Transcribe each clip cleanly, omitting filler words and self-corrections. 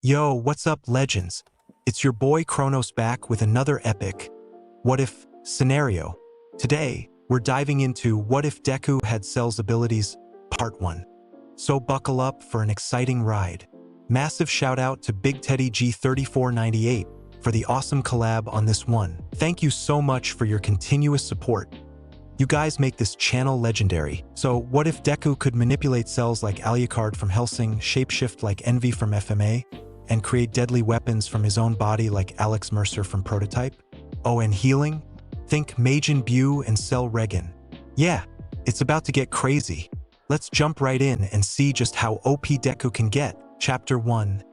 Yo, what's up, legends? It's your boy Chronos back with another epic what if scenario. Today, we're diving into What If Deku Had Cell's Abilities, Part 1. So buckle up for an exciting ride. Massive shout out to Big Teddy G3498 for the awesome collab on this one. Thank you so much for your continuous support. You guys make this channel legendary. So what if Deku could manipulate cells like Alucard from Hellsing, shapeshift like Envy from FMA, and create deadly weapons from his own body like Alex Mercer from Prototype? Oh, and healing? Think Majin Buu and Cell Regan. Yeah, it's about to get crazy. Let's jump right in and see just how OP Deku can get. Chapter 1.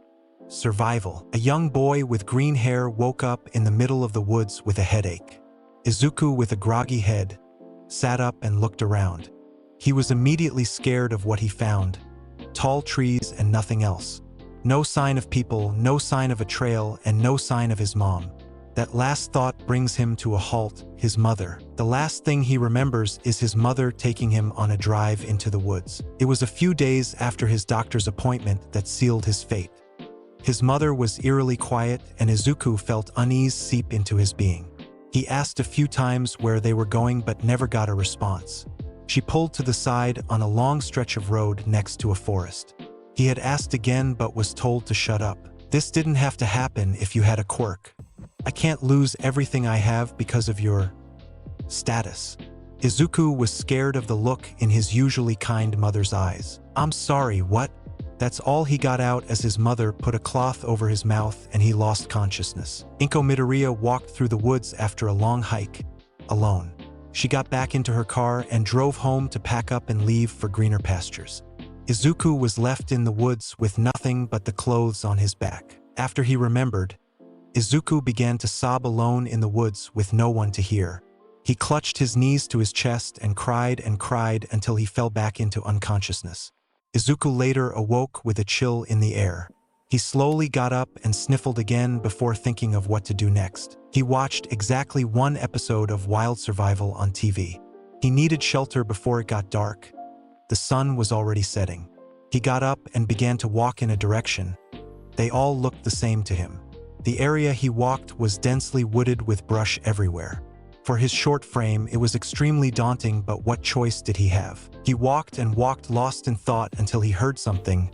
Survival. A young boy with green hair woke up in the middle of the woods with a headache. Izuku, with a groggy head, sat up and looked around. He was immediately scared of what he found. Tall trees and nothing else. No sign of people, no sign of a trail, and no sign of his mom. That last thought brings him to a halt, his mother. The last thing he remembers is his mother taking him on a drive into the woods. It was a few days after his doctor's appointment that sealed his fate. His mother was eerily quiet, and Izuku felt unease seep into his being. He asked a few times where they were going but never got a response. She pulled to the side on a long stretch of road next to a forest. He had asked again but was told to shut up. This didn't have to happen if you had a quirk. I can't lose everything I have because of your status. Izuku was scared of the look in his usually kind mother's eyes. I'm sorry, what? That's all he got out as his mother put a cloth over his mouth and he lost consciousness. Inko Midoriya walked through the woods after a long hike, alone. She got back into her car and drove home to pack up and leave for greener pastures. Izuku was left in the woods with nothing but the clothes on his back. After he remembered, Izuku began to sob alone in the woods with no one to hear. He clutched his knees to his chest and cried until he fell back into unconsciousness. Izuku later awoke with a chill in the air. He slowly got up and sniffled again before thinking of what to do next. He watched exactly one episode of Wild Survival on TV. He needed shelter before it got dark. The sun was already setting. He got up and began to walk in a direction. They all looked the same to him. The area he walked was densely wooded with brush everywhere. For his short frame, it was extremely daunting, but what choice did he have? He walked and walked, lost in thought, until he heard something.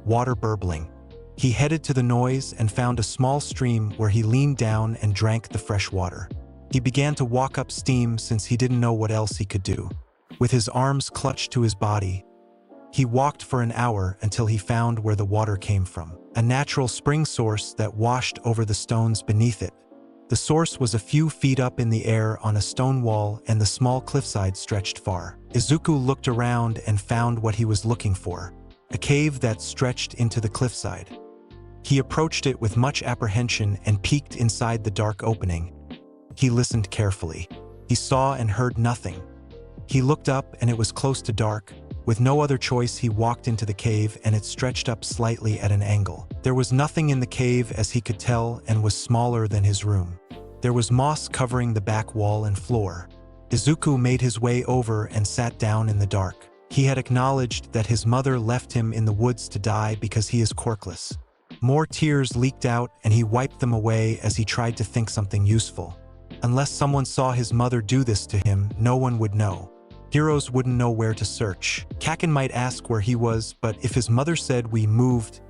Water burbling. He headed to the noise and found a small stream where he leaned down and drank the fresh water. He began to walk up steam since he didn't know what else he could do. With his arms clutched to his body, he walked for an hour until he found where the water came from. A natural spring source that washed over the stones beneath it. The source was a few feet up in the air on a stone wall, and the small cliffside stretched far. Izuku looked around and found what he was looking for. A cave that stretched into the cliffside. He approached it with much apprehension and peeked inside the dark opening. He listened carefully. He saw and heard nothing. He looked up and it was close to dark. With no other choice, he walked into the cave, and it stretched up slightly at an angle. There was nothing in the cave as he could tell, and was smaller than his room. There was moss covering the back wall and floor. Izuku made his way over and sat down in the dark. He had acknowledged that his mother left him in the woods to die because he is quirkless. More tears leaked out and he wiped them away as he tried to think something useful. Unless someone saw his mother do this to him, no one would know. Heroes wouldn't know where to search. Kaken might ask where he was, but if his mother said we moved,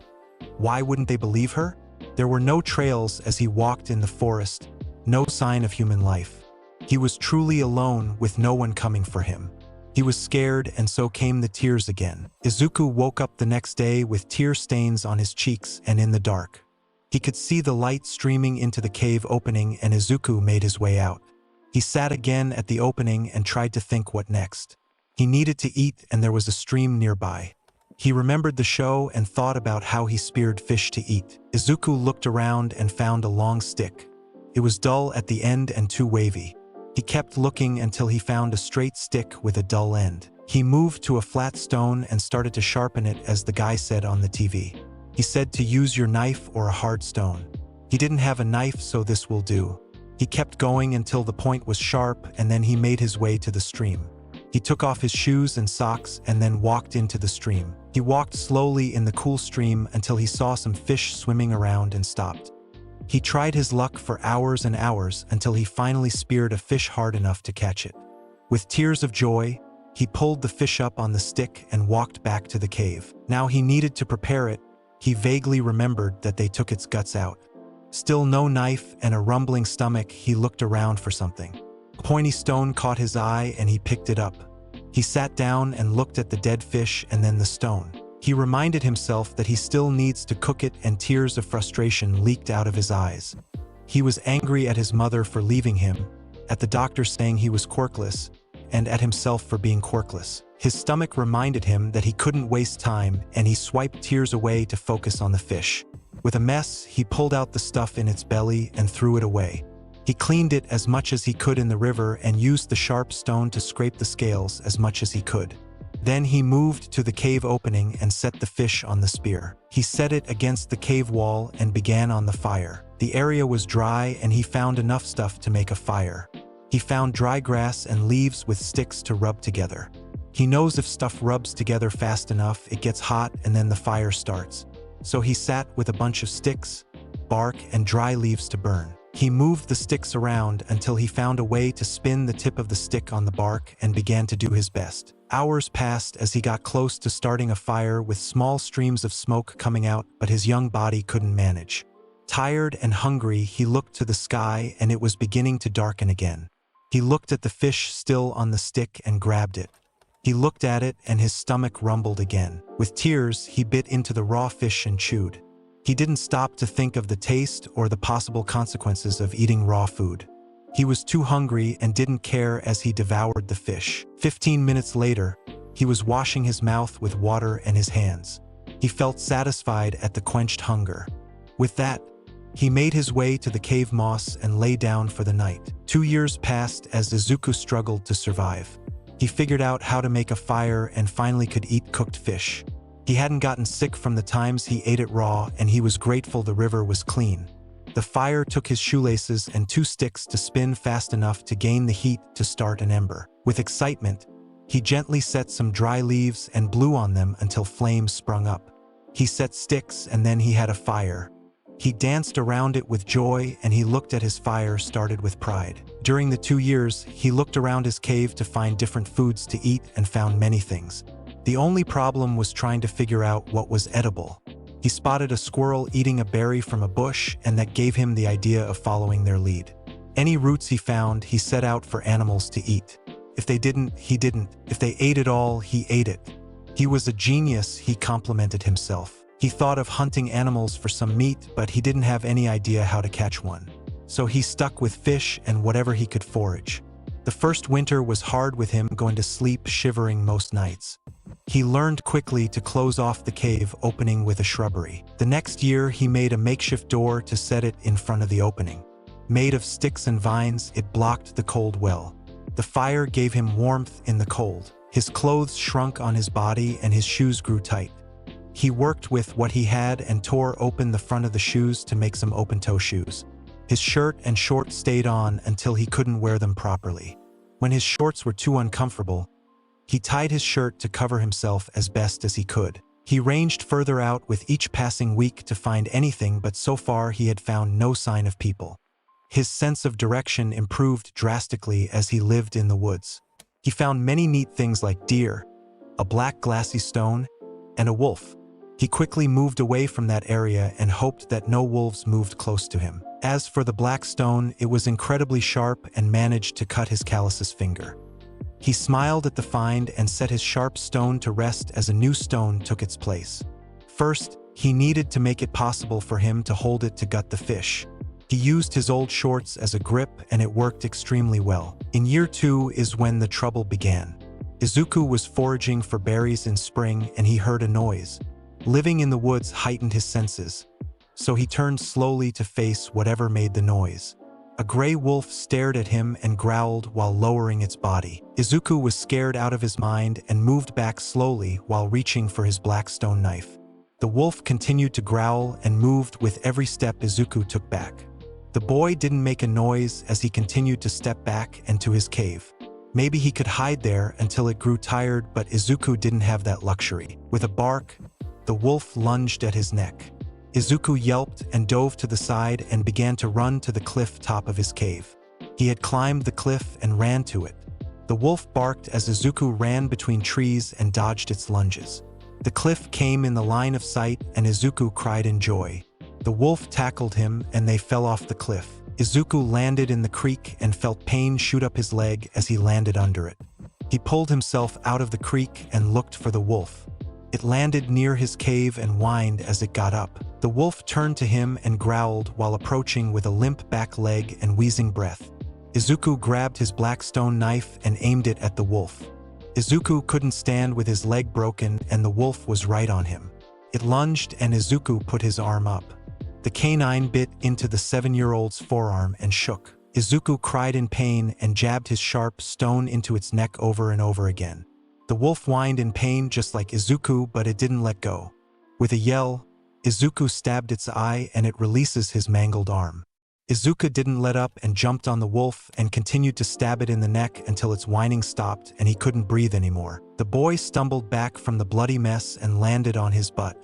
why wouldn't they believe her? There were no trails as he walked in the forest, no sign of human life. He was truly alone with no one coming for him. He was scared, and so came the tears again. Izuku woke up the next day with tear stains on his cheeks and in the dark. He could see the light streaming into the cave opening, and Izuku made his way out. He sat again at the opening and tried to think what next. He needed to eat, and there was a stream nearby. He remembered the show and thought about how he speared fish to eat. Izuku looked around and found a long stick. It was dull at the end and too wavy. He kept looking until he found a straight stick with a dull end. He moved to a flat stone and started to sharpen it as the guy said on the TV. He said to use your knife or a hard stone. He didn't have a knife, so this will do. He kept going until the point was sharp, and then he made his way to the stream. He took off his shoes and socks and then walked into the stream. He walked slowly in the cool stream until he saw some fish swimming around and stopped. He tried his luck for hours and hours until he finally speared a fish hard enough to catch it. With tears of joy, he pulled the fish up on the stick and walked back to the cave. Now he needed to prepare it. He vaguely remembered that they took its guts out. Still no knife and a rumbling stomach, he looked around for something. A pointy stone caught his eye and he picked it up. He sat down and looked at the dead fish and then the stone. He reminded himself that he still needs to cook it, and tears of frustration leaked out of his eyes. He was angry at his mother for leaving him, at the doctor saying he was quirkless, and at himself for being quirkless. His stomach reminded him that he couldn't waste time, and he swiped tears away to focus on the fish. With a mess, he pulled out the stuff in its belly and threw it away. He cleaned it as much as he could in the river and used the sharp stone to scrape the scales as much as he could. Then he moved to the cave opening and set the fish on the spear. He set it against the cave wall and began on the fire. The area was dry and he found enough stuff to make a fire. He found dry grass and leaves with sticks to rub together. He knows if stuff rubs together fast enough, it gets hot and then the fire starts. So he sat with a bunch of sticks, bark, and dry leaves to burn. He moved the sticks around until he found a way to spin the tip of the stick on the bark and began to do his best. Hours passed as he got close to starting a fire with small streams of smoke coming out, but his young body couldn't manage. Tired and hungry, he looked to the sky and it was beginning to darken again. He looked at the fish still on the stick and grabbed it. He looked at it and his stomach rumbled again. With tears, he bit into the raw fish and chewed. He didn't stop to think of the taste or the possible consequences of eating raw food. He was too hungry and didn't care as he devoured the fish. 15 minutes later, he was washing his mouth with water and his hands. He felt satisfied at the quenched hunger. With that, he made his way to the cave moss and lay down for the night. 2 years passed as Izuku struggled to survive. He figured out how to make a fire and finally could eat cooked fish. He hadn't gotten sick from the times he ate it raw, and he was grateful the river was clean. The fire took his shoelaces and 2 sticks to spin fast enough to gain the heat to start an ember. With excitement, he gently set some dry leaves and blew on them until flames sprung up. He set sticks and then he had a fire. He danced around it with joy and he looked at his fire started with pride. During the 2 years, he looked around his cave to find different foods to eat and found many things. The only problem was trying to figure out what was edible. He spotted a squirrel eating a berry from a bush, and that gave him the idea of following their lead. Any roots he found, he set out for animals to eat. If they didn't, he didn't. If they ate it all, he ate it. He was a genius, he complimented himself. He thought of hunting animals for some meat, but he didn't have any idea how to catch one. So he stuck with fish and whatever he could forage. The first winter was hard with him, going to sleep shivering most nights. He learned quickly to close off the cave opening with a shrubbery. The next year, he made a makeshift door to set it in front of the opening. Made of sticks and vines, it blocked the cold well. The fire gave him warmth in the cold. His clothes shrunk on his body and his shoes grew tight. He worked with what he had and tore open the front of the shoes to make some open-toe shoes. His shirt and shorts stayed on until he couldn't wear them properly. When his shorts were too uncomfortable, he tied his shirt to cover himself as best as he could. He ranged further out with each passing week to find anything, but so far he had found no sign of people. His sense of direction improved drastically as he lived in the woods. He found many neat things like deer, a black glassy stone, and a wolf. He quickly moved away from that area and hoped that no wolves moved close to him. As for the black stone, it was incredibly sharp and managed to cut his calluses finger. He smiled at the find and set his sharp stone to rest as a new stone took its place. First, he needed to make it possible for him to hold it to gut the fish. He used his old shorts as a grip and it worked extremely well. In year 2 is when the trouble began. Izuku was foraging for berries in spring and he heard a noise. Living in the woods heightened his senses, so he turned slowly to face whatever made the noise. A gray wolf stared at him and growled while lowering its body. Izuku was scared out of his mind and moved back slowly while reaching for his black stone knife. The wolf continued to growl and moved with every step Izuku took back. The boy didn't make a noise as he continued to step back and to his cave. Maybe he could hide there until it grew tired, but Izuku didn't have that luxury. With a bark, the wolf lunged at his neck. Izuku yelped and dove to the side and began to run to the cliff top of his cave. He had climbed the cliff and ran to it. The wolf barked as Izuku ran between trees and dodged its lunges. The cliff came in the line of sight and Izuku cried in joy. The wolf tackled him and they fell off the cliff. Izuku landed in the creek and felt pain shoot up his leg as he landed under it. He pulled himself out of the creek and looked for the wolf. It landed near his cave and whined as it got up. The wolf turned to him and growled while approaching with a limp back leg and wheezing breath. Izuku grabbed his black stone knife and aimed it at the wolf. Izuku couldn't stand with his leg broken and the wolf was right on him. It lunged and Izuku put his arm up. The canine bit into the 7-year-old's forearm and shook. Izuku cried in pain and jabbed his sharp stone into its neck over and over again. The wolf whined in pain just like Izuku, but it didn't let go. With a yell, Izuku stabbed its eye and it releases his mangled arm. Izuku didn't let up and jumped on the wolf and continued to stab it in the neck until its whining stopped and he couldn't breathe anymore. The boy stumbled back from the bloody mess and landed on his butt.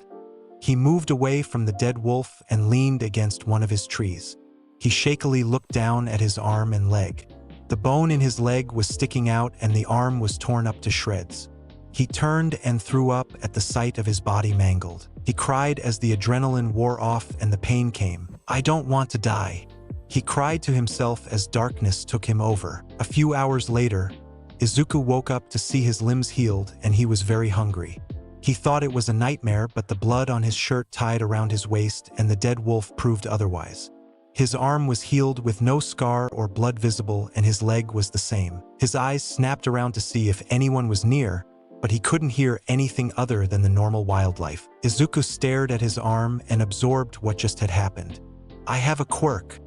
He moved away from the dead wolf and leaned against one of his trees. He shakily looked down at his arm and leg. The bone in his leg was sticking out and the arm was torn up to shreds. He turned and threw up at the sight of his body mangled. He cried as the adrenaline wore off and the pain came. "I don't want to die," he cried to himself as darkness took him over. A few hours later, Izuku woke up to see his limbs healed and he was very hungry. He thought it was a nightmare, but the blood on his shirt tied around his waist and the dead wolf proved otherwise. His arm was healed with no scar or blood visible and his leg was the same. His eyes snapped around to see if anyone was near, but he couldn't hear anything other than the normal wildlife. Izuku stared at his arm and absorbed what just had happened. "I have a quirk,"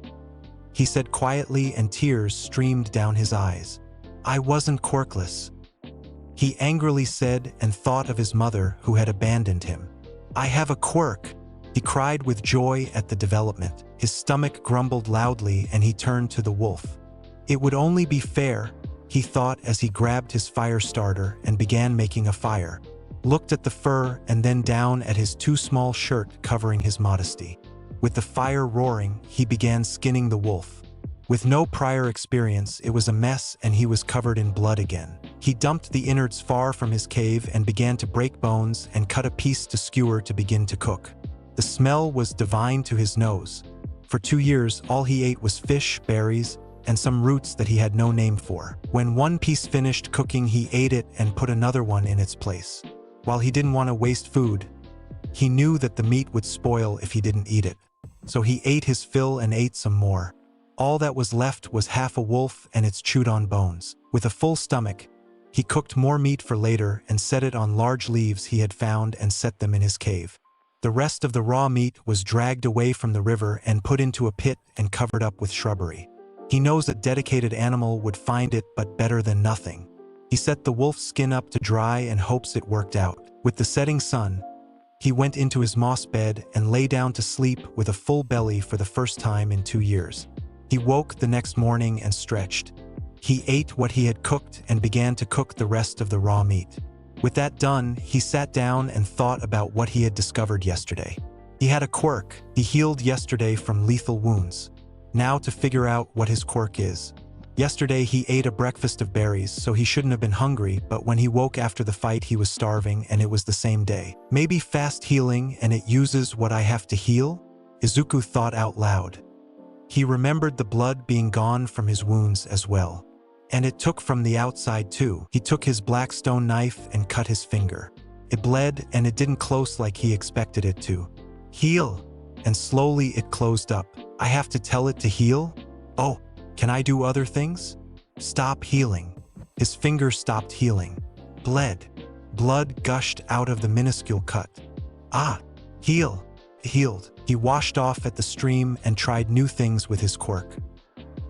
he said quietly and tears streamed down his eyes. "I wasn't quirkless," he angrily said and thought of his mother who had abandoned him. "I have a quirk," he cried with joy at the development. His stomach grumbled loudly and he turned to the wolf. It would only be fair, he thought as he grabbed his fire starter and began making a fire, looked at the fur and then down at his too small shirt covering his modesty. With the fire roaring, he began skinning the wolf. With no prior experience, it was a mess and he was covered in blood again. He dumped the innards far from his cave and began to break bones and cut a piece to skewer to begin to cook. The smell was divine to his nose. For 2 years, all he ate was fish, berries, and some roots that he had no name for. When one piece finished cooking, he ate it and put another one in its place. While he didn't want to waste food, he knew that the meat would spoil if he didn't eat it. So he ate his fill and ate some more. All that was left was half a wolf and its chewed-on bones. With a full stomach, he cooked more meat for later and set it on large leaves he had found and set them in his cave. The rest of the raw meat was dragged away from the river and put into a pit and covered up with shrubbery. He knows a dedicated animal would find it, but better than nothing. He set the wolf's skin up to dry and hopes it worked out. With the setting sun, he went into his moss bed and lay down to sleep with a full belly for the first time in 2 years. He woke the next morning and stretched. He ate what he had cooked and began to cook the rest of the raw meat. With that done, he sat down and thought about what he had discovered yesterday. He had a quirk. He healed yesterday from lethal wounds. Now to figure out what his quirk is. Yesterday he ate a breakfast of berries, so he shouldn't have been hungry, but when he woke after the fight he was starving and it was the same day. Maybe fast healing and it uses what I have to heal? Izuku thought out loud. He remembered the blood being gone from his wounds as well. And it took from the outside too. He took his black stone knife and cut his finger. It bled and it didn't close like he expected it to. Heal! And slowly it closed up. I have to tell it to heal? Oh, can I do other things? Stop healing. His finger stopped healing. Bled. Blood gushed out of the minuscule cut. Ah, heal. Healed. He washed off at the stream and tried new things with his quirk.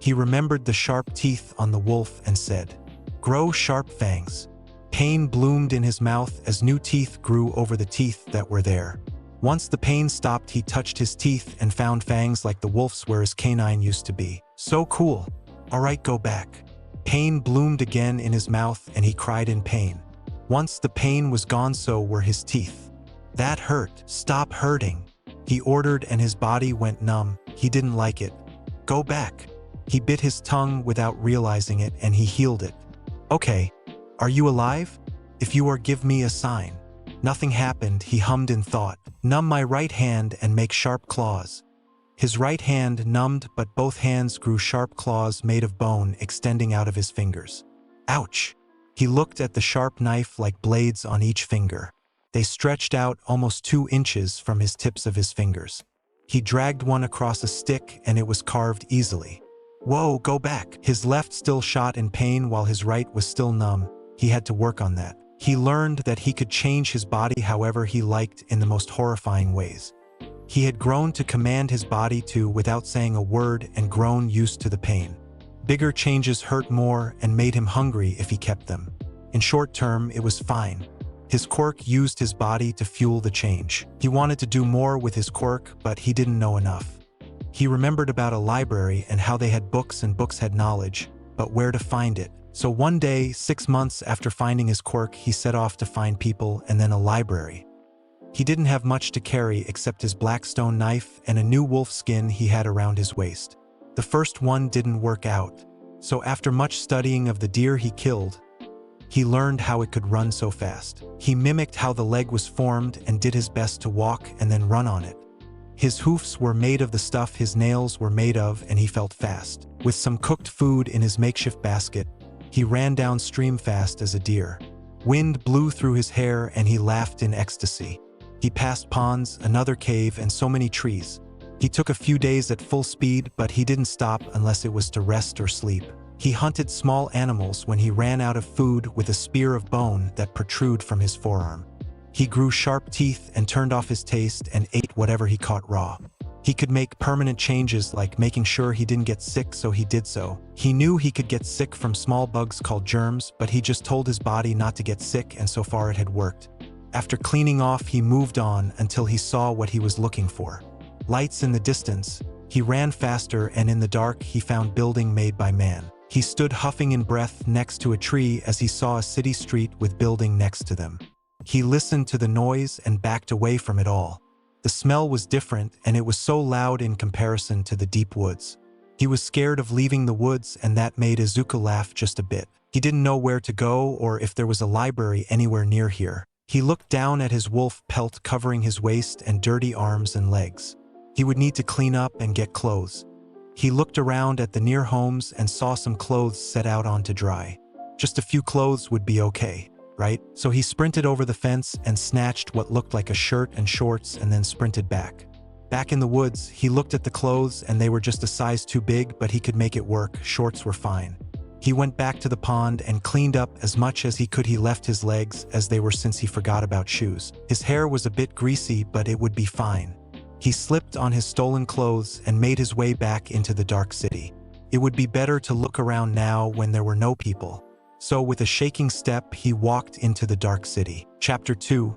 He remembered the sharp teeth on the wolf and said, "Grow sharp fangs." Pain bloomed in his mouth as new teeth grew over the teeth that were there. Once the pain stopped, he touched his teeth and found fangs like the wolf's where his canine used to be. So cool. All right, go back. Pain bloomed again in his mouth and he cried in pain. Once the pain was gone, so were his teeth. That hurt. Stop hurting, he ordered, and his body went numb. He didn't like it. Go back. He bit his tongue without realizing it and he healed it. Okay, are you alive? If you are, give me a sign. Nothing happened, he hummed in thought. Numb my right hand and make sharp claws. His right hand numbed, but both hands grew sharp claws made of bone extending out of his fingers. Ouch! He looked at the sharp knife like blades on each finger. They stretched out almost 2 inches from his tips of his fingers. He dragged one across a stick and it was carved easily. Whoa, go back! His left still shot in pain while his right was still numb. He had to work on that. He learned that he could change his body however he liked in the most horrifying ways. He had grown to command his body to without saying a word and grown used to the pain. Bigger changes hurt more and made him hungry if he kept them. In short term, it was fine. His quirk used his body to fuel the change. He wanted to do more with his quirk, but he didn't know enough. He remembered about a library and how they had books and books had knowledge, but where to find it. So one day, 6 months after finding his quirk, he set off to find people and then a library. He didn't have much to carry except his black stone knife and a new wolf skin he had around his waist. The first one didn't work out, so after much studying of the deer he killed, he learned how it could run so fast. He mimicked how the leg was formed and did his best to walk and then run on it. His hoofs were made of the stuff his nails were made of and he felt fast. With some cooked food in his makeshift basket, he ran downstream fast as a deer. Wind blew through his hair and he laughed in ecstasy. He passed ponds, another cave, and so many trees. He took a few days at full speed, but he didn't stop unless it was to rest or sleep. He hunted small animals when he ran out of food with a spear of bone that protrude from his forearm. He grew sharp teeth and turned off his taste and ate whatever he caught raw. He could make permanent changes like making sure he didn't get sick, so he did so. He knew he could get sick from small bugs called germs, but he just told his body not to get sick, and so far it had worked. After cleaning off, he moved on until he saw what he was looking for. Lights in the distance. He ran faster and in the dark he found building made by man. He stood huffing in breath next to a tree as he saw a city street with building next to them. He listened to the noise and backed away from it all. The smell was different and it was so loud in comparison to the deep woods. He was scared of leaving the woods and that made Izuku laugh just a bit. He didn't know where to go or if there was a library anywhere near here. He looked down at his wolf pelt covering his waist and dirty arms and legs. He would need to clean up and get clothes. He looked around at the near homes and saw some clothes set out on to dry. Just a few clothes would be okay, right? So he sprinted over the fence and snatched what looked like a shirt and shorts and then sprinted back. Back in the woods, he looked at the clothes and they were just a size too big, but he could make it work. Shorts were fine. He went back to the pond and cleaned up as much as he could. He left his legs as they were since he forgot about shoes. His hair was a bit greasy, but it would be fine. He slipped on his stolen clothes and made his way back into the dark city. It would be better to look around now when there were no people. So with a shaking step, he walked into the dark city. Chapter 2.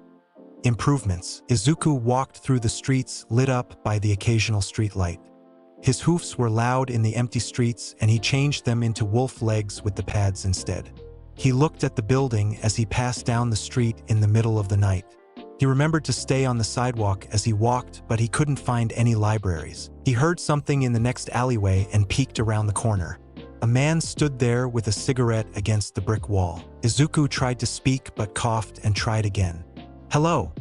Improvements. Izuku walked through the streets lit up by the occasional streetlight. His hoofs were loud in the empty streets and he changed them into wolf legs with the pads instead. He looked at the building as he passed down the street in the middle of the night. He remembered to stay on the sidewalk as he walked, but he couldn't find any libraries. He heard something in the next alleyway and peeked around the corner. A man stood there with a cigarette against the brick wall. Izuku tried to speak but coughed and tried again. Hello.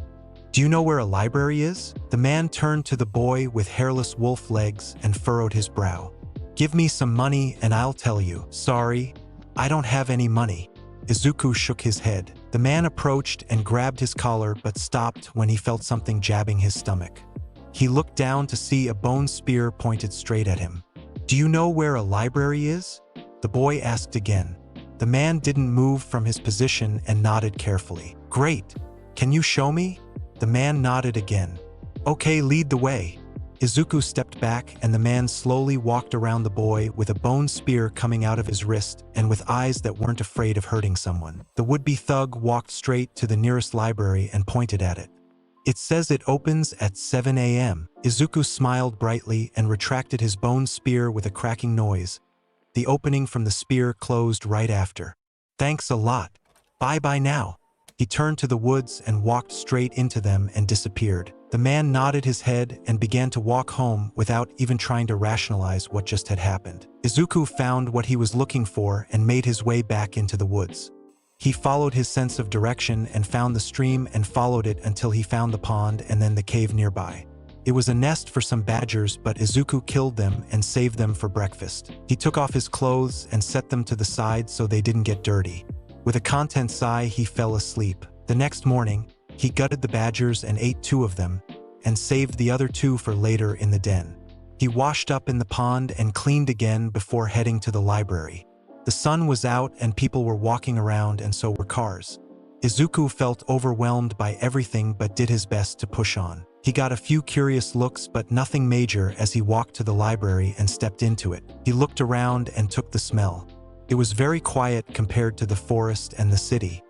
Do you know where a library is? The man turned to the boy with hairless wolf legs and furrowed his brow. Give me some money and I'll tell you. Sorry, I don't have any money. Izuku shook his head. The man approached and grabbed his collar but stopped when he felt something jabbing his stomach. He looked down to see a bone spear pointed straight at him. Do you know where a library is? The boy asked again. The man didn't move from his position and nodded carefully. Great. Can you show me? The man nodded again. Okay, lead the way. Izuku stepped back and the man slowly walked around the boy with a bone spear coming out of his wrist and with eyes that weren't afraid of hurting someone. The would-be thug walked straight to the nearest library and pointed at it. It says it opens at 7 a.m. Izuku smiled brightly and retracted his bone spear with a cracking noise. The opening from the spear closed right after. Thanks a lot. Bye-bye now. He turned to the woods and walked straight into them and disappeared. The man nodded his head and began to walk home without even trying to rationalize what just had happened. Izuku found what he was looking for and made his way back into the woods. He followed his sense of direction and found the stream and followed it until he found the pond and then the cave nearby. It was a nest for some badgers, but Izuku killed them and saved them for breakfast. He took off his clothes and set them to the side so they didn't get dirty. With a content sigh, he fell asleep. The next morning, he gutted the badgers and ate 2 of them, and saved the other 2 for later in the den. He washed up in the pond and cleaned again before heading to the library. The sun was out and people were walking around, and so were cars. Izuku felt overwhelmed by everything but did his best to push on. He got a few curious looks but nothing major as he walked to the library and stepped into it. He looked around and took the smell. It was very quiet compared to the forest and the city.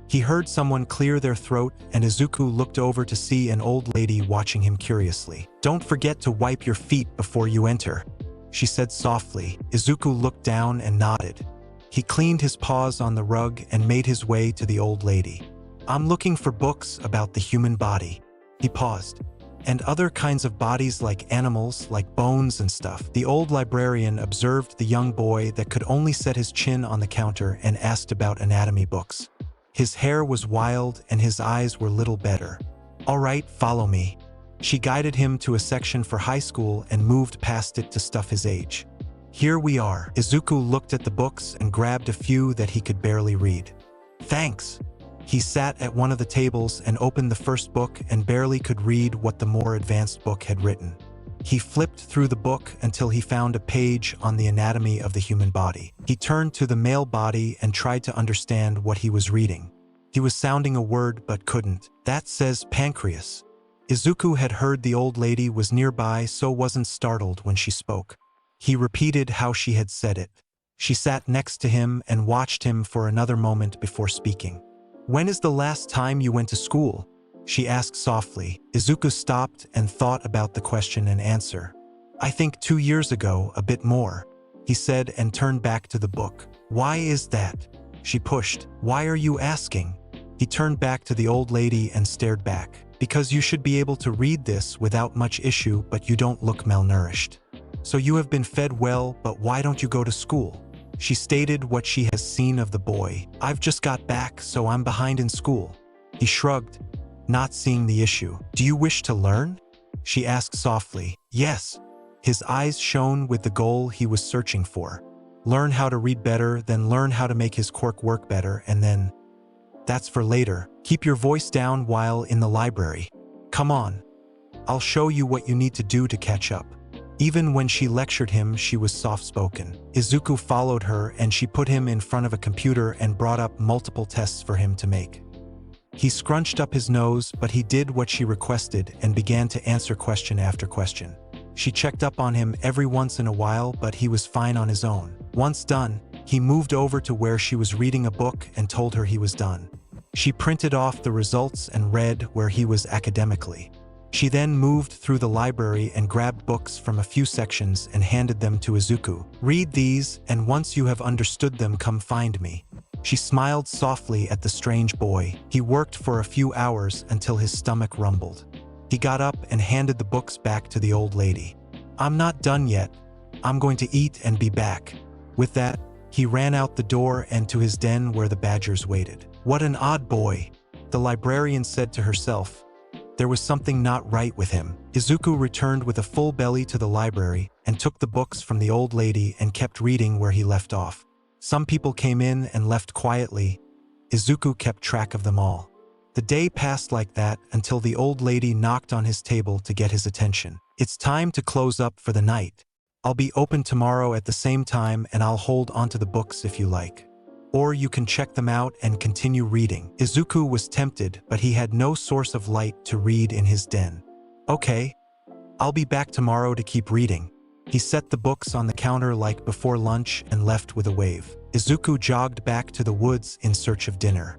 He heard someone clear their throat, and Izuku looked over to see an old lady watching him curiously. "Don't forget to wipe your feet before you enter," she said softly. Izuku looked down and nodded. He cleaned his paws on the rug and made his way to the old lady. "I'm looking for books about the human body." He paused. "And other kinds of bodies like animals, like bones and stuff." The old librarian observed the young boy that could only set his chin on the counter and asked about anatomy books. His hair was wild and his eyes were little better. "All right, follow me." She guided him to a section for high school and moved past it to stuff his age. "Here we are." Izuku looked at the books and grabbed a few that he could barely read. "Thanks." He sat at one of the tables and opened the first book and barely could read what the more advanced book had written. He flipped through the book until he found a page on the anatomy of the human body. He turned to the male body and tried to understand what he was reading. He was sounding a word but couldn't. "That says pancreas." Izuku had heard the old lady was nearby, so wasn't startled when she spoke. He repeated how she had said it. She sat next to him and watched him for another moment before speaking. "When is the last time you went to school?" she asked softly. Izuku stopped and thought about the question and answer. "I think 2 years ago, a bit more," he said and turned back to the book. "Why is that?" she pushed. "Why are you asking?" He turned back to the old lady and stared back. "Because you should be able to read this without much issue, but you don't look malnourished. So you have been fed well, but why don't you go to school?" She stated what she has seen of the boy. "I've just got back, so I'm behind in school." He shrugged, not seeing the issue. "Do you wish to learn?" she asked softly. "Yes." His eyes shone with the goal he was searching for. Learn how to read better, then learn how to make his quirk work better, and then... That's for later. Keep your voice down while in the library. Come on. I'll show you what you need to do to catch up. Even when she lectured him, she was soft-spoken. Izuku followed her and she put him in front of a computer and brought up multiple tests for him to make. He scrunched up his nose, but he did what she requested and began to answer question after question. She checked up on him every once in a while, but he was fine on his own. Once done, he moved over to where she was reading a book and told her he was done. She printed off the results and read where he was academically. She then moved through the library and grabbed books from a few sections and handed them to Izuku. "Read these, and once you have understood them, come find me." She smiled softly at the strange boy. He worked for a few hours until his stomach rumbled. He got up and handed the books back to the old lady. "I'm not done yet. I'm going to eat and be back." With that, he ran out the door and to his den where the badgers waited. "What an odd boy," the librarian said to herself. There was something not right with him. Izuku returned with a full belly to the library and took the books from the old lady and kept reading where he left off. Some people came in and left quietly. Izuku kept track of them all. The day passed like that until the old lady knocked on his table to get his attention. "It's time to close up for the night. I'll be open tomorrow at the same time and I'll hold onto the books if you like. Or you can check them out and continue reading." Izuku was tempted, but he had no source of light to read in his den. "Okay, I'll be back tomorrow to keep reading." He set the books on the counter like before lunch and left with a wave. Izuku jogged back to the woods in search of dinner.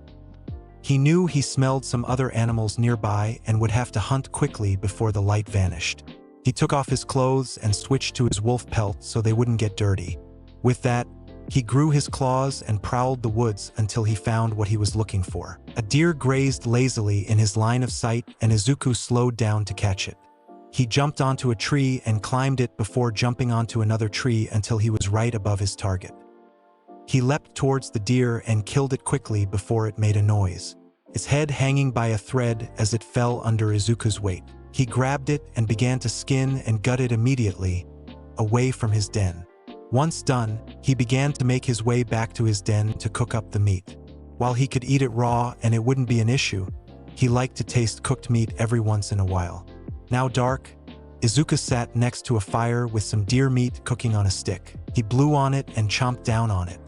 He knew he smelled some other animals nearby and would have to hunt quickly before the light vanished. He took off his clothes and switched to his wolf pelt so they wouldn't get dirty. With that, he grew his claws and prowled the woods until he found what he was looking for. A deer grazed lazily in his line of sight, and Izuku slowed down to catch it. He jumped onto a tree and climbed it before jumping onto another tree until he was right above his target. He leapt towards the deer and killed it quickly before it made a noise, its head hanging by a thread as it fell under Izuku's weight. He grabbed it and began to skin and gut it immediately, away from his den. Once done, he began to make his way back to his den to cook up the meat. While he could eat it raw and it wouldn't be an issue, he liked to taste cooked meat every once in a while. Now dark, Izuku sat next to a fire with some deer meat cooking on a stick. He blew on it and chomped down on it.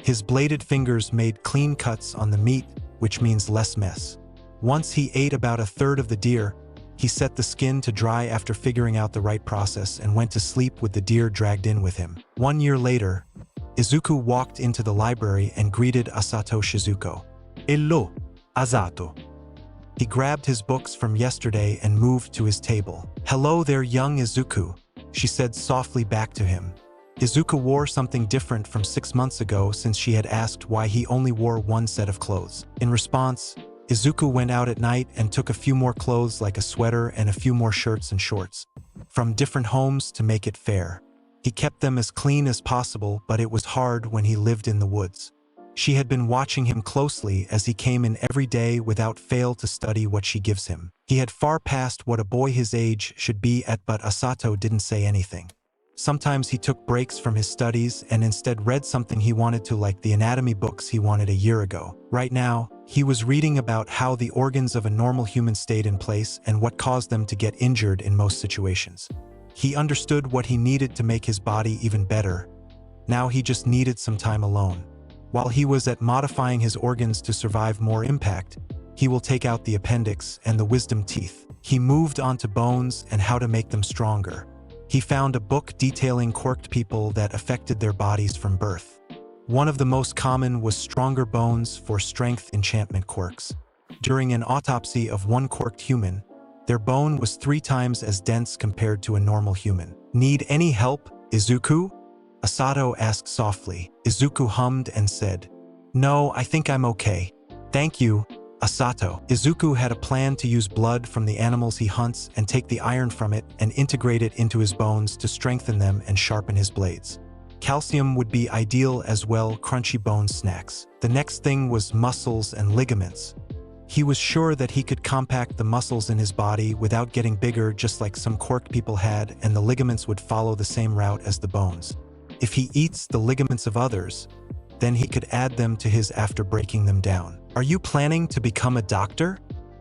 His bladed fingers made clean cuts on the meat, which means less mess. Once he ate about a third of the deer, he set the skin to dry after figuring out the right process and went to sleep with the deer dragged in with him. 1 year later, Izuku walked into the library and greeted Asato Shizuko. "Hello, Asato." He grabbed his books from yesterday and moved to his table. "Hello there, young Izuku," she said softly back to him. Izuku wore something different from 6 months ago since she had asked why he only wore one set of clothes. In response, Izuku went out at night and took a few more clothes like a sweater and a few more shirts and shorts from different homes to make it fair. He kept them as clean as possible, but it was hard when he lived in the woods. She had been watching him closely as he came in every day without fail to study what she gives him. He had far passed what a boy his age should be at, but Asato didn't say anything. Sometimes he took breaks from his studies and instead read something he wanted to, like the anatomy books he wanted a year ago. Right now, he was reading about how the organs of a normal human stayed in place and what caused them to get injured in most situations. He understood what he needed to make his body even better. Now he just needed some time alone. While he was at modifying his organs to survive more impact, he will take out the appendix and the wisdom teeth. He moved on to bones and how to make them stronger. He found a book detailing quirked people that affected their bodies from birth. One of the most common was stronger bones for strength enchantment quirks. During an autopsy of one quirked human, their bone was 3 times as dense compared to a normal human. "Need any help, Izuku?" Asato asked softly. Izuku hummed and said, "No, I think I'm okay. Thank you, Asato." Izuku had a plan to use blood from the animals he hunts and take the iron from it and integrate it into his bones to strengthen them and sharpen his blades. Calcium would be ideal as well, crunchy bone snacks. The next thing was muscles and ligaments. He was sure that he could compact the muscles in his body without getting bigger, just like some quirked people had, and the ligaments would follow the same route as the bones. If he eats the ligaments of others, then he could add them to his after breaking them down. "Are you planning to become a doctor?"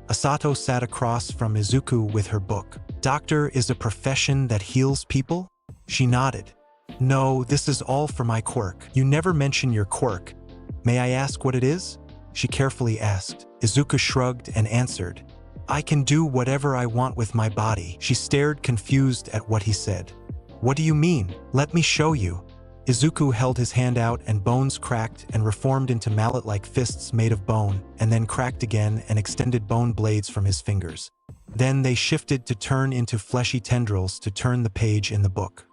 Asato sat across from Izuku with her book. "Doctor is a profession that heals people?" She nodded. "No, this is all for my quirk." "You never mention your quirk. May I ask what it is?" she carefully asked. Izuku shrugged and answered, "I can do whatever I want with my body." She stared confused at what he said. "What do you mean? Let me show you." Izuku held his hand out and bones cracked and reformed into mallet-like fists made of bone, and then cracked again and extended bone blades from his fingers. Then they shifted to turn into fleshy tendrils to turn the page in the book.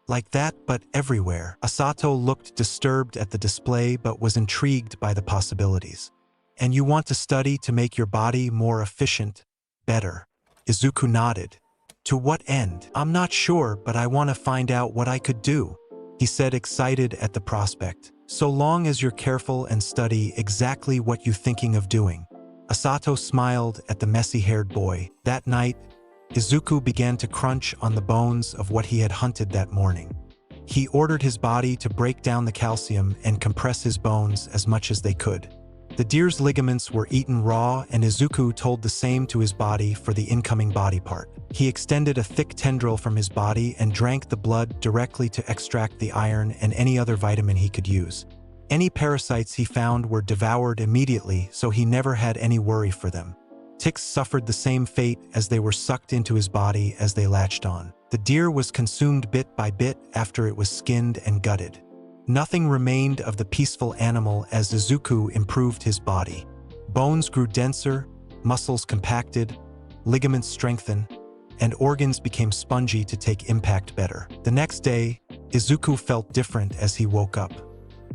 Like that, but everywhere. Asato looked disturbed at the display but was intrigued by the possibilities. "And you want to study to make your body more efficient, better?" Izuku nodded. "To what end?" "I'm not sure, but I want to find out what I could do," he said, excited at the prospect. "So long as you're careful and study exactly what you're thinking of doing." Asato smiled at the messy-haired boy. That night, Izuku began to crunch on the bones of what he had hunted that morning. He ordered his body to break down the calcium and compress his bones as much as they could. The deer's ligaments were eaten raw, and Izuku told the same to his body for the incoming body part. He extended a thick tendril from his body and drank the blood directly to extract the iron and any other vitamin he could use. Any parasites he found were devoured immediately, so he never had any worry for them. Ticks suffered the same fate as they were sucked into his body as they latched on. The deer was consumed bit by bit after it was skinned and gutted. Nothing remained of the peaceful animal as Izuku improved his body. Bones grew denser, muscles compacted, ligaments strengthened, and organs became spongy to take impact better. The next day, Izuku felt different as he woke up.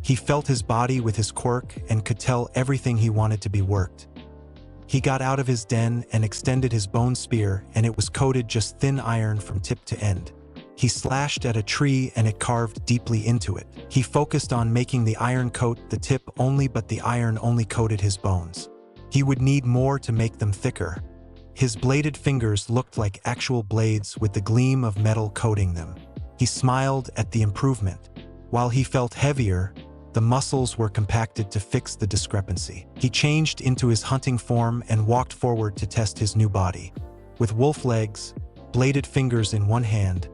He felt his body with his quirk and could tell everything he wanted to be worked. He got out of his den and extended his bone spear, and it was coated just thin iron from tip to end. He slashed at a tree and it carved deeply into it. He focused on making the iron coat the tip only, but the iron only coated his bones. He would need more to make them thicker. His bladed fingers looked like actual blades with the gleam of metal coating them. He smiled at the improvement. While he felt heavier, the muscles were compacted to fix the discrepancy. He changed into his hunting form and walked forward to test his new body. With wolf legs, bladed fingers in one hand,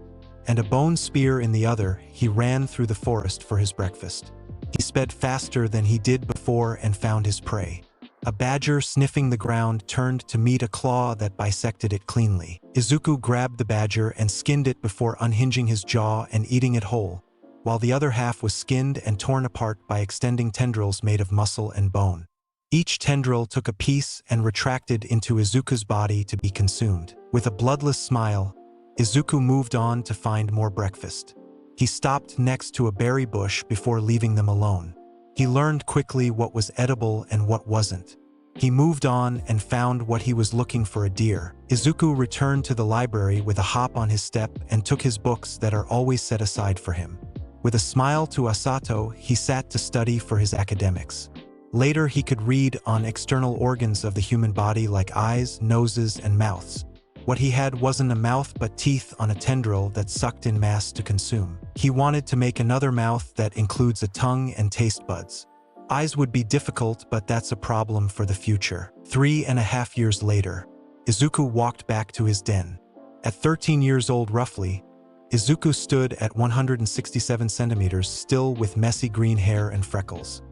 and a bone spear in the other, he ran through the forest for his breakfast. He sped faster than he did before and found his prey. A badger sniffing the ground turned to meet a claw that bisected it cleanly. Izuku grabbed the badger and skinned it before unhinging his jaw and eating it whole, while the other half was skinned and torn apart by extending tendrils made of muscle and bone. Each tendril took a piece and retracted into Izuku's body to be consumed. With a bloodless smile, Izuku moved on to find more breakfast. He stopped next to a berry bush before leaving them alone. He learned quickly what was edible and what wasn't. He moved on and found what he was looking for: a deer. Izuku returned to the library with a hop on his step and took his books that are always set aside for him. With a smile to Asato, he sat to study for his academics. Later, he could read on external organs of the human body like eyes, noses, and mouths. What he had wasn't a mouth but teeth on a tendril that sucked in mass to consume. He wanted to make another mouth that includes a tongue and taste buds. Eyes would be difficult, but that's a problem for the future. 3.5 years later, Izuku walked back to his den. At 13 years old roughly, Izuku stood at 167 centimeters, still with messy green hair and freckles.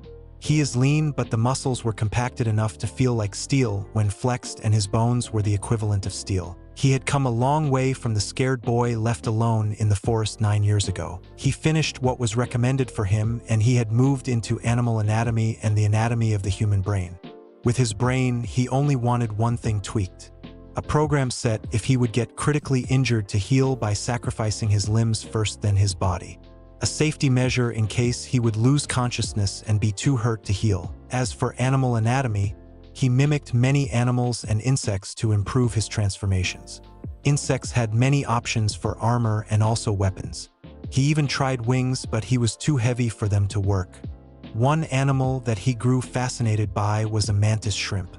He is lean, but the muscles were compacted enough to feel like steel when flexed, and his bones were the equivalent of steel. He had come a long way from the scared boy left alone in the forest 9 years ago. He finished what was recommended for him, and he had moved into animal anatomy and the anatomy of the human brain. With his brain, he only wanted one thing tweaked: a program set if he would get critically injured to heal by sacrificing his limbs first, then his body. A safety measure in case he would lose consciousness and be too hurt to heal. As for animal anatomy, he mimicked many animals and insects to improve his transformations. Insects had many options for armor and also weapons. He even tried wings, but he was too heavy for them to work. One animal that he grew fascinated by was a mantis shrimp.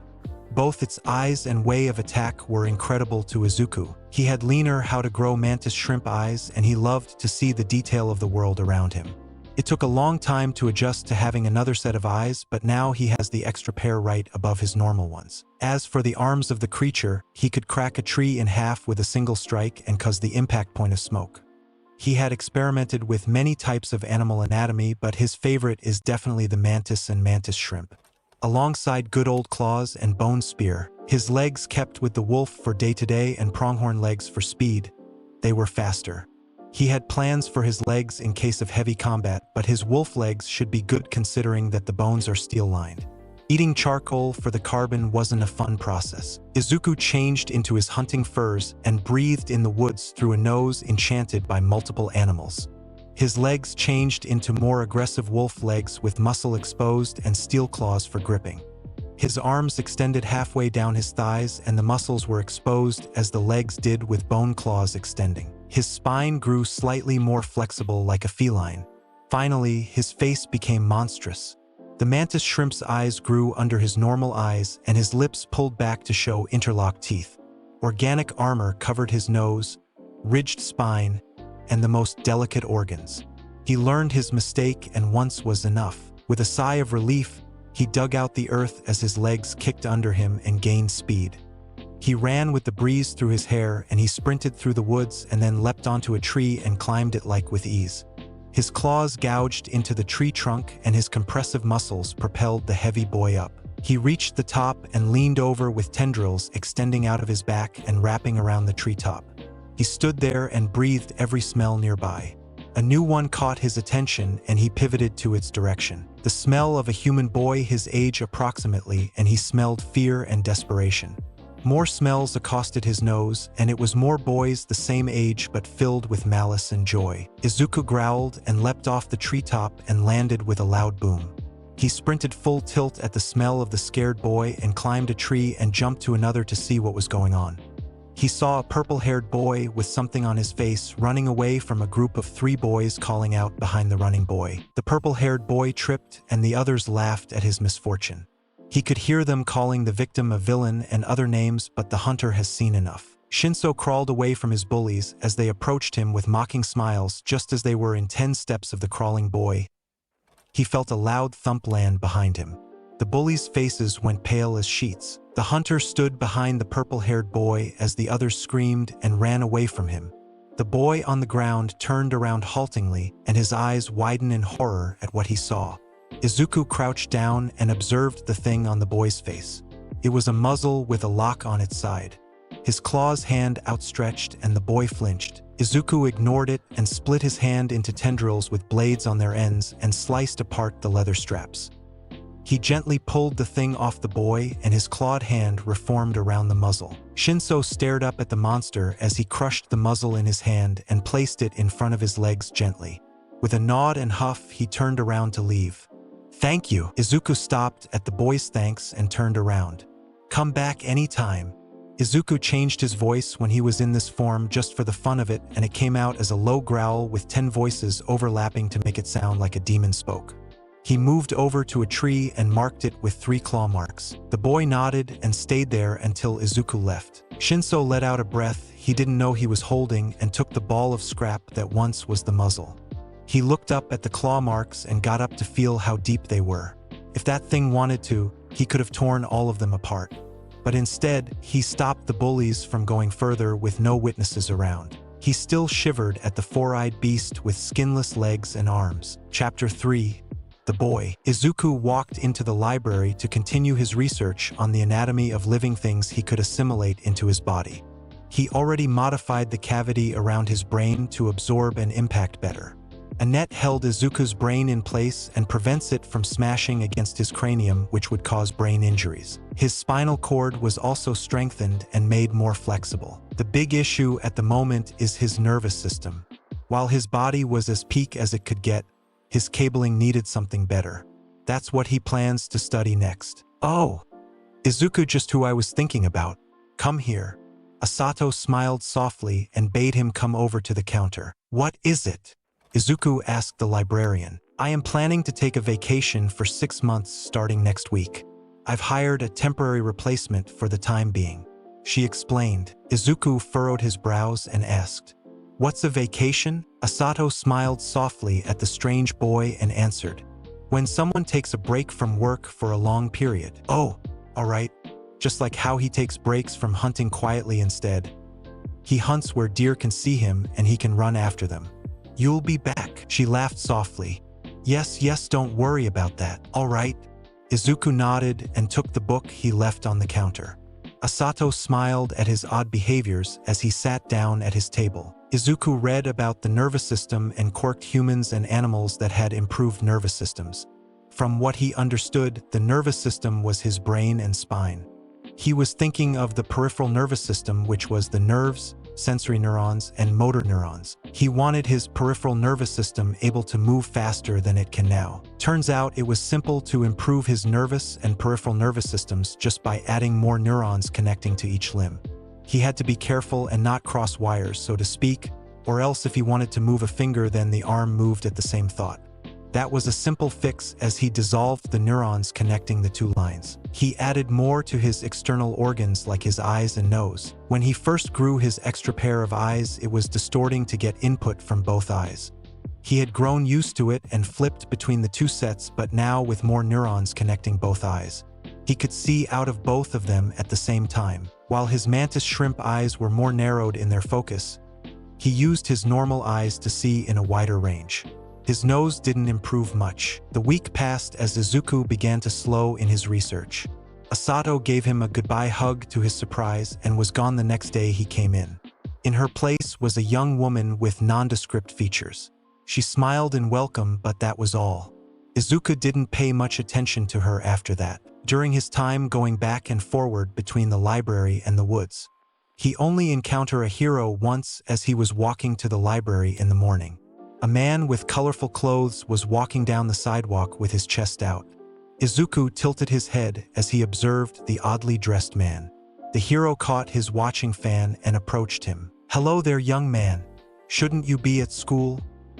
Both its eyes and way of attack were incredible to Izuku. He had learned how to grow mantis shrimp eyes, and he loved to see the detail of the world around him. It took a long time to adjust to having another set of eyes, but now he has the extra pair right above his normal ones. As for the arms of the creature, he could crack a tree in half with a single strike and cause the impact point of smoke. He had experimented with many types of animal anatomy, but his favorite is definitely the mantis and mantis shrimp. Alongside good old claws and bone spear, his legs kept with the wolf for day-to-day and pronghorn legs for speed. They were faster. He had plans for his legs in case of heavy combat, but his wolf legs should be good considering that the bones are steel-lined. Eating charcoal for the carbon wasn't a fun process. Izuku changed into his hunting furs and breathed in the woods through a nose enchanted by multiple animals. His legs changed into more aggressive wolf legs with muscle exposed and steel claws for gripping. His arms extended halfway down his thighs and the muscles were exposed as the legs did, with bone claws extending. His spine grew slightly more flexible like a feline. Finally, his face became monstrous. The mantis shrimp's eyes grew under his normal eyes and his lips pulled back to show interlocked teeth. Organic armor covered his nose, ridged spine, and the most delicate organs. He learned his mistake, and once was enough. With a sigh of relief, he dug out the earth as his legs kicked under him and gained speed. He ran with the breeze through his hair, and he sprinted through the woods and then leapt onto a tree and climbed it like with ease. His claws gouged into the tree trunk and his compressive muscles propelled the heavy boy up. He reached the top and leaned over with tendrils extending out of his back and wrapping around the treetop. He stood there and breathed every smell nearby. A new one caught his attention and he pivoted to its direction. The smell of a human boy his age approximately, and he smelled fear and desperation. More smells accosted his nose, and it was more boys the same age but filled with malice and joy. Izuku growled and leapt off the treetop and landed with a loud boom. He sprinted full tilt at the smell of the scared boy and climbed a tree and jumped to another to see what was going on. He saw a purple-haired boy with something on his face running away from a group of 3 boys calling out behind the running boy. The purple-haired boy tripped and the others laughed at his misfortune. He could hear them calling the victim a villain and other names, but the hunter has seen enough. Shinso crawled away from his bullies as they approached him with mocking smiles just as they were in 10 steps of the crawling boy. He felt a loud thump land behind him. The bullies' faces went pale as sheets. The hunter stood behind the purple-haired boy as the others screamed and ran away from him. The boy on the ground turned around haltingly, and his eyes widened in horror at what he saw. Izuku crouched down and observed the thing on the boy's face. It was a muzzle with a lock on its side. His claw's hand outstretched and the boy flinched. Izuku ignored it and split his hand into tendrils with blades on their ends and sliced apart the leather straps. He gently pulled the thing off the boy and his clawed hand reformed around the muzzle. Shinso stared up at the monster as he crushed the muzzle in his hand and placed it in front of his legs gently. With a nod and huff, he turned around to leave. "Thank you." Izuku stopped at the boy's thanks and turned around. "Come back anytime." Izuku changed his voice when he was in this form just for the fun of it, and it came out as a low growl with 10 voices overlapping to make it sound like a demon spoke. He moved over to a tree and marked it with 3 claw marks. The boy nodded and stayed there until Izuku left. Shinso let out a breath he didn't know he was holding and took the ball of scrap that once was the muzzle. He looked up at the claw marks and got up to feel how deep they were. If that thing wanted to, he could have torn all of them apart. But instead, he stopped the bullies from going further with no witnesses around. He still shivered at the 4-eyed beast with skinless legs and arms. Chapter 3. The Boy. Izuku walked into the library to continue his research on the anatomy of living things he could assimilate into his body. He already modified the cavity around his brain to absorb and impact better. A net held Izuku's brain in place and prevents it from smashing against his cranium, which would cause brain injuries. His spinal cord was also strengthened and made more flexible. The big issue at the moment is his nervous system. While his body was as peak as it could get, his cabling needed something better. That's what he plans to study next. "Oh, Izuku, just who I was thinking about. Come here." Asato smiled softly and bade him come over to the counter. "What is it?" Izuku asked the librarian. "I am planning to take a vacation for 6 months starting next week. I've hired a temporary replacement for the time being," she explained. Izuku furrowed his brows and asked, "What's a vacation?" Asato smiled softly at the strange boy and answered, "When someone takes a break from work for a long period." "Oh, all right. Just like how he takes breaks from hunting quietly instead. He hunts where deer can see him and he can run after them." "You'll be back," she laughed softly. Yes, don't worry about that." "All right." Izuku nodded and took the book he left on the counter. Asato smiled at his odd behaviors as he sat down at his table. Izuku read about the nervous system and quirked humans and animals that had improved nervous systems. From what he understood, the nervous system was his brain and spine. He was thinking of the peripheral nervous system, which was the nerves, sensory neurons, and motor neurons. He wanted his peripheral nervous system able to move faster than it can now. Turns out it was simple to improve his nervous and peripheral nervous systems just by adding more neurons connecting to each limb. He had to be careful and not cross wires, so to speak, or else if he wanted to move a finger, then the arm moved at the same thought. That was a simple fix as he dissolved the neurons connecting the 2 lines. He added more to his external organs like his eyes and nose. When he first grew his extra pair of eyes, it was distorting to get input from both eyes. He had grown used to it and flipped between the 2 sets, but now with more neurons connecting both eyes, he could see out of both of them at the same time. While his mantis shrimp eyes were more narrowed in their focus, he used his normal eyes to see in a wider range. His nose didn't improve much. The week passed as Izuku began to slow in his research. Asato gave him a goodbye hug to his surprise and was gone the next day he came in. In her place was a young woman with nondescript features. She smiled in welcome, but that was all. Izuku didn't pay much attention to her after that. During his time going back and forward between the library and the woods, he only encountered a hero once as he was walking to the library in the morning. A man with colorful clothes was walking down the sidewalk with his chest out. Izuku tilted his head as he observed the oddly dressed man. The hero caught his watching fan and approached him. "Hello there, young man. Shouldn't you be at school?"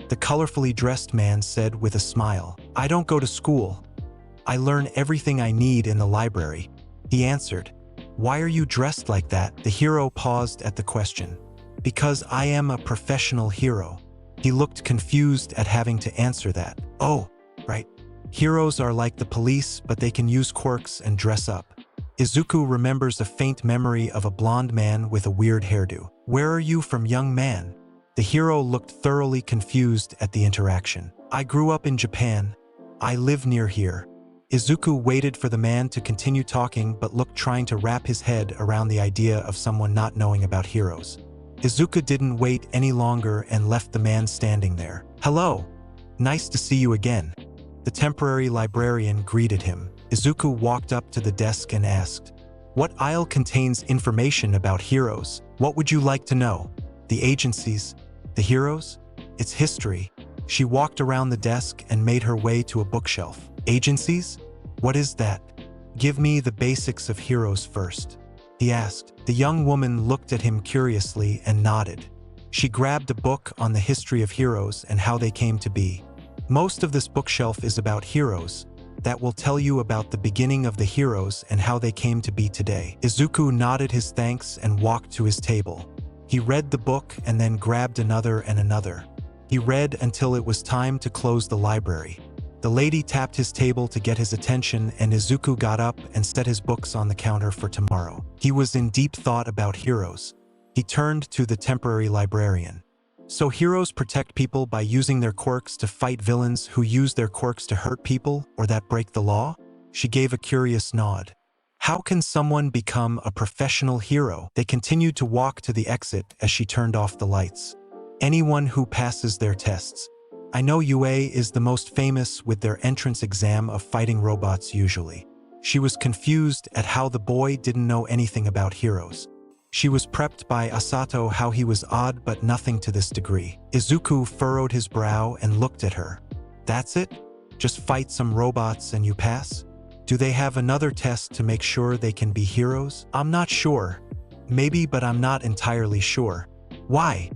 The colorfully dressed man said with a smile. "I don't go to school. I learn everything I need in the library," he answered. "Why are you dressed like that?" The hero paused at the question. "Because I am a professional hero." He looked confused at having to answer that. "Oh, right. Heroes are like the police, but they can use quirks and dress up." Izuku remembers a faint memory of a blonde man with a weird hairdo. "Where are you from, young man?" The hero looked thoroughly confused at the interaction. "I grew up in Japan. I live near here." Izuku waited for the man to continue talking but looked trying to wrap his head around the idea of someone not knowing about heroes. Izuku didn't wait any longer and left the man standing there. "Hello. Nice to see you again." The temporary librarian greeted him. Izuku walked up to the desk and asked, "What aisle contains information about heroes? What would you like to know? The agencies? The heroes? It's history." She walked around the desk and made her way to a bookshelf. "Agencies? What is that? Give me the basics of heroes first," he asked. The young woman looked at him curiously and nodded. She grabbed a book on the history of heroes and how they came to be. "Most of this bookshelf is about heroes. That will tell you about the beginning of the heroes and how they came to be today." Izuku nodded his thanks and walked to his table. He read the book and then grabbed another and another. He read until it was time to close the library. The lady tapped his table to get his attention, and Izuku got up and set his books on the counter for tomorrow. He was in deep thought about heroes. He turned to the temporary librarian. "So heroes protect people by using their quirks to fight villains who use their quirks to hurt people or that break the law?" She gave a curious nod. "How can someone become a professional hero?" They continued to walk to the exit as she turned off the lights. "Anyone who passes their tests. I know UA is the most famous with their entrance exam of fighting robots usually." She was confused at how the boy didn't know anything about heroes. She was prepped by Asato how he was odd but nothing to this degree. Izuku furrowed his brow and looked at her. "That's it? Just fight some robots and you pass? Do they have another test to make sure they can be heroes?" "I'm not sure. Maybe, but I'm not entirely sure." "Why?"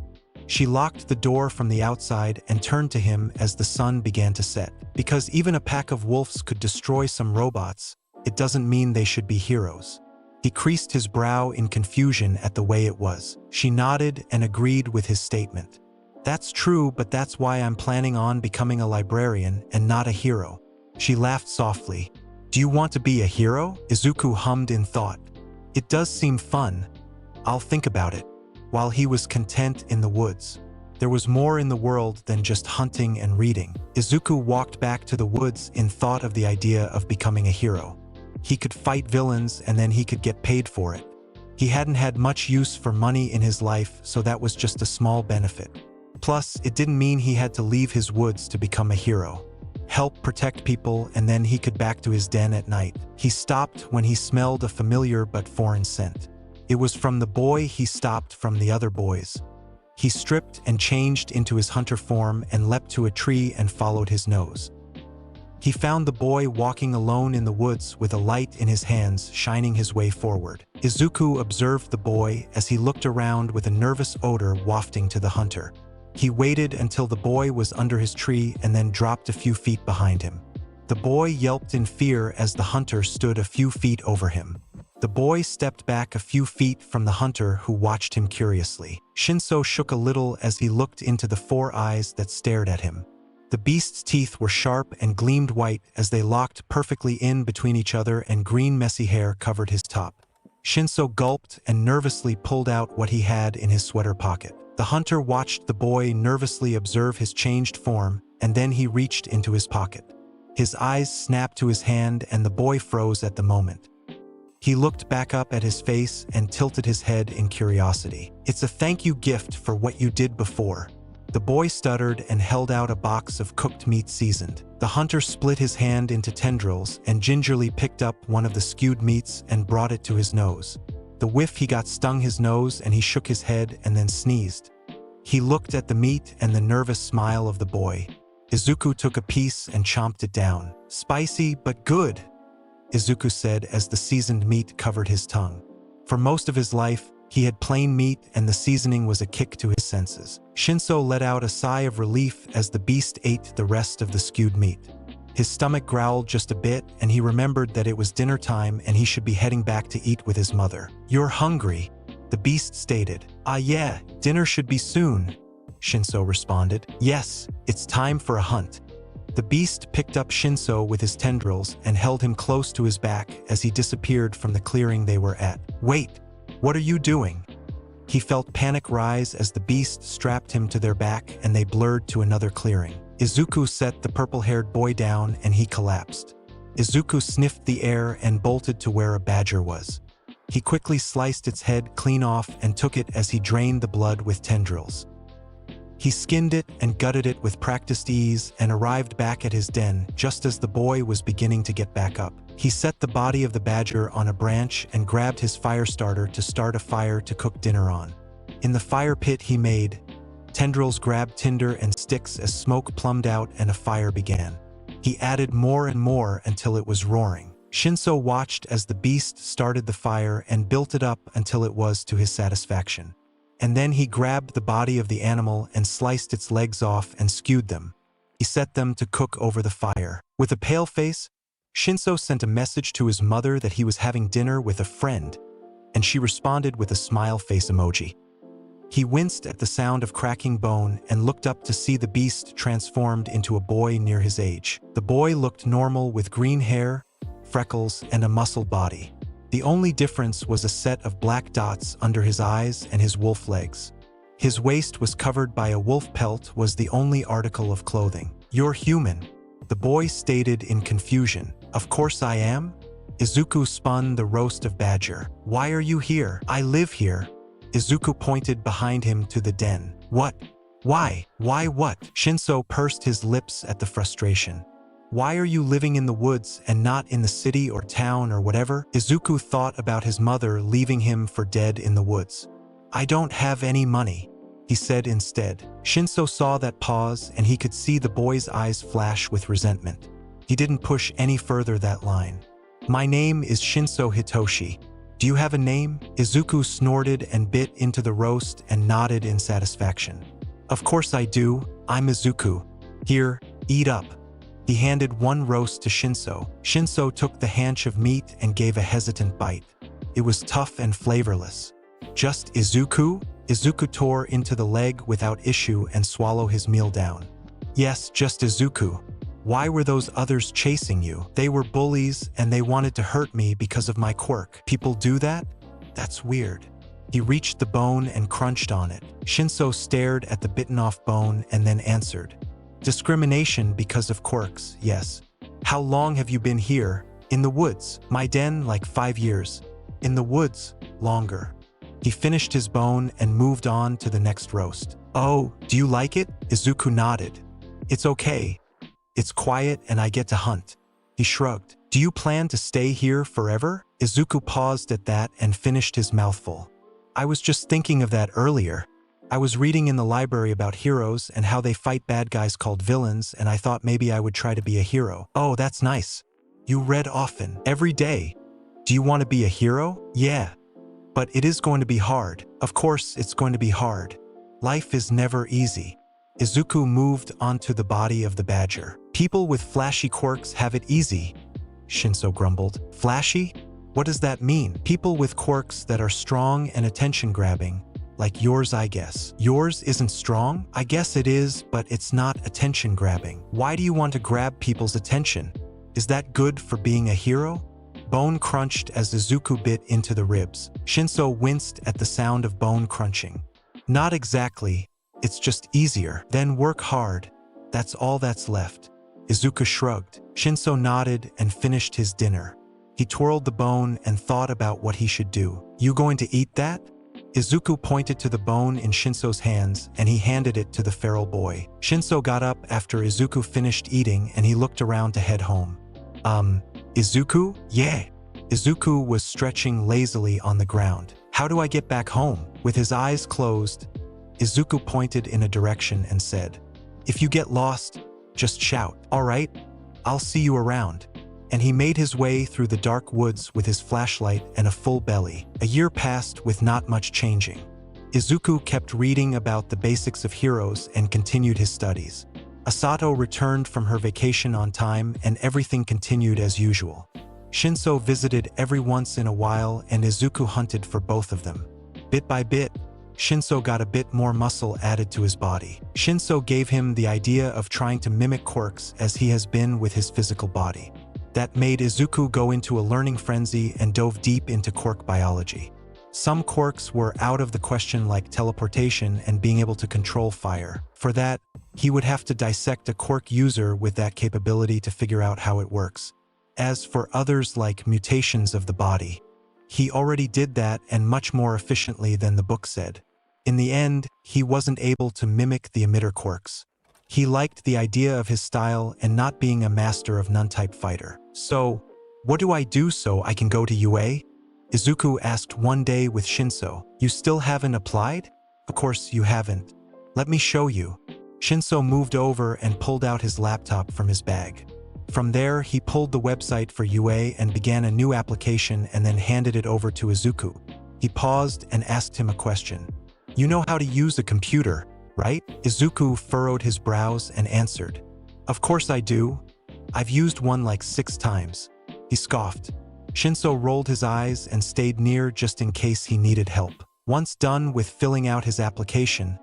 She locked the door from the outside and turned to him as the sun began to set. "Because even a pack of wolves could destroy some robots, it doesn't mean they should be heroes." He creased his brow in confusion at the way it was. She nodded and agreed with his statement. "That's true, but that's why I'm planning on becoming a librarian and not a hero." She laughed softly. "Do you want to be a hero?" Izuku hummed in thought. "It does seem fun. I'll think about it." While he was content in the woods, there was more in the world than just hunting and reading. Izuku walked back to the woods in thought of the idea of becoming a hero. He could fight villains and then he could get paid for it. He hadn't had much use for money in his life, so that was just a small benefit. Plus, it didn't mean he had to leave his woods to become a hero. Help protect people, and then he could back to his den at night. He stopped when he smelled a familiar but foreign scent. It was from the boy he stopped from the other boys. He stripped and changed into his hunter form and leapt to a tree and followed his nose. He found the boy walking alone in the woods with a light in his hands, shining his way forward. Izuku observed the boy as he looked around with a nervous odor wafting to the hunter. He waited until the boy was under his tree and then dropped a few feet behind him. The boy yelped in fear as the hunter stood a few feet over him. The boy stepped back a few feet from the hunter, who watched him curiously. Shinso shook a little as he looked into the four eyes that stared at him. The beast's teeth were sharp and gleamed white as they locked perfectly in between each other, and green messy hair covered his top. Shinso gulped and nervously pulled out what he had in his sweater pocket. The hunter watched the boy nervously observe his changed form, and then he reached into his pocket. His eyes snapped to his hand and the boy froze at the moment. He looked back up at his face and tilted his head in curiosity. "It's a thank you gift for what you did before." The boy stuttered and held out a box of cooked meat seasoned. The hunter split his hand into tendrils and gingerly picked up one of the skewed meats and brought it to his nose. The whiff he got stung his nose and he shook his head and then sneezed. He looked at the meat and the nervous smile of the boy. Izuku took a piece and chomped it down. "Spicy, but good," Izuku said as the seasoned meat covered his tongue. For most of his life, he had plain meat and the seasoning was a kick to his senses. Shinso let out a sigh of relief as the beast ate the rest of the skewed meat. His stomach growled just a bit and he remembered that it was dinner time and he should be heading back to eat with his mother. "You're hungry," the beast stated. "Ah yeah, dinner should be soon," Shinso responded. "Yes, it's time for a hunt." The beast picked up Shinso with his tendrils and held him close to his back as he disappeared from the clearing they were at. "Wait, what are you doing?" He felt panic rise as the beast strapped him to their back and they blurred to another clearing. Izuku set the purple-haired boy down and he collapsed. Izuku sniffed the air and bolted to where a badger was. He quickly sliced its head clean off and took it as he drained the blood with tendrils. He skinned it and gutted it with practiced ease and arrived back at his den just as the boy was beginning to get back up. He set the body of the badger on a branch and grabbed his fire starter to start a fire to cook dinner on. In the fire pit he made, tendrils grabbed tinder and sticks as smoke plumed out and a fire began. He added more and more until it was roaring. Shinso watched as the beast started the fire and built it up until it was to his satisfaction. And then he grabbed the body of the animal and sliced its legs off and skewed them. He set them to cook over the fire. With a pale face, Shinso sent a message to his mother that he was having dinner with a friend, and she responded with a smile face emoji. He winced at the sound of cracking bone and looked up to see the beast transformed into a boy near his age. The boy looked normal with green hair, freckles, and a muscled body. The only difference was a set of black dots under his eyes and his wolf legs. His waist was covered by a wolf pelt was the only article of clothing. "You're human," the boy stated in confusion. "Of course I am." Izuku spun the roast of badger. "Why are you here?" "I live here." Izuku pointed behind him to the den. "What? Why? Why what?" Shinso pursed his lips at the frustration. "Why are you living in the woods and not in the city or town or whatever?" Izuku thought about his mother leaving him for dead in the woods. "I don't have any money," he said instead. Shinso saw that pause and he could see the boy's eyes flash with resentment. He didn't push any further that line. "My name is Shinso Hitoshi. Do you have a name?" Izuku snorted and bit into the roast and nodded in satisfaction. "Of course I do. I'm Izuku. Here, eat up." He handed one roast to Shinso. Shinso took the haunch of meat and gave a hesitant bite. It was tough and flavorless. "Just Izuku?" Izuku tore into the leg without issue and swallowed his meal down. "Yes, just Izuku. Why were those others chasing you?" "They were bullies and they wanted to hurt me because of my quirk." "People do that? That's weird." He reached the bone and crunched on it. Shinso stared at the bitten-off bone and then answered. "Discrimination because of quirks, yes." "How long have you been here?" "In the woods." "My den, like 5 years." "In the woods, longer." He finished his bone and moved on to the next roast. "Oh, do you like it?" Izuku nodded. "It's okay. It's quiet and I get to hunt." He shrugged. "Do you plan to stay here forever?" Izuku paused at that and finished his mouthful. "I was just thinking of that earlier. I was reading in the library about heroes and how they fight bad guys called villains, and I thought maybe I would try to be a hero." "Oh, that's nice. You read often." "Every day." "Do you want to be a hero?" "Yeah. But it is going to be hard." "Of course it's going to be hard. Life is never easy." Izuku moved onto the body of the badger. "People with flashy quirks have it easy," Shinso grumbled. "Flashy? What does that mean?" "People with quirks that are strong and attention-grabbing. Like yours, I guess." "Yours isn't strong?" "I guess it is, but it's not attention-grabbing." "Why do you want to grab people's attention? Is that good for being a hero?" Bone crunched as Izuku bit into the ribs. Shinso winced at the sound of bone crunching. "Not exactly. It's just easier." "Then work hard. That's all that's left." Izuku shrugged. Shinso nodded and finished his dinner. He twirled the bone and thought about what he should do. "You going to eat that?" Izuku pointed to the bone in Shinso's hands and he handed it to the feral boy. Shinso got up after Izuku finished eating and he looked around to head home. Izuku? Yeah. Izuku was stretching lazily on the ground. How do I get back home? With his eyes closed, Izuku pointed in a direction and said, If you get lost, just shout. All right, I'll see you around. And he made his way through the dark woods with his flashlight and a full belly. A year passed with not much changing. Izuku kept reading about the basics of heroes and continued his studies. Asato returned from her vacation on time and everything continued as usual. Shinso visited every once in a while and Izuku hunted for both of them. Bit by bit, Shinso got a bit more muscle added to his body. Shinso gave him the idea of trying to mimic quirks as he has been with his physical body. That made Izuku go into a learning frenzy and dove deep into quirk biology. Some quirks were out of the question like teleportation and being able to control fire. For that, he would have to dissect a quirk user with that capability to figure out how it works. As for others like mutations of the body, he already did that and much more efficiently than the book said. In the end, he wasn't able to mimic the emitter quirks. He liked the idea of his style and not being a master of none-type fighter. So, what do I do so I can go to UA? Izuku asked one day with Shinso. You still haven't applied? Of course you haven't. Let me show you. Shinso moved over and pulled out his laptop from his bag. From there, he pulled the website for UA and began a new application and then handed it over to Izuku. He paused and asked him a question. You know how to use a computer, right? Izuku furrowed his brows and answered. Of course I do. I've used one like 6 times. He scoffed. Shinso rolled his eyes and stayed near just in case he needed help. Once done with filling out his application,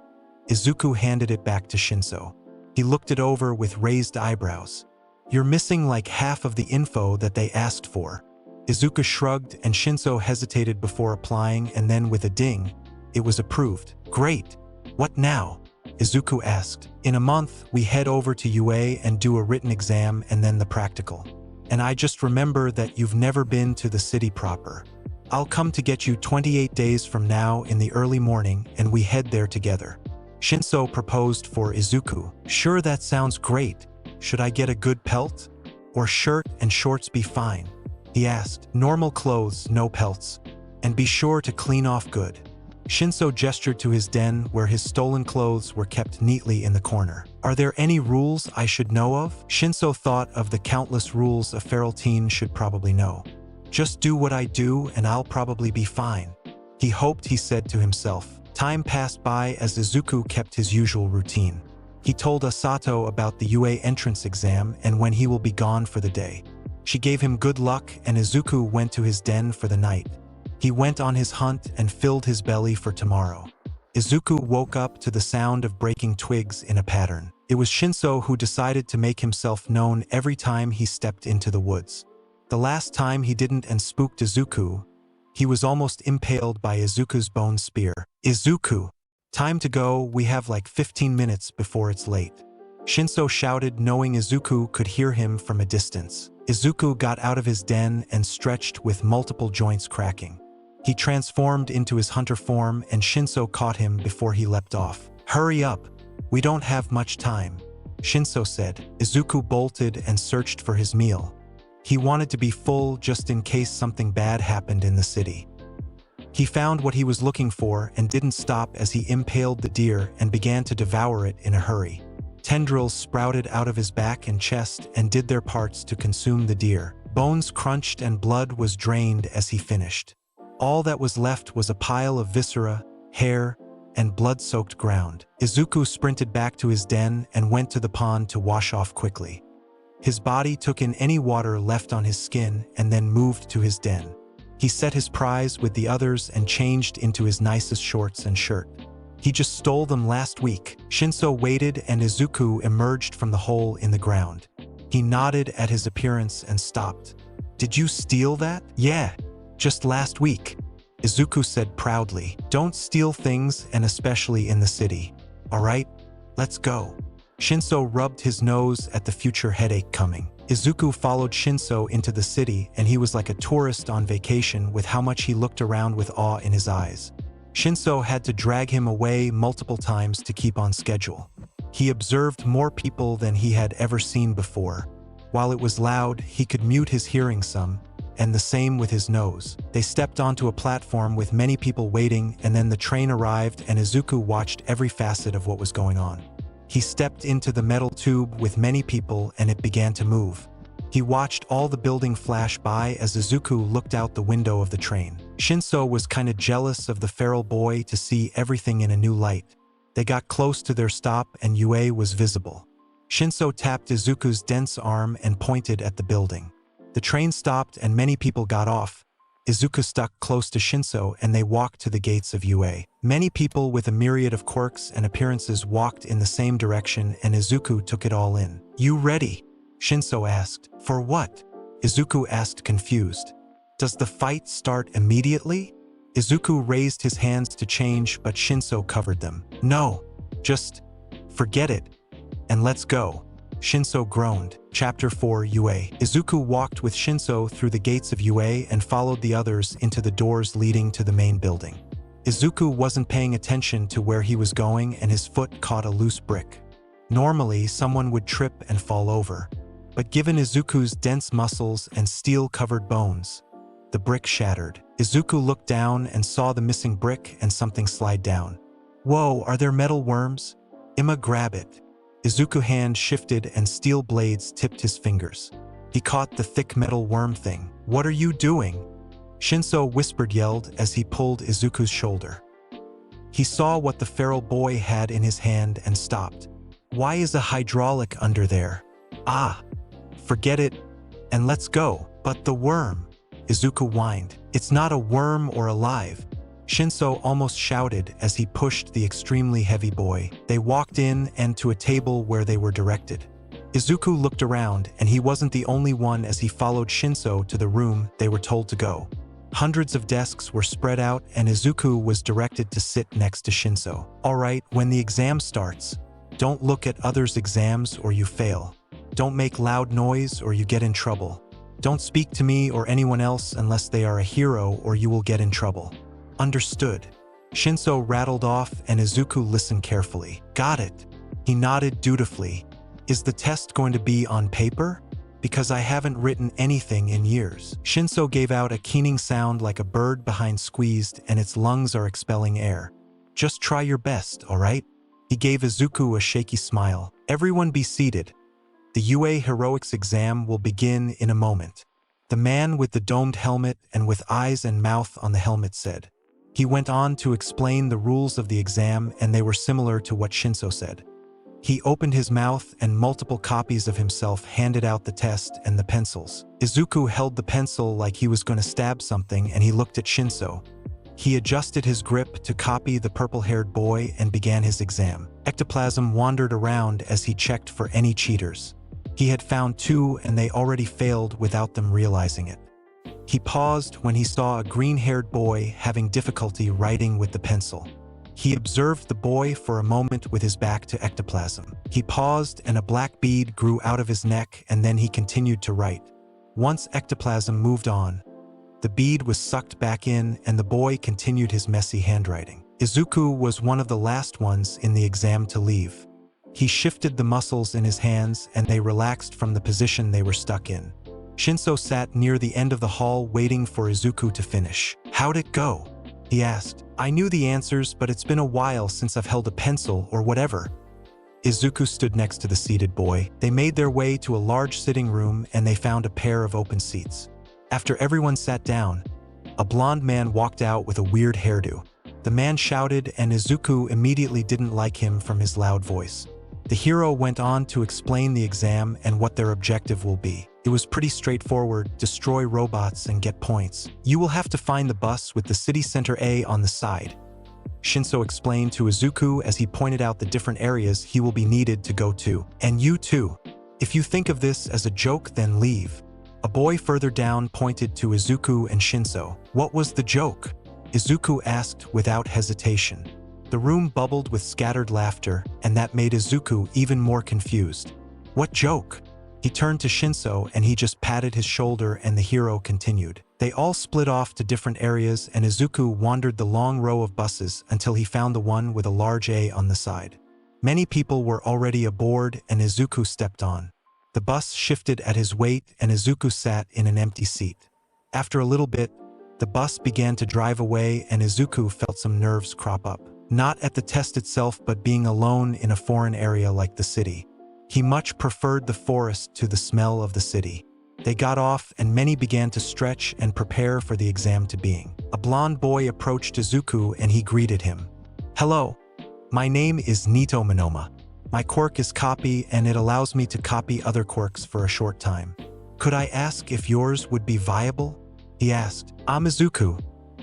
Izuku handed it back to Shinso. He looked it over with raised eyebrows. You're missing like half of the info that they asked for. Izuku shrugged and Shinso hesitated before applying and then with a ding, it was approved. Great. What now? Izuku asked. In a month, we head over to UA and do a written exam and then the practical. And I just remember that you've never been to the city proper. I'll come to get you 28 days from now in the early morning and we head there together. Shinso proposed for Izuku. Sure, that sounds great. Should I get a good pelt? Or shirt and shorts be fine? He asked. Normal clothes, no pelts. And be sure to clean off good. Shinso gestured to his den where his stolen clothes were kept neatly in the corner. Are there any rules I should know of? Shinso thought of the countless rules a feral teen should probably know. Just do what I do and I'll probably be fine. He hoped, he said to himself. Time passed by as Izuku kept his usual routine. He told Asato about the UA entrance exam and when he will be gone for the day. She gave him good luck and Izuku went to his den for the night. He went on his hunt and filled his belly for tomorrow. Izuku woke up to the sound of breaking twigs in a pattern. It was Shinso who decided to make himself known every time he stepped into the woods. The last time he didn't and spooked Izuku, he was almost impaled by Izuku's bone spear. Izuku! Time to go, we have like 15 minutes before it's late. Shinso shouted, knowing Izuku could hear him from a distance. Izuku got out of his den and stretched with multiple joints cracking. He transformed into his hunter form and Shinso caught him before he leapt off. Hurry up, we don't have much time, Shinso said. Izuku bolted and searched for his meal. He wanted to be full just in case something bad happened in the city. He found what he was looking for and didn't stop as he impaled the deer and began to devour it in a hurry. Tendrils sprouted out of his back and chest and did their parts to consume the deer. Bones crunched and blood was drained as he finished. All that was left was a pile of viscera, hair, and blood-soaked ground. Izuku sprinted back to his den and went to the pond to wash off quickly. His body took in any water left on his skin and then moved to his den. He set his prize with the others and changed into his nicest shorts and shirt. He just stole them last week. Shinso waited and Izuku emerged from the hole in the ground. He nodded at his appearance and stopped. Did you steal that? Yeah, just last week, Izuku said proudly. Don't steal things, and especially in the city. All right, let's go. Shinso rubbed his nose at the future headache coming. Izuku followed Shinso into the city and he was like a tourist on vacation with how much he looked around with awe in his eyes. Shinso had to drag him away multiple times to keep on schedule. He observed more people than he had ever seen before. While it was loud, he could mute his hearing some, and the same with his nose. They stepped onto a platform with many people waiting, and then the train arrived and Izuku watched every facet of what was going on. He stepped into the metal tube with many people and it began to move. He watched all the building flash by as Izuku looked out the window of the train. Shinso was kinda jealous of the feral boy to see everything in a new light. They got close to their stop and Yue was visible. Shinso tapped Izuku's dense arm and pointed at the building. The train stopped and many people got off. Izuku stuck close to Shinso and they walked to the gates of Yue. Many people with a myriad of quirks and appearances walked in the same direction and Izuku took it all in. "You ready?" Shinso asked. "For what?" Izuku asked confused. "Does the fight start immediately?" Izuku raised his hands to change but Shinso covered them. "No, just forget it and let's go." Shinso groaned. Chapter 4 Yue. Izuku walked with Shinso through the gates of Yue and followed the others into the doors leading to the main building. Izuku wasn't paying attention to where he was going and his foot caught a loose brick. Normally, someone would trip and fall over, but given Izuku's dense muscles and steel-covered bones, the brick shattered. Izuku looked down and saw the missing brick and something slide down. "Whoa, are there metal worms? Imma, grab it." Izuku's hand shifted and steel blades tipped his fingers. He caught the thick metal worm thing. "What are you doing?" Shinso yelled as he pulled Izuku's shoulder. He saw what the feral boy had in his hand and stopped. "Why is a hydraulic under there?" "Ah, forget it and let's go." "But the worm," Izuku whined. "It's not a worm or alive." Shinso almost shouted as he pushed the extremely heavy boy. They walked in and to a table where they were directed. Izuku looked around and he wasn't the only one as he followed Shinso to the room they were told to go. Hundreds of desks were spread out and Izuku was directed to sit next to Shinso. "Alright, when the exam starts, don't look at others' exams or you fail. Don't make loud noise or you get in trouble. Don't speak to me or anyone else unless they are a hero or you will get in trouble." "Understood." Shinso rattled off and Izuku listened carefully. "Got it." He nodded dutifully. "Is the test going to be on paper? Because I haven't written anything in years." Shinso gave out a keening sound like a bird behind squeezed and its lungs are expelling air. "Just try your best, alright?" He gave Izuku a shaky smile. "Everyone be seated. The Yue Heroics exam will begin in a moment." The man with the domed helmet and with eyes and mouth on the helmet said. He went on to explain the rules of the exam and they were similar to what Shinso said. He opened his mouth and multiple copies of himself handed out the test and the pencils. Izuku held the pencil like he was going to stab something and he looked at Shinso. He adjusted his grip to copy the purple-haired boy and began his exam. Ectoplasm wandered around as he checked for any cheaters. He had found 2 and they already failed without them realizing it. He paused when he saw a green-haired boy having difficulty writing with the pencil. He observed the boy for a moment with his back to Ectoplasm. He paused and a black bead grew out of his neck and then he continued to write. Once Ectoplasm moved on, the bead was sucked back in and the boy continued his messy handwriting. Izuku was one of the last ones in the exam to leave. He shifted the muscles in his hands and they relaxed from the position they were stuck in. Shinso sat near the end of the hall waiting for Izuku to finish. "How'd it go?" he asked. "I knew the answers, but it's been a while since I've held a pencil or whatever." Izuku stood next to the seated boy. They made their way to a large sitting room and they found a pair of open seats. After everyone sat down, a blond man walked out with a weird hairdo. The man shouted and Izuku immediately didn't like him from his loud voice. The hero went on to explain the exam and what their objective will be. It was pretty straightforward: destroy robots and get points. "You will have to find the bus with the city center A on the side," Shinso explained to Izuku as he pointed out the different areas he will be needed to go to. "And you too. If you think of this as a joke, then leave." A boy further down pointed to Izuku and Shinso. "What was the joke?" Izuku asked without hesitation. The room bubbled with scattered laughter, and that made Izuku even more confused. "What joke?" He turned to Shinso and he just patted his shoulder and the hero continued. They all split off to different areas, and Izuku wandered the long row of buses until he found the one with a large A on the side. Many people were already aboard, and Izuku stepped on. The bus shifted at his weight, and Izuku sat in an empty seat. After a little bit, the bus began to drive away, and Izuku felt some nerves crop up. Not at the test itself, but being alone in a foreign area like the city. He much preferred the forest to the smell of the city. They got off, and many began to stretch and prepare for the exam to being. A blond boy approached Izuku, and he greeted him. "Hello, my name is Nito Monoma. My quirk is copy, and it allows me to copy other quirks for a short time. Could I ask if yours would be viable?" He asked. "I'm Izuku.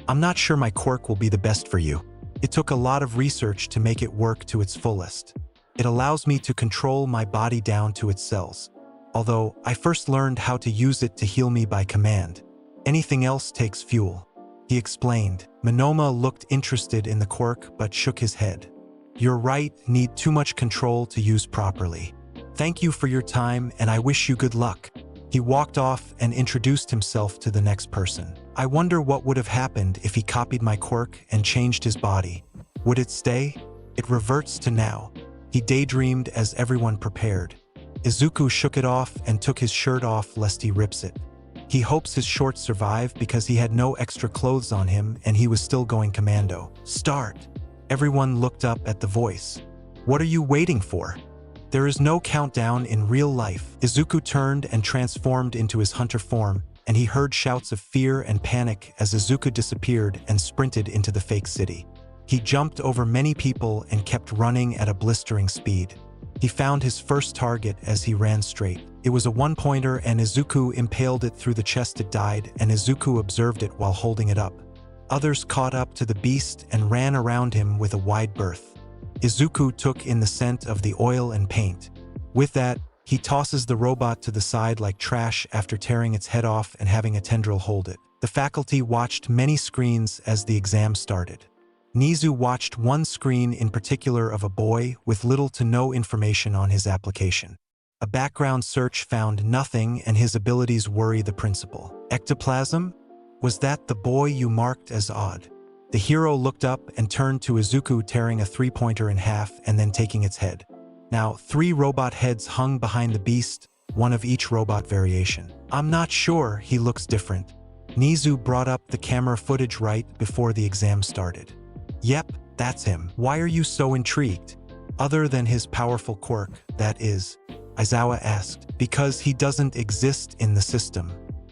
I'm not sure my quirk will be the best for you. It took a lot of research to make it work to its fullest. It allows me to control my body down to its cells. Although I first learned how to use it to heal me by command. Anything else takes fuel," he explained. Monoma looked interested in the quirk but shook his head. "You're right, need too much control to use properly. Thank you for your time, and I wish you good luck." He walked off and introduced himself to the next person. "I wonder what would have happened if he copied my quirk and changed his body. Would it stay? It reverts to now." He daydreamed as everyone prepared. Izuku shook it off and took his shirt off lest he rips it. He hopes his shorts survive because he had no extra clothes on him and he was still going commando. "Start!" Everyone looked up at the voice. "What are you waiting for? There is no countdown in real life." Izuku turned and transformed into his hunter form, and he heard shouts of fear and panic as Izuku disappeared and sprinted into the fake city. He jumped over many people and kept running at a blistering speed. He found his first target as he ran straight. It was a one-pointer, and Izuku impaled it through the chest. It died, and Izuku observed it while holding it up. Others caught up to the beast and ran around him with a wide berth. Izuku took in the scent of the oil and paint. With that, he tosses the robot to the side like trash after tearing its head off and having a tendril hold it. The faculty watched many screens as the exam started. Nizu watched one screen in particular of a boy with little to no information on his application. A background search found nothing, and his abilities worry the principal. "Ectoplasm? Was that the boy you marked as odd?" The hero looked up and turned to Izuku, tearing a three-pointer in half and then taking its head. Now, 3 robot heads hung behind the beast, one of each robot variation. "I'm not sure, he looks different." Nizu brought up the camera footage right before the exam started. "Yep, that's him. Why are you so intrigued?" "Other than his powerful quirk, that is," Aizawa asked. "Because he doesn't exist in the system.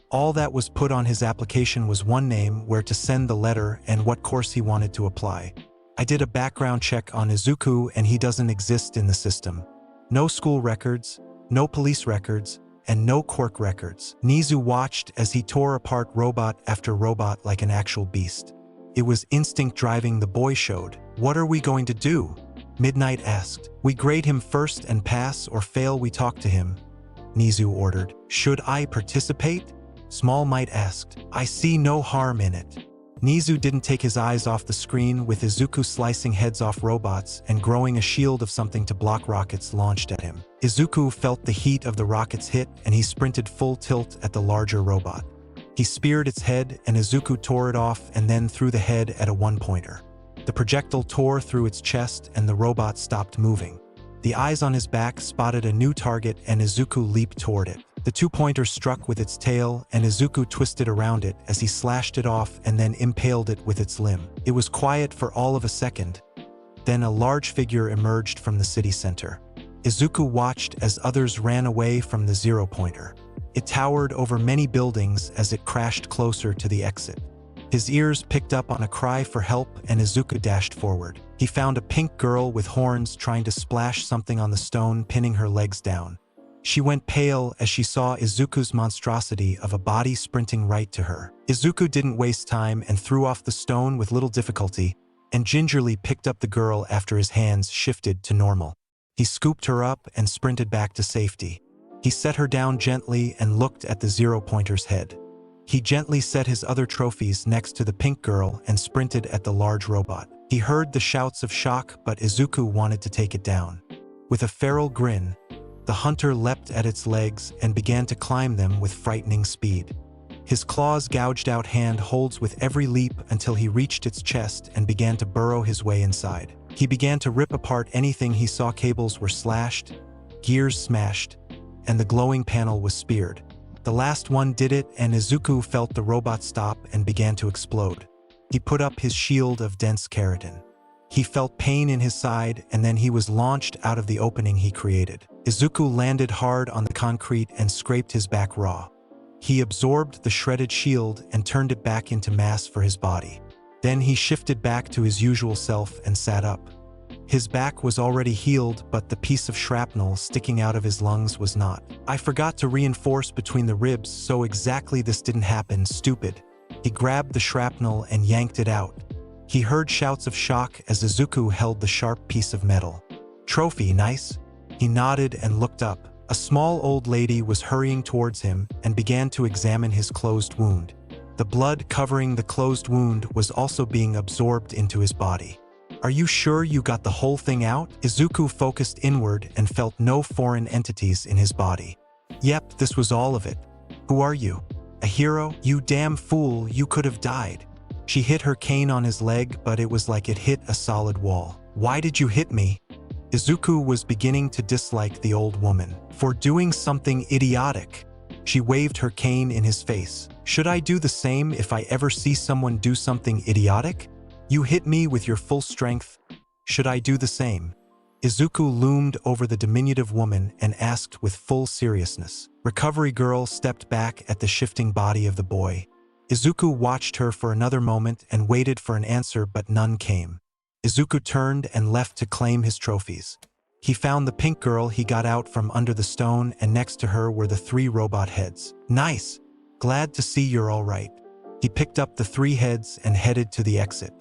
All that was put on his application was one name, where to send the letter, and what course he wanted to apply. I did a background check on Izuku, and he doesn't exist in the system. No school records, no police records, and no quirk records." Nizu watched as he tore apart robot after robot like an actual beast. It was instinct driving the boy showed. "What are we going to do?" Midnight asked. "We grade him first, and pass or fail we talk to him," Nizu ordered. "Should I participate?" Small Might asked. "I see no harm in it." Nizu didn't take his eyes off the screen, with Izuku slicing heads off robots and growing a shield of something to block rockets launched at him. Izuku felt the heat of the rockets hit, and he sprinted full tilt at the larger robot. He speared its head, and Izuku tore it off and then threw the head at a one-pointer. The projectile tore through its chest, and the robot stopped moving. The eyes on his back spotted a new target, and Izuku leaped toward it. The two-pointer struck with its tail, and Izuku twisted around it as he slashed it off and then impaled it with its limb. It was quiet for all of a second. Then a large figure emerged from the city center. Izuku watched as others ran away from the zero-pointer. It towered over many buildings as it crashed closer to the exit. His ears picked up on a cry for help, and Izuku dashed forward. He found a pink girl with horns trying to splash something on the stone, pinning her legs down. She went pale as she saw Izuku's monstrosity of a body sprinting right to her. Izuku didn't waste time and threw off the stone with little difficulty, and gingerly picked up the girl after his hands shifted to normal. He scooped her up and sprinted back to safety. He set her down gently and looked at the zero-pointer's head. He gently set his other trophies next to the pink girl and sprinted at the large robot. He heard the shouts of shock, but Izuku wanted to take it down. With a feral grin, the hunter leapt at its legs and began to climb them with frightening speed. His claws gouged out hand holds with every leap until he reached its chest and began to burrow his way inside. He began to rip apart anything he saw. Cables were slashed, gears smashed, and the glowing panel was speared. The last one did it, and Izuku felt the robot stop and began to explode. He put up his shield of dense keratin. He felt pain in his side, and then he was launched out of the opening he created. Izuku landed hard on the concrete and scraped his back raw. He absorbed the shredded shield and turned it back into mass for his body. Then he shifted back to his usual self and sat up. His back was already healed, but the piece of shrapnel sticking out of his lungs was not. I forgot to reinforce between the ribs, so exactly this didn't happen, stupid. He grabbed the shrapnel and yanked it out. He heard shouts of shock as Izuku held the sharp piece of metal. Trophy, nice? He nodded and looked up. A small old lady was hurrying towards him and began to examine his closed wound. The blood covering the closed wound was also being absorbed into his body. Are you sure you got the whole thing out? Izuku focused inward and felt no foreign entities in his body. Yep, this was all of it. Who are you? A hero? You damn fool, you could have died. She hit her cane on his leg, but it was like it hit a solid wall. Why did you hit me? Izuku was beginning to dislike the old woman for doing something idiotic. She waved her cane in his face. Should I do the same if I ever see someone do something idiotic? You hit me with your full strength. Should I do the same? Izuku loomed over the diminutive woman and asked with full seriousness. Recovery Girl stepped back at the shifting body of the boy. Izuku watched her for another moment and waited for an answer, but none came. Izuku turned and left to claim his trophies. He found the pink girl he got out from under the stone, and next to her were the 3 robot heads. Nice! Glad to see you're all right. He picked up the 3 heads and headed to the exit.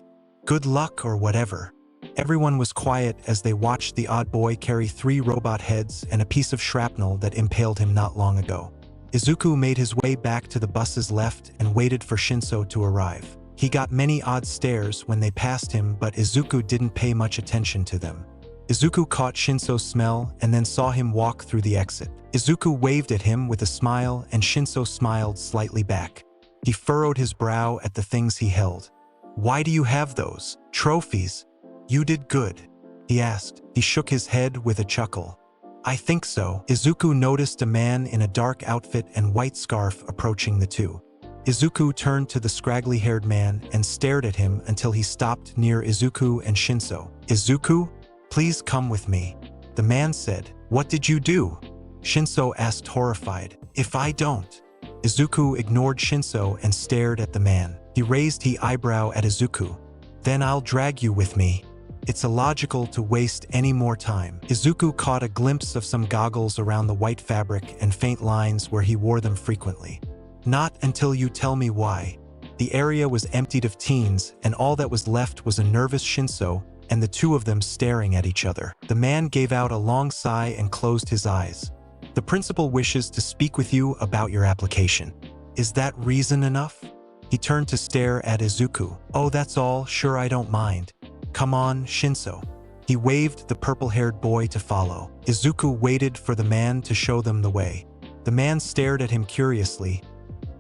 Good luck or whatever. Everyone was quiet as they watched the odd boy carry 3 robot heads and a piece of shrapnel that impaled him not long ago. Izuku made his way back to the bus's left and waited for Shinso to arrive. He got many odd stares when they passed him, but Izuku didn't pay much attention to them. Izuku caught Shinso's smell and then saw him walk through the exit. Izuku waved at him with a smile, and Shinso smiled slightly back. He furrowed his brow at the things he held. Why do you have those? Trophies? You did good, he asked. He shook his head with a chuckle. I think so. Izuku noticed a man in a dark outfit and white scarf approaching the two. Izuku turned to the scraggly-haired man and stared at him until he stopped near Izuku and Shinso. Izuku, please come with me, the man said. What did you do? Shinso asked, horrified. If I don't. Izuku ignored Shinso and stared at the man. He raised his eyebrow at Izuku. Then I'll drag you with me. It's illogical to waste any more time. Izuku caught a glimpse of some goggles around the white fabric and faint lines where he wore them frequently. Not until you tell me why. The area was emptied of teens, and all that was left was a nervous Shinso and the two of them staring at each other. The man gave out a long sigh and closed his eyes. The principal wishes to speak with you about your application. Is that reason enough? He turned to stare at Izuku. Oh, that's all. Sure, I don't mind. Come on, Shinso. He waved the purple-haired boy to follow. Izuku waited for the man to show them the way. The man stared at him curiously.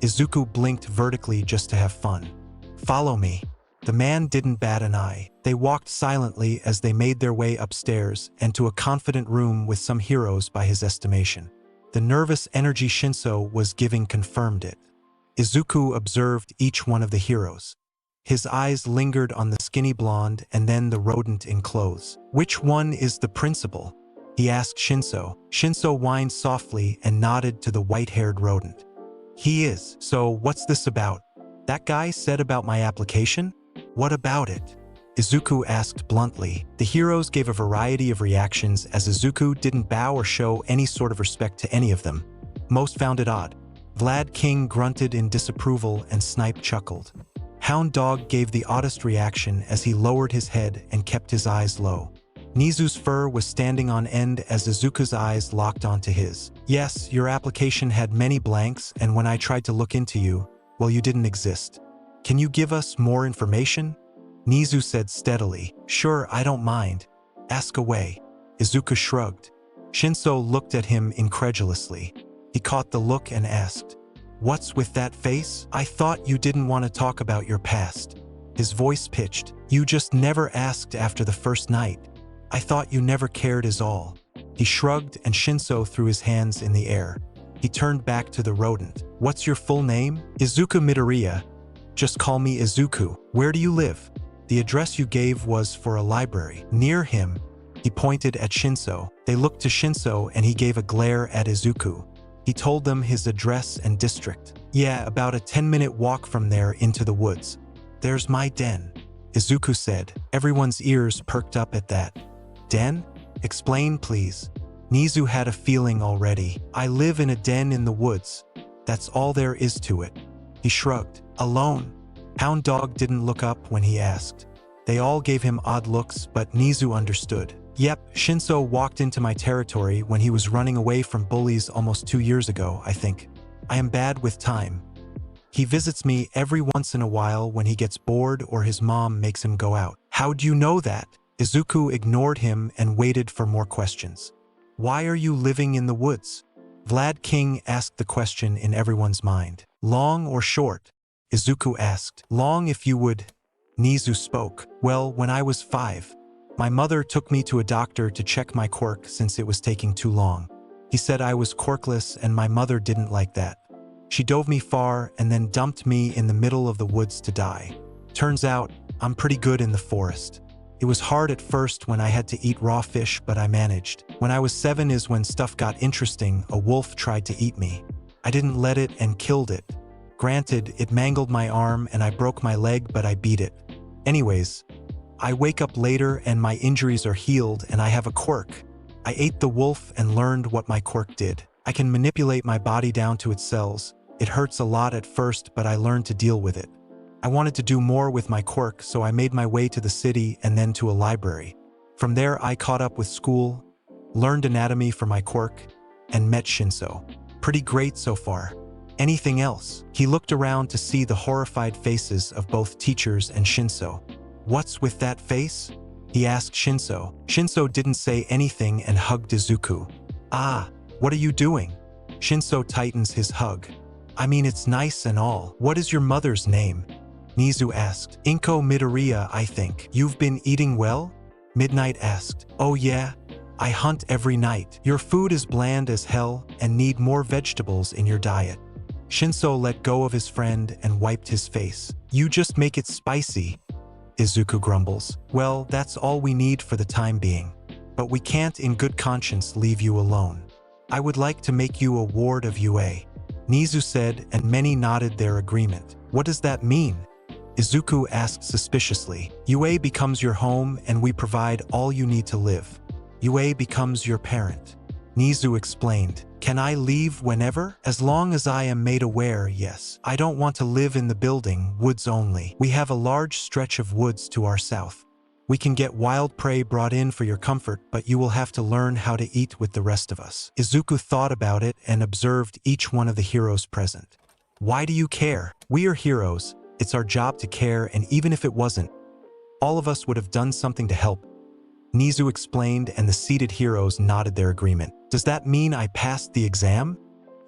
Izuku blinked vertically just to have fun. Follow me. The man didn't bat an eye. They walked silently as they made their way upstairs and to a confident room with some heroes by his estimation. The nervous energy Shinso was giving confirmed it. Izuku observed each one of the heroes. His eyes lingered on the skinny blonde and then the rodent in clothes. Which one is the principal? He asked Shinso. Shinso whined softly and nodded to the white-haired rodent. He is. So what's this about? That guy said about my application? What about it? Izuku asked bluntly. The heroes gave a variety of reactions as Izuku didn't bow or show any sort of respect to any of them. Most found it odd. Vlad King grunted in disapproval and Snipe chuckled. Hound Dog gave the oddest reaction as he lowered his head and kept his eyes low. Nizu's fur was standing on end as Izuku's eyes locked onto his. Yes, your application had many blanks, and when I tried to look into you, well, you didn't exist. Can you give us more information? Nizu said steadily. Sure, I don't mind. Ask away. Izuku shrugged. Shinso looked at him incredulously. He caught the look and asked, What's with that face? I thought you didn't want to talk about your past. His voice pitched. You just never asked after the first night. I thought you never cared is all. He shrugged and Shinso threw his hands in the air. He turned back to the rodent. What's your full name? Izuku Midoriya. Just call me Izuku. Where do you live? The address you gave was for a library. Near him. He pointed at Shinso. They looked to Shinso and he gave a glare at Izuku. He told them his address and district. Yeah, about a 10-minute walk from there into the woods. There's my den, Izuku said. Everyone's ears perked up at that. Den? Explain, please. Nizu had a feeling already. I live in a den in the woods. That's all there is to it. He shrugged. Alone? Hound Dog didn't look up when he asked. They all gave him odd looks, but Nizu understood. Yep, Shinso walked into my territory when he was running away from bullies almost 2 years ago, I think. I am bad with time. He visits me every once in a while when he gets bored or his mom makes him go out. How'd you know that? Izuku ignored him and waited for more questions. Why are you living in the woods? Vlad King asked the question in everyone's mind. Long or short? Izuku asked. Long if you would. Nizu spoke. Well, when I was 5, my mother took me to a doctor to check my quirk since it was taking too long. He said I was quirkless and my mother didn't like that. She dove me far and then dumped me in the middle of the woods to die. Turns out, I'm pretty good in the forest. It was hard at first when I had to eat raw fish, but I managed. When I was 7 is when stuff got interesting. A wolf tried to eat me. I didn't let it and killed it. Granted, it mangled my arm and I broke my leg, but I beat it. Anyways, I wake up later and my injuries are healed and I have a quirk. I ate the wolf and learned what my quirk did. I can manipulate my body down to its cells. It hurts a lot at first, but I learned to deal with it. I wanted to do more with my quirk, so I made my way to the city and then to a library. From there, I caught up with school, learned anatomy for my quirk, and met Shinso. Pretty great so far. Anything else? He looked around to see the horrified faces of both teachers and Shinso. What's with that face? He asked Shinso. Shinso didn't say anything and hugged Izuku. Ah, what are you doing? Shinso tightens his hug. I mean, it's nice and all. What is your mother's name? Nizu asked. Inko Midoriya, I think. You've been eating well? Midnight asked. Oh yeah, I hunt every night. Your food is bland as hell and need more vegetables in your diet. Shinso let go of his friend and wiped his face. You just make it spicy, Izuku grumbles. Well, that's all we need for the time being. But we can't in good conscience leave you alone. I would like to make you a ward of UA. Nizu said, and many nodded their agreement. What does that mean? Izuku asked suspiciously. UA becomes your home and we provide all you need to live. UA becomes your parent. Nizu explained. Can I leave whenever? As long as I am made aware, yes. I don't want to live in the building, woods only. We have a large stretch of woods to our south. We can get wild prey brought in for your comfort, but you will have to learn how to eat with the rest of us. Izuku thought about it and observed each one of the heroes present. Why do you care? We are heroes. It's our job to care, and even if it wasn't, all of us would have done something to help. Nizu explained, and the seated heroes nodded their agreement. Does that mean I passed the exam?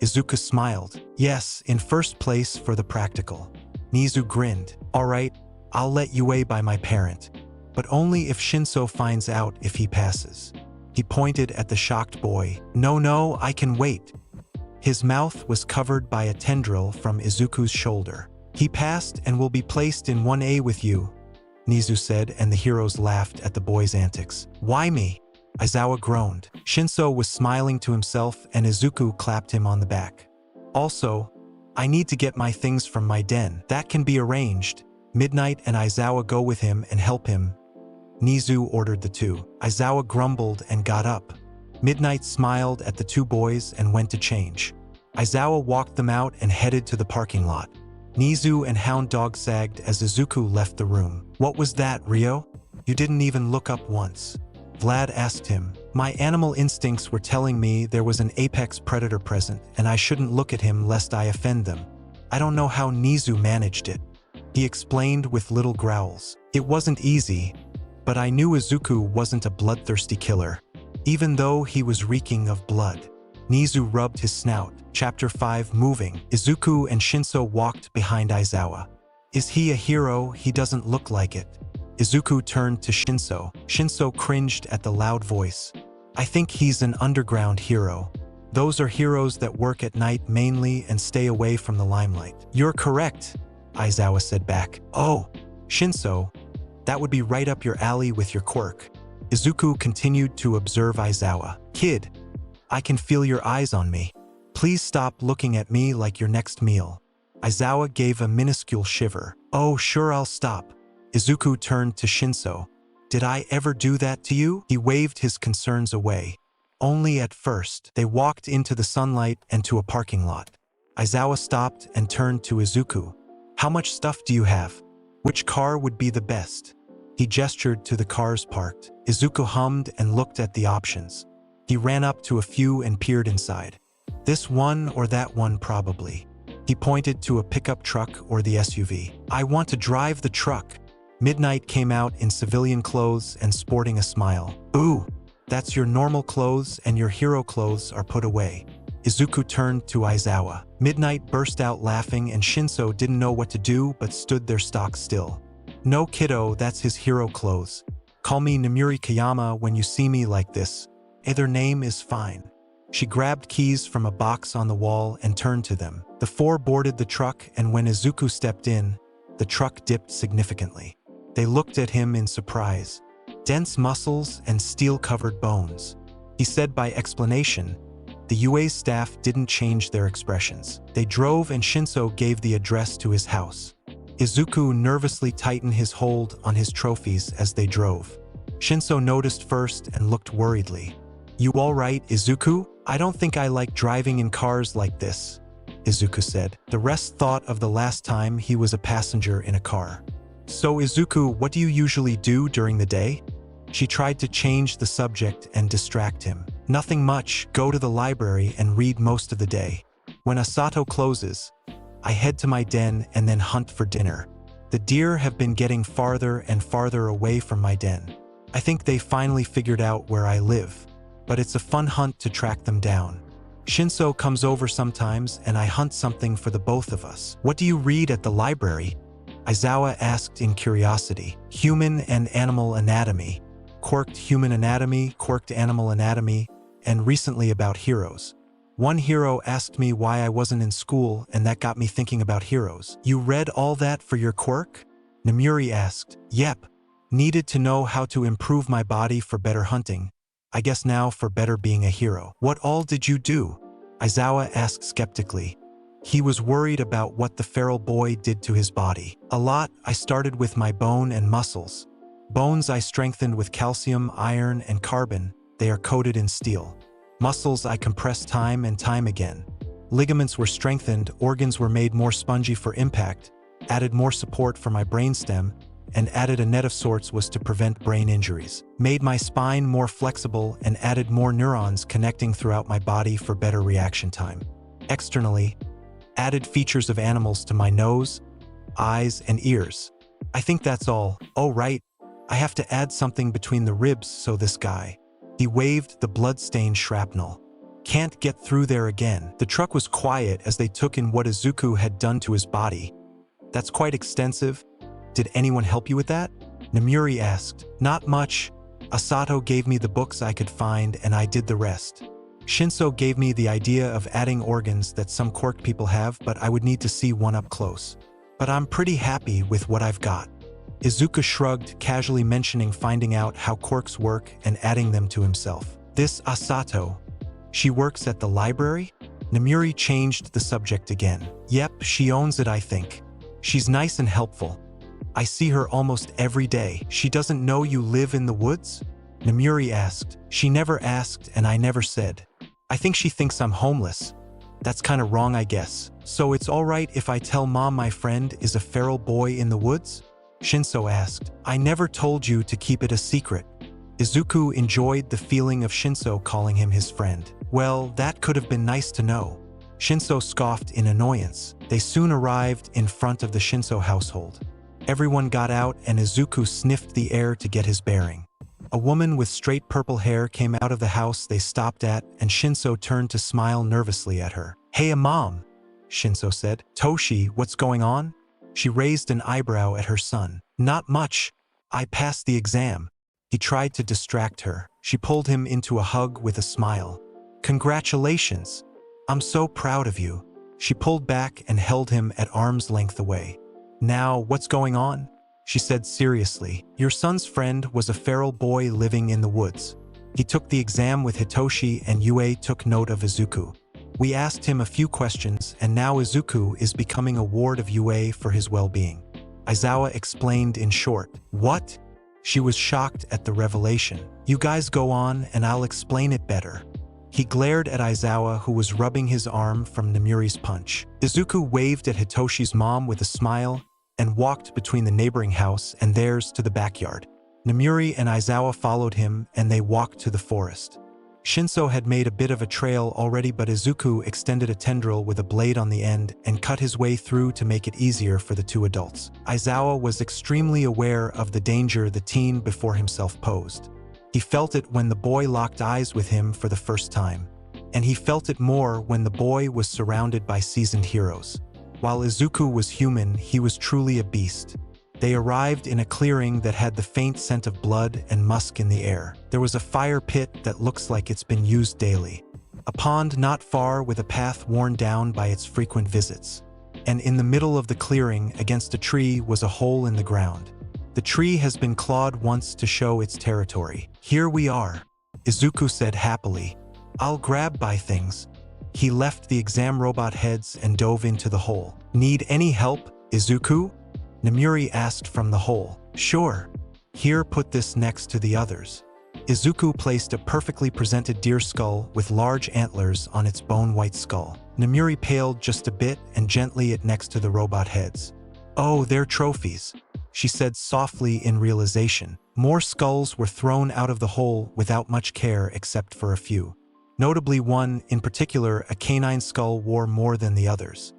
Izuku smiled. Yes, in first place for the practical. Nizu grinned. All right, I'll let UA by my parent, but only if Shinso finds out if he passes. He pointed at the shocked boy. No, I can wait. His mouth was covered by a tendril from Izuku's shoulder. He passed and will be placed in 1A with you, Nizu said, and the heroes laughed at the boy's antics. Why me? Aizawa groaned. Shinso was smiling to himself and Izuku clapped him on the back. Also, I need to get my things from my den. That can be arranged. Midnight and Aizawa go with him and help him. Nizu ordered the two. Aizawa grumbled and got up. Midnight smiled at the two boys and went to change. Aizawa walked them out and headed to the parking lot. Nizu and Hound Dog sagged as Izuku left the room. What was that, Ryo? You didn't even look up once. Vlad asked him. My animal instincts were telling me there was an apex predator present and I shouldn't look at him lest I offend them. I don't know how Nizu managed it. He explained with little growls. It wasn't easy, but I knew Izuku wasn't a bloodthirsty killer, even though he was reeking of blood. Nizu rubbed his snout. Chapter 5 Moving. Izuku and Shinso walked behind Aizawa. Is he a hero? He doesn't look like it. Izuku turned to Shinso. Shinso cringed at the loud voice. I think he's an underground hero. Those are heroes that work at night mainly and stay away from the limelight. You're correct, Aizawa said back. Oh, Shinso, that would be right up your alley with your quirk. Izuku continued to observe Aizawa. Kid, I can feel your eyes on me. Please stop looking at me like your next meal. Aizawa gave a minuscule shiver. Oh, sure, I'll stop. Izuku turned to Shinso. Did I ever do that to you? He waved his concerns away. Only at first. They walked into the sunlight and to a parking lot. Aizawa stopped and turned to Izuku. How much stuff do you have? Which car would be the best? He gestured to the cars parked. Izuku hummed and looked at the options. He ran up to a few and peered inside. This one or that one probably. He pointed to a pickup truck or the SUV. I want to drive the truck. Midnight came out in civilian clothes and sporting a smile. Ooh, that's your normal clothes and your hero clothes are put away. Izuku turned to Aizawa. Midnight burst out laughing and Shinso didn't know what to do but stood there stock still. No kiddo, that's his hero clothes. Call me Namuri Kayama when you see me like this. Either name is fine. She grabbed keys from a box on the wall and turned to them. The four boarded the truck and when Izuku stepped in, the truck dipped significantly. They looked at him in surprise. Dense muscles and steel-covered bones. He said by explanation, the UA's staff didn't change their expressions. They drove and Shinso gave the address to his house. Izuku nervously tightened his hold on his trophies as they drove. Shinso noticed first and looked worriedly. You all right, Izuku? I don't think I like driving in cars like this, Izuku said. The rest thought of the last time he was a passenger in a car. So Izuku, what do you usually do during the day? She tried to change the subject and distract him. Nothing much, go to the library and read most of the day. When Asato closes, I head to my den and then hunt for dinner. The deer have been getting farther and farther away from my den. I think they finally figured out where I live, but it's a fun hunt to track them down. Shinso comes over sometimes and I hunt something for the both of us. What do you read at the library? Aizawa asked in curiosity. Human and animal anatomy, quirked human anatomy, quirked animal anatomy, and recently about heroes. One hero asked me why I wasn't in school and that got me thinking about heroes. You read all that for your quirk? Namuri asked. Yep. Needed to know how to improve my body for better hunting. I guess now for better being a hero. What all did you do? Aizawa asked skeptically. He was worried about what the feral boy did to his body. A lot. I started with my bone and muscles. Bones I strengthened with calcium, iron, and carbon. They are coated in steel. Muscles I compressed time and time again. Ligaments were strengthened, organs were made more spongy for impact, added more support for my brainstem, and added a net of sorts was to prevent brain injuries. Made my spine more flexible and added more neurons connecting throughout my body for better reaction time. Externally, added features of animals to my nose, eyes, and ears. I think that's all. Oh right, I have to add something between the ribs so this guy. He waved the blood-stained shrapnel. Can't get through there again. The truck was quiet as they took in what Izuku had done to his body. That's quite extensive. Did anyone help you with that? Namuri asked. Not much. Asato gave me the books I could find and I did the rest. Shinso gave me the idea of adding organs that some quirked people have, but I would need to see one up close. But I'm pretty happy with what I've got. Izuku shrugged, casually mentioning finding out how quirks work and adding them to himself. This Asato, she works at the library? Namuri changed the subject again. Yep, she owns it I think. She's nice and helpful. I see her almost every day. She doesn't know you live in the woods? Namuri asked. She never asked and I never said. I think she thinks I'm homeless. That's kinda wrong I guess. So it's alright if I tell Mom my friend is a feral boy in the woods? Shinso asked. I never told you to keep it a secret. Izuku enjoyed the feeling of Shinso calling him his friend. Well, that could have been nice to know. Shinso scoffed in annoyance. They soon arrived in front of the Shinso household. Everyone got out and Izuku sniffed the air to get his bearing. A woman with straight purple hair came out of the house they stopped at, and Shinso turned to smile nervously at her. "Hey, Mom," Shinso said. "Toshi, what's going on?" She raised an eyebrow at her son. "Not much. I passed the exam." He tried to distract her. She pulled him into a hug with a smile. "Congratulations. I'm so proud of you." She pulled back and held him at arm's length away. "Now, what's going on?" she said seriously. "Your son's friend was a feral boy living in the woods. He took the exam with Hitoshi and Yue took note of Izuku. We asked him a few questions and now Izuku is becoming a ward of Yue for his well-being." Aizawa explained in short. "What?" She was shocked at the revelation. "You guys go on and I'll explain it better." He glared at Aizawa, who was rubbing his arm from Namuri's punch. Izuku waved at Hitoshi's mom with a smile and walked between the neighboring house and theirs to the backyard. Namuri and Aizawa followed him and they walked to the forest. Shinso had made a bit of a trail already, but Izuku extended a tendril with a blade on the end and cut his way through to make it easier for the two adults. Aizawa was extremely aware of the danger the teen before himself posed. He felt it when the boy locked eyes with him for the first time, and he felt it more when the boy was surrounded by seasoned heroes. While Izuku was human, he was truly a beast. They arrived in a clearing that had the faint scent of blood and musk in the air. There was a fire pit that looks like it's been used daily. A pond not far with a path worn down by its frequent visits. And in the middle of the clearing, against a tree, was a hole in the ground. The tree has been clawed once to show its territory. "Here we are," Izuku said happily. "I'll grab by things." He left the exam robot heads and dove into the hole. "Need any help, Izuku?" Namuri asked from the hole. "Sure. Here, put this next to the others." Izuku placed a perfectly presented deer skull with large antlers on its bone-white skull. Namuri paled just a bit and gently it next to the robot heads. "Oh, they're trophies," she said softly in realization. More skulls were thrown out of the hole without much care except for a few. Notably one, in particular, a canine skull, wore more than the others.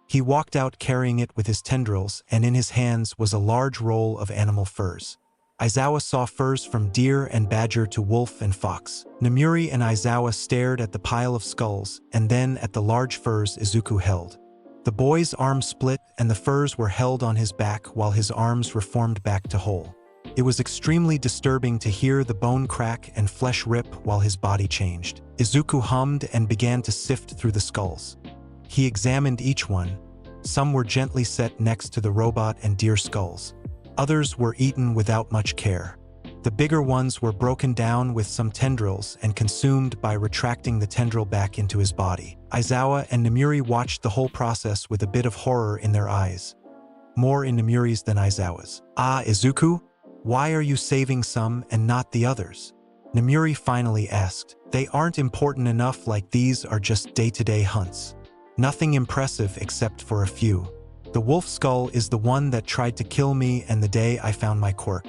He walked out carrying it with his tendrils, and in his hands was a large roll of animal furs. Aizawa saw furs from deer and badger to wolf and fox. Namuri and Aizawa stared at the pile of skulls and then at the large furs Izuku held. The boy's arm split and the furs were held on his back while his arms reformed back to whole. It was extremely disturbing to hear the bone crack and flesh rip while his body changed. Izuku hummed and began to sift through the skulls. He examined each one. Some were gently set next to the robot and deer skulls. Others were eaten without much care. The bigger ones were broken down with some tendrils and consumed by retracting the tendril back into his body. Aizawa and Namuri watched the whole process with a bit of horror in their eyes. More in Namuri's than Aizawa's. "Ah, Izuku? Why are you saving some and not the others?" Namuri finally asked. "They aren't important enough, like these are just day-to-day hunts. Nothing impressive except for a few. The wolf skull is the one that tried to kill me and the day I found my quirk.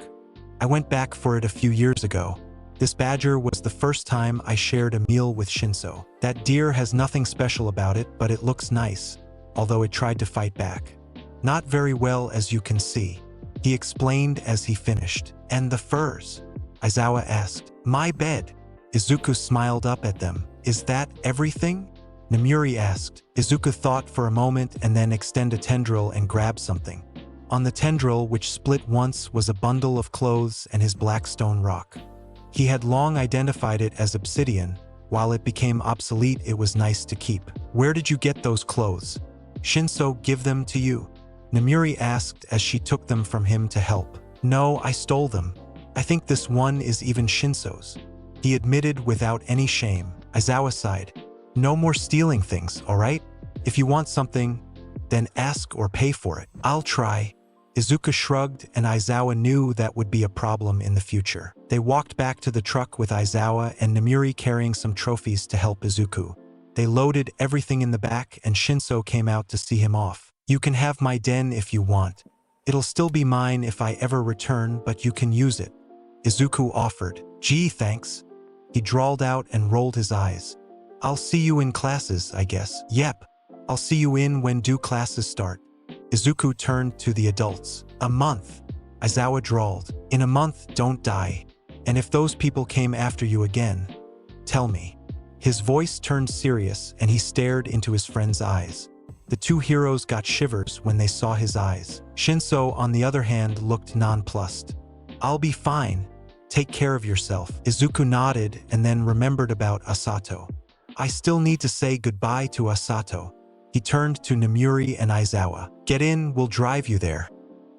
I went back for it a few years ago. This badger was the first time I shared a meal with Shinso. That deer has nothing special about it, but it looks nice, although it tried to fight back. Not very well, as you can see," he explained as he finished. "And the furs?" Aizawa asked. "My bed." Izuku smiled up at them. "Is that everything?" Namuri asked. Izuku thought for a moment and then extended a tendril and grabbed something. On the tendril, which split once, was a bundle of clothes and his black stone rock. He had long identified it as obsidian. While it became obsolete, it was nice to keep. "Where did you get those clothes? Shinso give them to you?" Namuri asked as she took them from him to help. "No, I stole them. I think this one is even Shinso's," he admitted without any shame. Aizawa sighed. "No more stealing things, all right? If you want something, then ask or pay for it." "I'll try." Izuku shrugged, and Aizawa knew that would be a problem in the future. They walked back to the truck with Aizawa and Namuri carrying some trophies to help Izuku. They loaded everything in the back and Shinso came out to see him off. "You can have my den if you want. It'll still be mine if I ever return, but you can use it," Izuku offered. "Gee, thanks." He drawled out and rolled his eyes. "I'll see you in classes, I guess." "Yep. I'll see you in when do classes start?" Izuku turned to the adults. "A month," Aizawa drawled. "In a month, don't die. And if those people came after you again, tell me. His voice turned serious and he stared into his friend's eyes. The two heroes got shivers when they saw his eyes. Shinso, on the other hand, looked nonplussed. I'll be fine. Take care of yourself. Izuku nodded and then remembered about Asato. I still need to say goodbye to Asato. He turned to Namuri and Aizawa. Get in, we'll drive you there.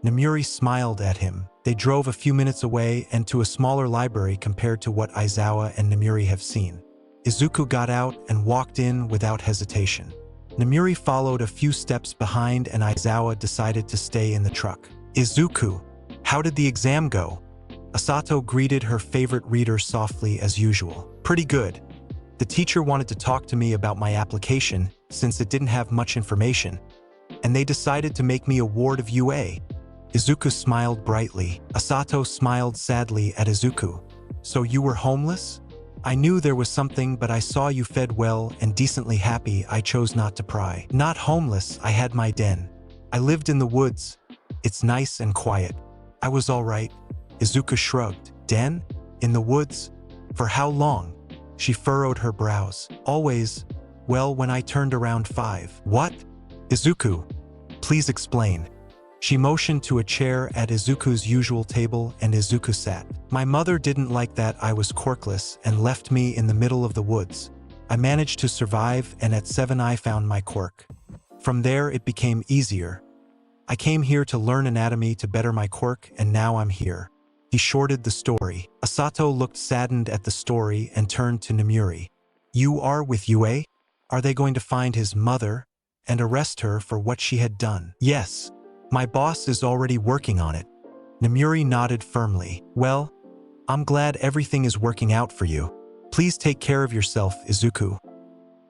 Namuri smiled at him. They drove a few minutes away and to a smaller library compared to what Aizawa and Namuri have seen. Izuku got out and walked in without hesitation. Namuri followed a few steps behind and Aizawa decided to stay in the truck. Izuku, how did the exam go? Asato greeted her favorite reader softly as usual. Pretty good. The teacher wanted to talk to me about my application since it didn't have much information, and they decided to make me a ward of UA. Izuku smiled brightly. Asato smiled sadly at Izuku. So you were homeless? I knew there was something, but I saw you fed well and decently happy. I chose not to pry. Not homeless, I had my den. I lived in the woods. It's nice and quiet. I was all right. Izuku shrugged. Den? In the woods? For how long? She furrowed her brows. Always. Well, when I turned around 5. What? Izuku, please explain. She motioned to a chair at Izuku's usual table and Izuku sat. My mother didn't like that I was quirkless and left me in the middle of the woods. I managed to survive and at 7 I found my quirk. From there it became easier. I came here to learn anatomy to better my quirk and now I'm here. He shorted the story. Asato looked saddened at the story and turned to Namuri. You are with UA? Are they going to find his mother and arrest her for what she had done? Yes. My boss is already working on it. Namuri nodded firmly. Well, I'm glad everything is working out for you. Please take care of yourself, Izuku.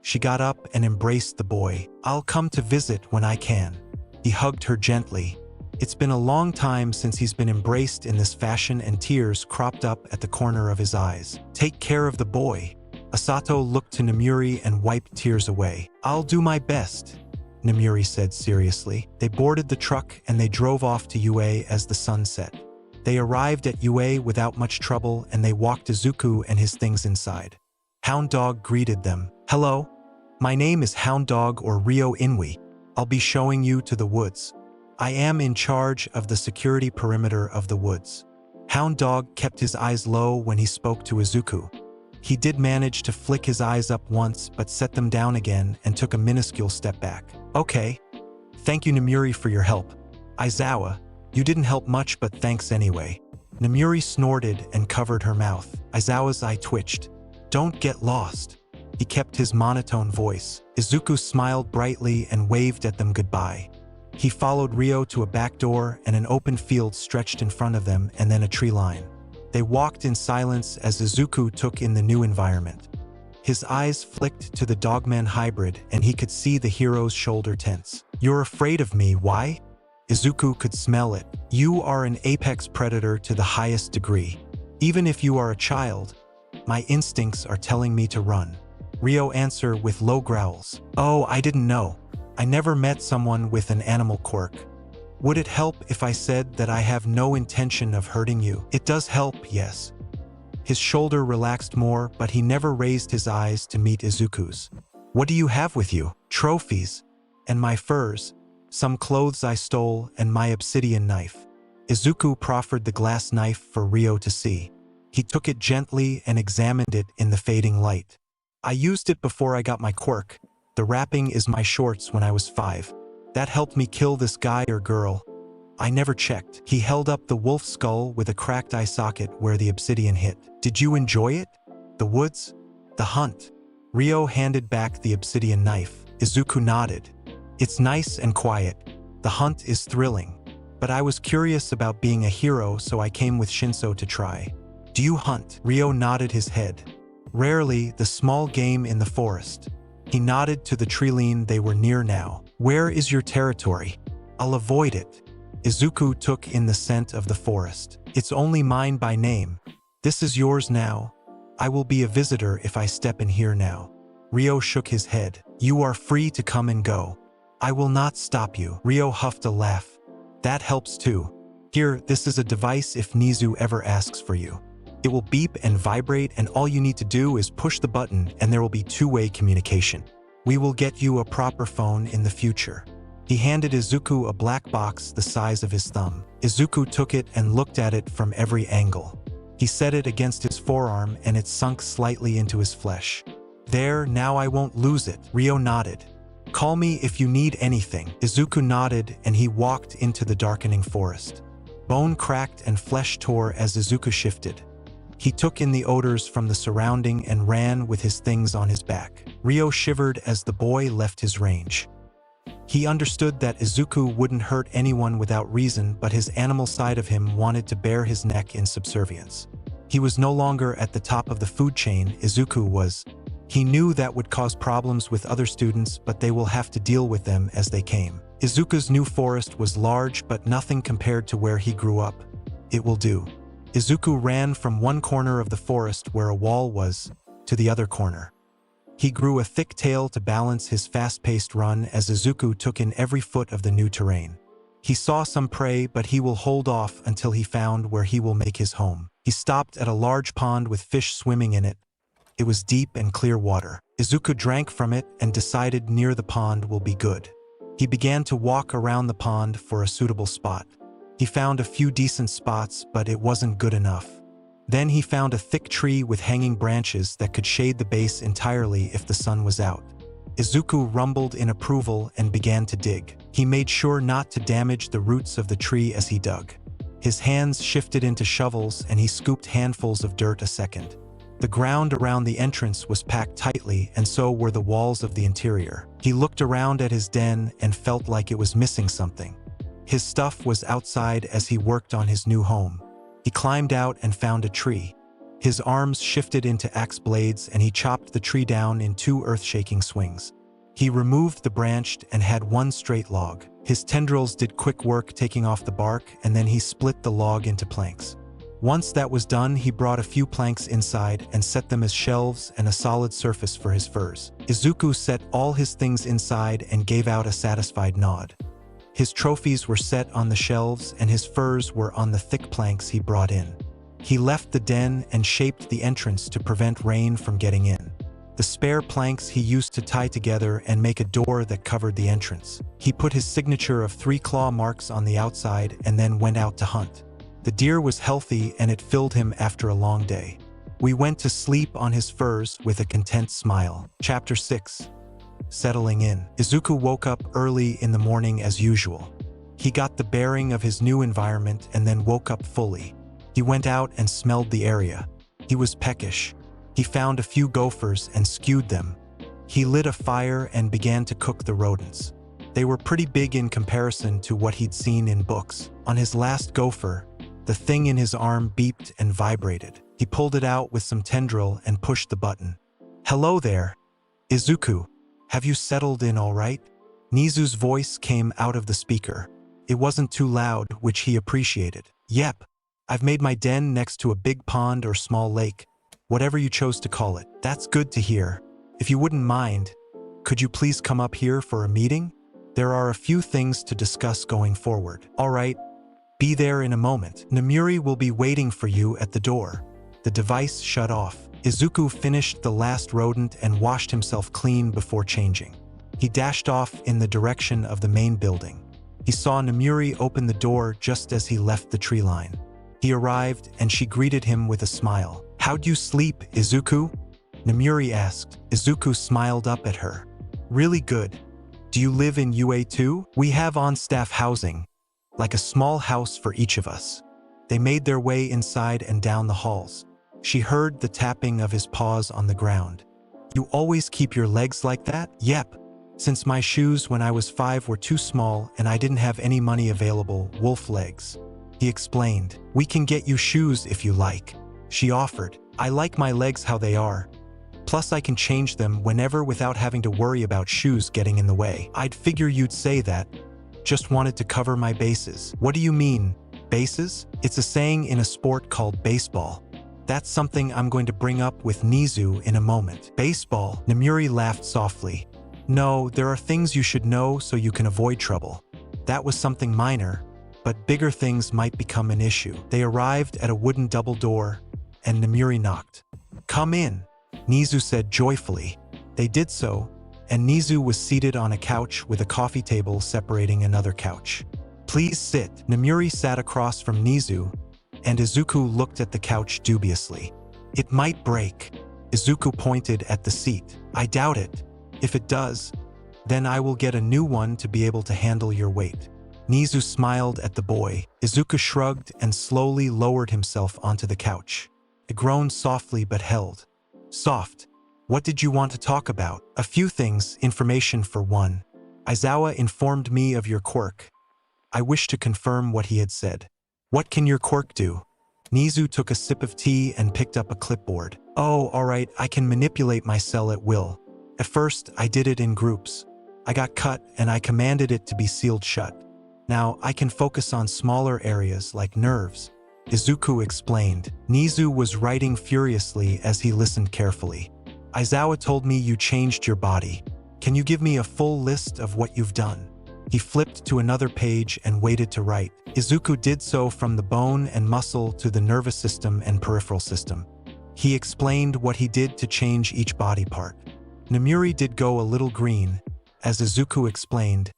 She got up and embraced the boy. I'll come to visit when I can. He hugged her gently. It's been a long time since he's been embraced in this fashion and tears cropped up at the corner of his eyes. Take care of the boy. Asato looked to Namuri and wiped tears away. I'll do my best, Namuri said seriously. They boarded the truck and they drove off to UA as the sun set. They arrived at UA without much trouble and they walked Izuku and his things inside. Hound Dog greeted them. Hello, my name is Hound Dog or Ryo Inui. I'll be showing you to the woods. I am in charge of the security perimeter of the woods. Hound Dog kept his eyes low when he spoke to Izuku. He did manage to flick his eyes up once but set them down again and took a minuscule step back. Okay. Thank you Namuri for your help. Aizawa, you didn't help much but thanks anyway. Namuri snorted and covered her mouth. Aizawa's eye twitched. Don't get lost. He kept his monotone voice. Izuku smiled brightly and waved at them goodbye. He followed Ryo to a back door and an open field stretched in front of them and then a tree line. They walked in silence as Izuku took in the new environment. His eyes flicked to the Dogman hybrid and he could see the hero's shoulder tense. You're afraid of me, why? Izuku could smell it. You are an apex predator to the highest degree. Even if you are a child, my instincts are telling me to run. Ryo answered with low growls. Oh, I didn't know. I never met someone with an animal quirk. Would it help if I said that I have no intention of hurting you? It does help, yes. His shoulder relaxed more, but he never raised his eyes to meet Izuku's. What do you have with you? Trophies. And my furs. Some clothes I stole and my obsidian knife. Izuku proffered the glass knife for Ryo to see. He took it gently and examined it in the fading light. I used it before I got my quirk. The wrapping is my shorts when I was 5. That helped me kill this guy or girl. I never checked. He held up the wolf skull with a cracked eye socket where the obsidian hit. Did you enjoy it? The woods? The hunt? Ryo handed back the obsidian knife. Izuku nodded. It's nice and quiet. The hunt is thrilling. But I was curious about being a hero, so I came with Shinso to try. Do you hunt? Ryo nodded his head. Rarely, the small game in the forest. He nodded to the treeline they were near now. Where is your territory? I'll avoid it. Izuku took in the scent of the forest. It's only mine by name. This is yours now. I will be a visitor if I step in here now. Ryo shook his head. You are free to come and go. I will not stop you. Ryo huffed a laugh. That helps too. Here, this is a device if Nizu ever asks for you. It will beep and vibrate, and all you need to do is push the button and there will be two-way communication. We will get you a proper phone in the future." He handed Izuku a black box the size of his thumb. Izuku took it and looked at it from every angle. He set it against his forearm and it sunk slightly into his flesh. "There, now I won't lose it." Ryo nodded. "Call me if you need anything." Izuku nodded and he walked into the darkening forest. Bone cracked and flesh tore as Izuku shifted. He took in the odors from the surrounding and ran with his things on his back. Ryo shivered as the boy left his range. He understood that Izuku wouldn't hurt anyone without reason, but his animal side of him wanted to bare his neck in subservience. He was no longer at the top of the food chain, Izuku was. He knew that would cause problems with other students, but they will have to deal with them as they came. Izuku's new forest was large, but nothing compared to where he grew up. It will do. Izuku ran from one corner of the forest where a wall was, to the other corner. He grew a thick tail to balance his fast-paced run as Izuku took in every foot of the new terrain. He saw some prey, but he will hold off until he found where he will make his home. He stopped at a large pond with fish swimming in it. It was deep and clear water. Izuku drank from it and decided near the pond will be good. He began to walk around the pond for a suitable spot. He found a few decent spots, but it wasn't good enough. Then he found a thick tree with hanging branches that could shade the base entirely if the sun was out. Izuku rumbled in approval and began to dig. He made sure not to damage the roots of the tree as he dug. His hands shifted into shovels and he scooped handfuls of dirt a second. The ground around the entrance was packed tightly, and so were the walls of the interior. He looked around at his den and felt like it was missing something. His stuff was outside as he worked on his new home. He climbed out and found a tree. His arms shifted into axe blades and he chopped the tree down in 2 earth-shaking swings. He removed the branch and had one straight log. His tendrils did quick work taking off the bark, and then he split the log into planks. Once that was done, he brought a few planks inside and set them as shelves and a solid surface for his furs. Izuku set all his things inside and gave out a satisfied nod. His trophies were set on the shelves and his furs were on the thick planks he brought in. He left the den and shaped the entrance to prevent rain from getting in. The spare planks he used to tie together and make a door that covered the entrance. He put his signature of 3 claw marks on the outside and then went out to hunt. The deer was healthy and it filled him after a long day. We went to sleep on his furs with a content smile. Chapter 6. Settling in. Izuku woke up early in the morning as usual. He got the bearing of his new environment and then woke up fully. He went out and smelled the area. He was peckish. He found a few gophers and skewed them. He lit a fire and began to cook the rodents. They were pretty big in comparison to what he'd seen in books. On his last gopher, the thing in his arm beeped and vibrated. He pulled it out with some tendril and pushed the button. "Hello there, Izuku. Have you settled in all right?" Nizu's voice came out of the speaker. It wasn't too loud, which he appreciated. "Yep. I've made my den next to a big pond or small lake, whatever you chose to call it." "That's good to hear. If you wouldn't mind, could you please come up here for a meeting? There are a few things to discuss going forward." "All right. Be there in a moment. Namuri will be waiting for you at the door." The device shut off. Izuku finished the last rodent and washed himself clean before changing. He dashed off in the direction of the main building. He saw Namuri open the door just as he left the tree line. He arrived and she greeted him with a smile. "How'd you sleep, Izuku?" Namuri asked. Izuku smiled up at her. "Really good. Do you live in UA too? We have on-staff housing, like a small house for each of us." They made their way inside and down the halls. She heard the tapping of his paws on the ground. "You always keep your legs like that?" "Yep. Since my shoes when I was 5 were too small and I didn't have any money available, wolf legs," he explained. "We can get you shoes if you like," she offered. "I like my legs how they are. Plus I can change them whenever without having to worry about shoes getting in the way." "I'd figure you'd say that. Just wanted to cover my bases." "What do you mean, bases?" "It's a saying in a sport called baseball. That's something I'm going to bring up with Nizu in a moment." "Baseball?" Namuri laughed softly. "No, there are things you should know so you can avoid trouble. That was something minor, but bigger things might become an issue." They arrived at a wooden double door. and Namuri knocked. "Come in," Nizu said joyfully. They did so, and Nizu was seated on a couch with a coffee table separating another couch. "Please sit." Namuri sat across from Nizu, and Izuku looked at the couch dubiously. "It might break." Izuku pointed at the seat. "I doubt it. If it does, then I will get a new one to be able to handle your weight." Nizu smiled at the boy. Izuku shrugged and slowly lowered himself onto the couch. It groaned softly but held. "Soft. What did you want to talk about?" "A few things, information for one. Aizawa informed me of your quirk." I wish to confirm what he had said. "What can your quirk do?" Nizu took a sip of tea and picked up a clipboard. "Oh, alright, I can manipulate my cell at will. At first, I did it in groups. I got cut and I commanded it to be sealed shut. Now, I can focus on smaller areas like nerves," Izuku explained. Nizu was writing furiously as he listened carefully. "Aizawa told me you changed your body. Can you give me a full list of what you've done?" He flipped to another page and waited to write. Izuku did so from the bone and muscle to the nervous system and peripheral system. He explained what he did to change each body part. Namuri did go a little green, as Izuku explained,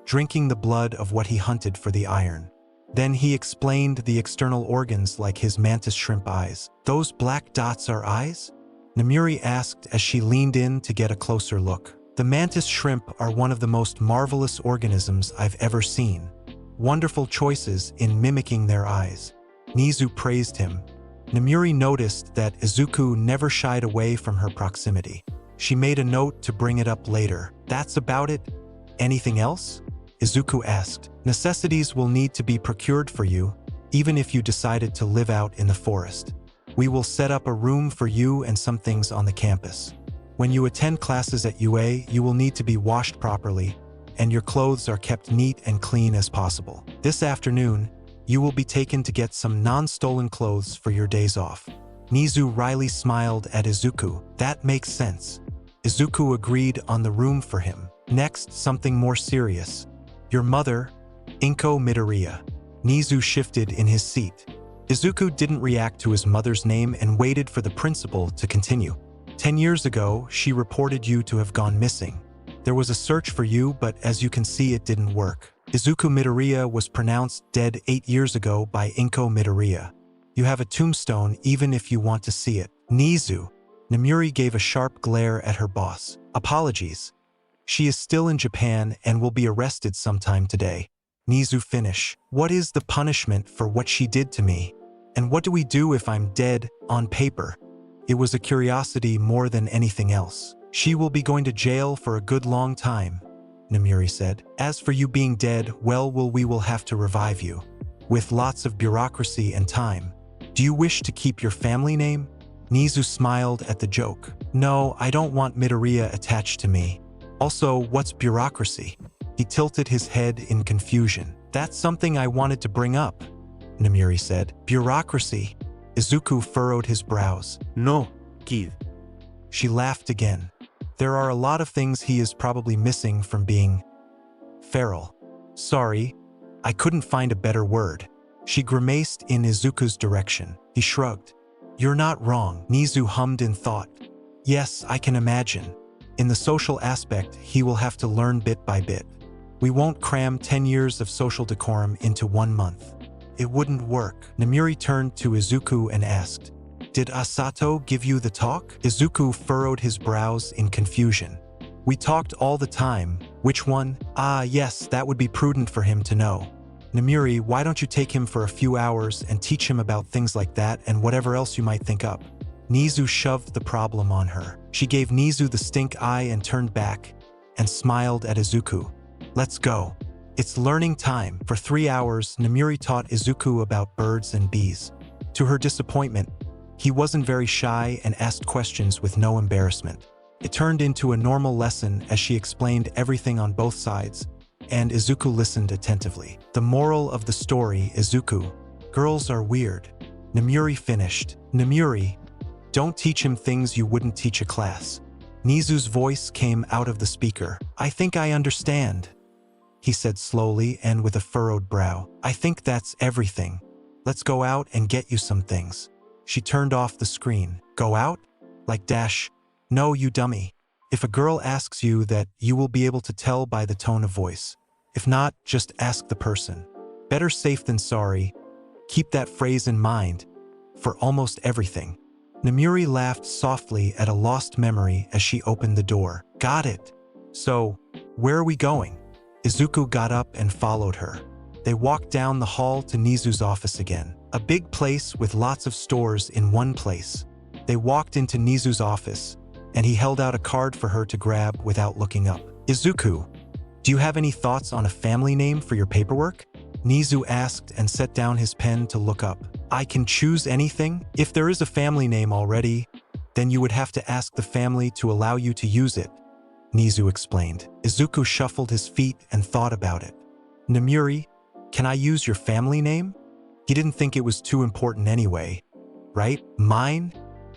drinking the blood of what he hunted for the iron. Then he explained the external organs like his mantis shrimp eyes. "Those black dots are eyes?" Namuri asked as she leaned in to get a closer look. "The mantis shrimp are one of the most marvelous organisms I've ever seen. Wonderful choices in mimicking their eyes." Nizu praised him. Namuri noticed that Izuku never shied away from her proximity. She made a note to bring it up later. "That's about it? Anything else?" Izuku asked. "Necessities will need to be procured for you, even if you decided to live out in the forest. We will set up a room for you and some things on the campus. When you attend classes at UA, you will need to be washed properly, and your clothes are kept neat and clean as possible. This afternoon, you will be taken to get some non-stolen clothes for your days off." Nizu wryly smiled at Izuku. "That makes sense." Izuku agreed on the room for him. Next, something more serious. "Your mother, Inko Midoriya." Nizu shifted in his seat. Izuku didn't react to his mother's name and waited for the principal to continue. 10 years ago, she reported you to have gone missing. There was a search for you, but as you can see, it didn't work. Izuku Midoriya was pronounced dead 8 years ago by Inko Midoriya. You have a tombstone even if you want to see it. Nizu. Namuri gave a sharp glare at her boss. "Apologies. She is still in Japan and will be arrested sometime today." Nizu finish. "What is the punishment for what she did to me? And what do we do if I'm dead on paper?" It was a curiosity more than anything else. "She will be going to jail for a good long time," Namuri said. "As for you being dead, well, we will have to revive you. With lots of bureaucracy and time. Do you wish to keep your family name?" Nizu smiled at the joke. "No, I don't want Midoriya attached to me. Also, what's bureaucracy?" He tilted his head in confusion. "That's something I wanted to bring up," Namuri said. "Bureaucracy?" Izuku furrowed his brows. "No, kid." She laughed again. "There are a lot of things he is probably missing from being feral. Sorry, I couldn't find a better word." She grimaced in Izuku's direction. He shrugged. "You're not wrong," Nizu hummed in thought. "Yes, I can imagine. In the social aspect, he will have to learn bit by bit. We won't cram 10 years of social decorum into 1 month. It wouldn't work." Namuri turned to Izuku and asked, "Did Asato give you the talk?" Izuku furrowed his brows in confusion. "We talked all the time. Which one?" "Ah, yes, that would be prudent for him to know. Namuri, why don't you take him for a few hours and teach him about things like that and whatever else you might think up?" Nizu shoved the problem on her. She gave Nizu the stink eye and turned back, and smiled at Izuku. "Let's go. It's learning time." For 3 hours, Namuri taught Izuku about birds and bees. To her disappointment, he wasn't very shy and asked questions with no embarrassment. It turned into a normal lesson as she explained everything on both sides, and Izuku listened attentively. "The moral of the story, Izuku, girls are weird." Namuri finished. "Namuri, don't teach him things you wouldn't teach a class." Nizu's voice came out of the speaker. "I think I understand," he said slowly and with a furrowed brow. "I think that's everything. Let's go out and get you some things." She turned off the screen. Go out? Like dash. No, you dummy. If a girl asks you that, you will be able to tell by the tone of voice. If not, just ask the person. Better safe than sorry. Keep that phrase in mind for almost everything. Namuri laughed softly at a lost memory as she opened the door. Got it. So, where are we going? Izuku got up and followed her. They walked down the hall to Nizu's office again. A big place with lots of stores in one place. They walked into Nizu's office, and he held out a card for her to grab without looking up. Izuku, do you have any thoughts on a family name for your paperwork? Nizu asked and set down his pen to look up. I can choose anything? If there is a family name already, then you would have to ask the family to allow you to use it, Nizu explained. Izuku shuffled his feet and thought about it. Namuri, can I use your family name? He didn't think it was too important anyway. Right? Mine?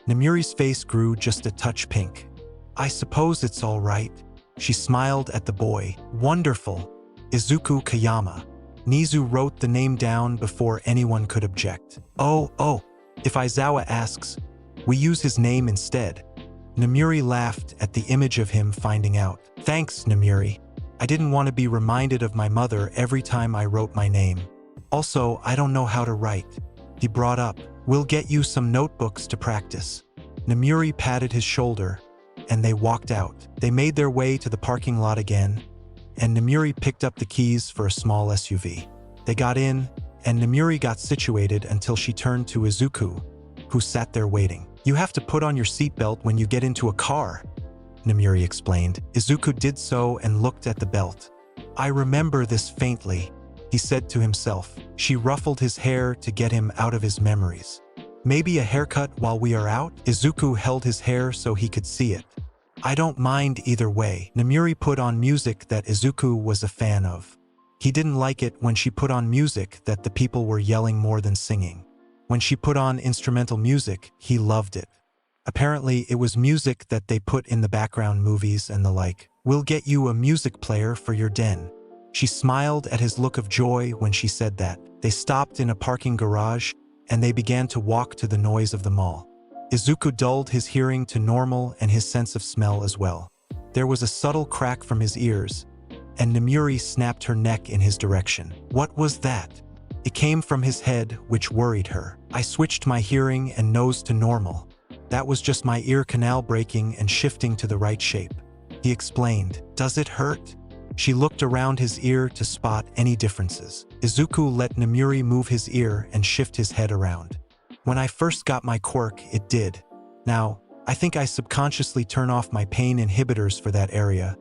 Namuri's face grew just a touch pink. I suppose it's all right. She smiled at the boy. Wonderful. Izuku Kayama. Nizu wrote the name down before anyone could object. Oh, if Aizawa asks, we use his name instead. Namuri laughed at the image of him finding out. Thanks, Namuri. I didn't want to be reminded of my mother every time I wrote my name. Also, I don't know how to write. He brought up, we'll get you some notebooks to practice. Namuri patted his shoulder, and they walked out. They made their way to the parking lot again, and Namuri picked up the keys for a small SUV. They got in, and Namuri got situated until she turned to Izuku, who sat there waiting. You have to put on your seatbelt when you get into a car, Namuri explained. Izuku did so and looked at the belt. I remember this faintly, he said to himself. She ruffled his hair to get him out of his memories. Maybe a haircut while we are out? Izuku held his hair so he could see it. I don't mind either way. Namuri put on music that Izuku was a fan of. He didn't like it when she put on music that the people were yelling more than singing. When she put on instrumental music, he loved it. Apparently, it was music that they put in the background movies and the like. We'll get you a music player for your den. She smiled at his look of joy when she said that. They stopped in a parking garage, and they began to walk to the noise of the mall. Izuku dulled his hearing to normal and his sense of smell as well. There was a subtle crack from his ears, and Namuri snapped her neck in his direction. What was that? It came from his head, which worried her. I switched my hearing and nose to normal. That was just my ear canal breaking and shifting to the right shape. He explained. Does it hurt? She looked around his ear to spot any differences. Izuku let Namuri move his ear and shift his head around. When I first got my quirk, it did. Now, I think I subconsciously turn off my pain inhibitors for that area,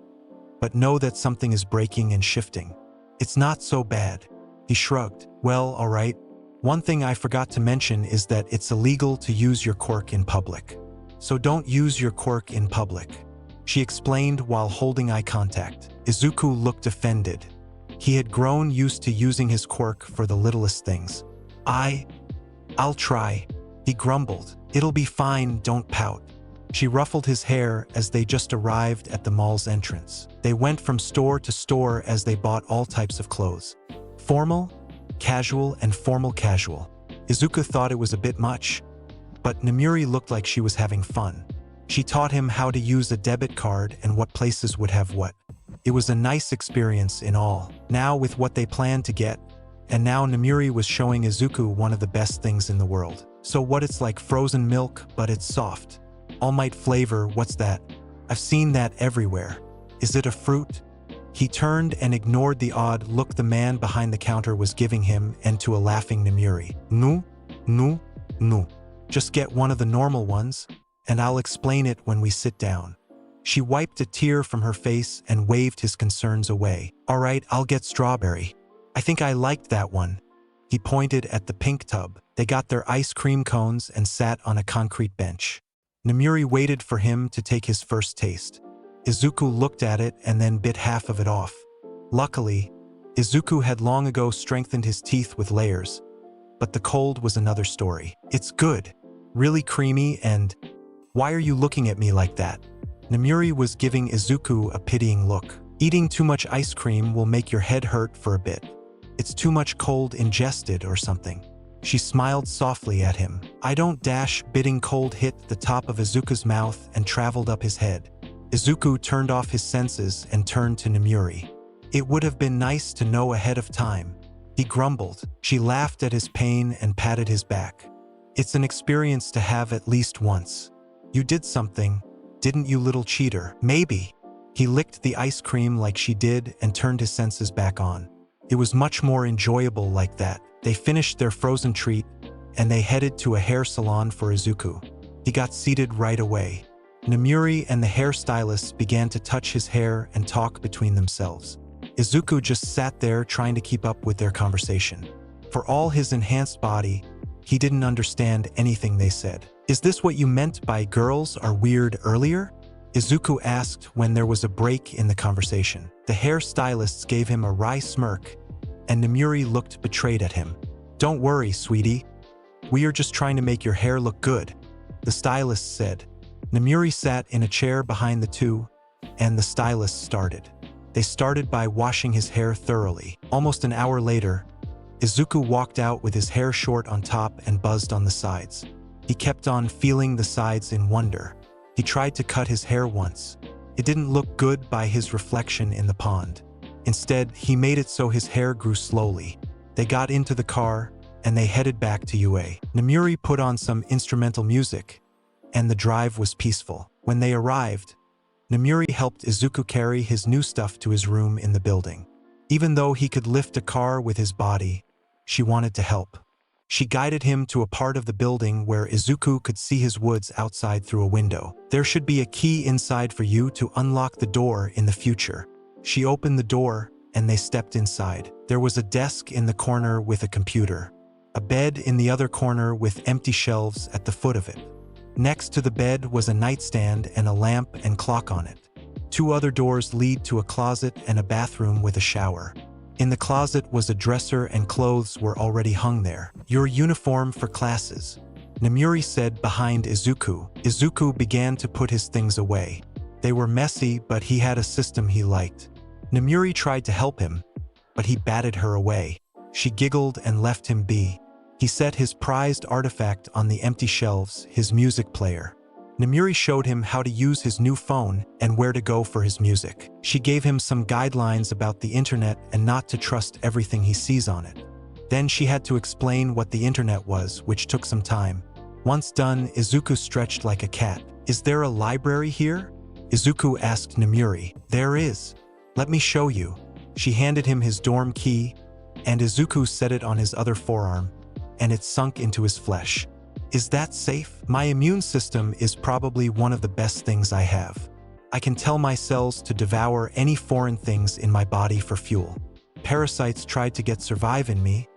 but know that something is breaking and shifting. It's not so bad. He shrugged. Well, all right. One thing I forgot to mention is that it's illegal to use your quirk in public. So don't use your quirk in public, she explained while holding eye contact. Izuku looked offended. He had grown used to using his quirk for the littlest things. I'll try, he grumbled. It'll be fine, don't pout. She ruffled his hair as they just arrived at the mall's entrance. They went from store to store as they bought all types of clothes. Formal, casual, and formal casual. Izuku thought it was a bit much, but Namuri looked like she was having fun. She taught him how to use a debit card and what places would have what. It was a nice experience in all. Now with what they planned to get, and now Namuri was showing Izuku one of the best things in the world. So what, it's like frozen milk, but it's soft. All Might flavor, what's that? I've seen that everywhere. Is it a fruit? He turned and ignored the odd look the man behind the counter was giving him and to a laughing Namuri. No. Just get one of the normal ones, and I'll explain it when we sit down. She wiped a tear from her face and waved his concerns away. All right, I'll get strawberry. I think I liked that one. He pointed at the pink tub. They got their ice cream cones and sat on a concrete bench. Namuri waited for him to take his first taste. Izuku looked at it and then bit half of it off. Luckily, Izuku had long ago strengthened his teeth with layers, but the cold was another story. It's good, really creamy, and why are you looking at me like that? Namuri was giving Izuku a pitying look. Eating too much ice cream will make your head hurt for a bit. It's too much cold ingested or something. She smiled softly at him. I don't dash. Biting cold hit the top of Izuku's mouth and traveled up his head. Izuku turned off his senses and turned to Namuri. It would have been nice to know ahead of time. He grumbled. She laughed at his pain and patted his back. It's an experience to have at least once. You did something, didn't you, little cheater? Maybe. He licked the ice cream like she did and turned his senses back on. It was much more enjoyable like that. They finished their frozen treat, and they headed to a hair salon for Izuku. He got seated right away. Namuri and the hairstylist began to touch his hair and talk between themselves. Izuku just sat there trying to keep up with their conversation. For all his enhanced body, he didn't understand anything they said. Is this what you meant by girls are weird earlier? Izuku asked when there was a break in the conversation. The hairstylists gave him a wry smirk, and Namuri looked betrayed at him. Don't worry, sweetie. We are just trying to make your hair look good, the stylist said. Namuri sat in a chair behind the two, and the stylist started. They started by washing his hair thoroughly. Almost an hour later, Izuku walked out with his hair short on top and buzzed on the sides. He kept on feeling the sides in wonder. He tried to cut his hair once. It didn't look good by his reflection in the pond. Instead, he made it so his hair grew slowly. They got into the car, and they headed back to UA. Namuri put on some instrumental music, and the drive was peaceful. When they arrived, Namuri helped Izuku carry his new stuff to his room in the building. Even though he could lift a car with his body, she wanted to help. She guided him to a part of the building where Izuku could see his woods outside through a window. There should be a key inside for you to unlock the door in the future. She opened the door, and they stepped inside. There was a desk in the corner with a computer, a bed in the other corner with empty shelves at the foot of it. Next to the bed was a nightstand and a lamp and clock on it. Two other doors lead to a closet and a bathroom with a shower. In the closet was a dresser and clothes were already hung there. Your uniform for classes, Namuri said behind Izuku. Izuku began to put his things away. They were messy, but he had a system he liked. Namuri tried to help him, but he batted her away. She giggled and left him be. He set his prized artifact on the empty shelves, his music player. Namuri showed him how to use his new phone and where to go for his music. She gave him some guidelines about the internet and not to trust everything he sees on it. Then she had to explain what the internet was, which took some time. Once done, Izuku stretched like a cat. Is there a library here? Izuku asked Namuri. There is. Let me show you. She handed him his dorm key, and Izuku set it on his other forearm, and it sunk into his flesh. Is that safe? My immune system is probably one of the best things I have. I can tell my cells to devour any foreign things in my body for fuel. Parasites tried to survive in me,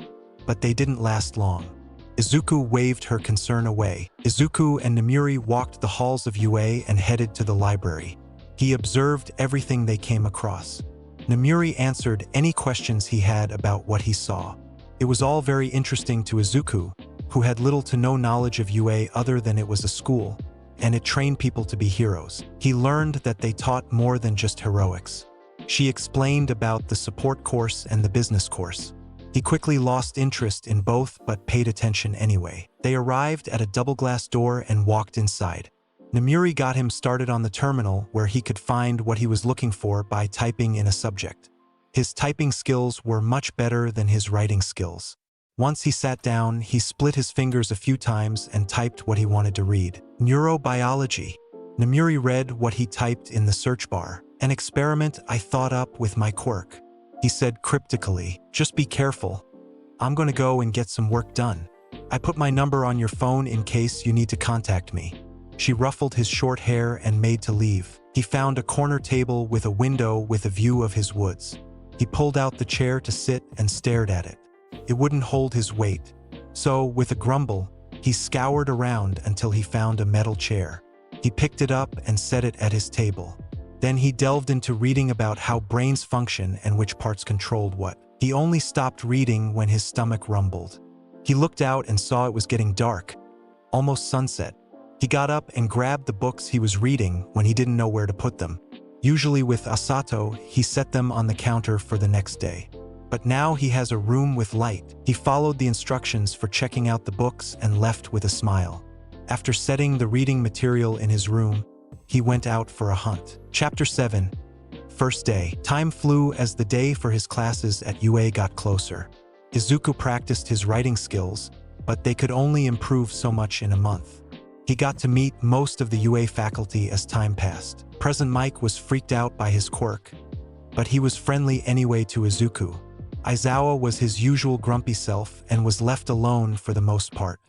but they didn't last long. Izuku waved her concern away. Izuku and Namuri walked the halls of UA and headed to the library. He observed everything they came across. Namuri answered any questions he had about what he saw. It was all very interesting to Izuku, who had little to no knowledge of UA other than it was a school, and it trained people to be heroes. He learned that they taught more than just heroics. She explained about the support course and the business course. He quickly lost interest in both but paid attention anyway. They arrived at a double-glass door and walked inside. Namuri got him started on the terminal where he could find what he was looking for by typing in a subject. His typing skills were much better than his writing skills. Once he sat down, he split his fingers a few times and typed what he wanted to read. Neurobiology. Namuri read what he typed in the search bar. An experiment I thought up with my quirk. He said cryptically, just be careful. I'm going to go and get some work done. I put my number on your phone in case you need to contact me. She ruffled his short hair and made to leave. He found a corner table with a window with a view of his woods. He pulled out the chair to sit and stared at it. It wouldn't hold his weight. So, with a grumble, he scoured around until he found a metal chair. He picked it up and set it at his table. Then he delved into reading about how brains function and which parts controlled what. He only stopped reading when his stomach rumbled. He looked out and saw it was getting dark, almost sunset. He got up and grabbed the books he was reading when he didn't know where to put them. Usually with Asato, he set them on the counter for the next day. But now he has a room with light. He followed the instructions for checking out the books and left with a smile. After setting the reading material in his room, he went out for a hunt. Chapter 7. First day. Time flew as the day for his classes at UA got closer. Izuku practiced his writing skills, but they could only improve so much in a month. He got to meet most of the UA faculty as time passed. President Mike was freaked out by his quirk, but he was friendly anyway to Izuku. Aizawa was his usual grumpy self and was left alone for the most part,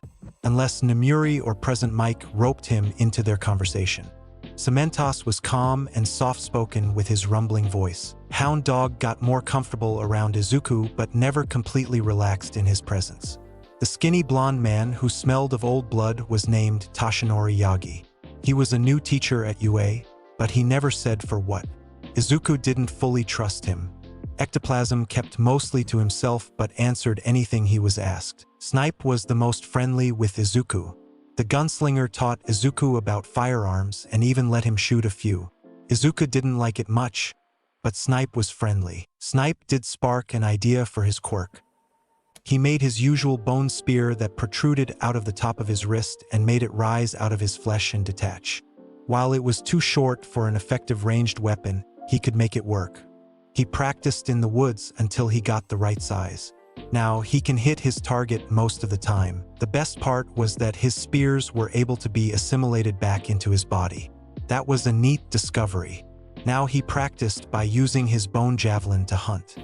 unless Namuri or President Mike roped him into their conversation. Cementos was calm and soft-spoken with his rumbling voice. Hound Dog got more comfortable around Izuku but never completely relaxed in his presence. The skinny blonde man who smelled of old blood was named Toshinori Yagi. He was a new teacher at UA, but he never said for what. Izuku didn't fully trust him. Ectoplasm kept mostly to himself but answered anything he was asked. Snipe was the most friendly with Izuku. The gunslinger taught Izuku about firearms and even let him shoot a few. Izuku didn't like it much, but Snipe was friendly. Snipe did spark an idea for his quirk. He made his usual bone spear that protruded out of the top of his wrist and made it rise out of his flesh and detach. While it was too short for an effective ranged weapon, he could make it work. He practiced in the woods until he got the right size. Now, he can hit his target most of the time. The best part was that his spears were able to be assimilated back into his body. That was a neat discovery. Now he practiced by using his bone javelin to hunt.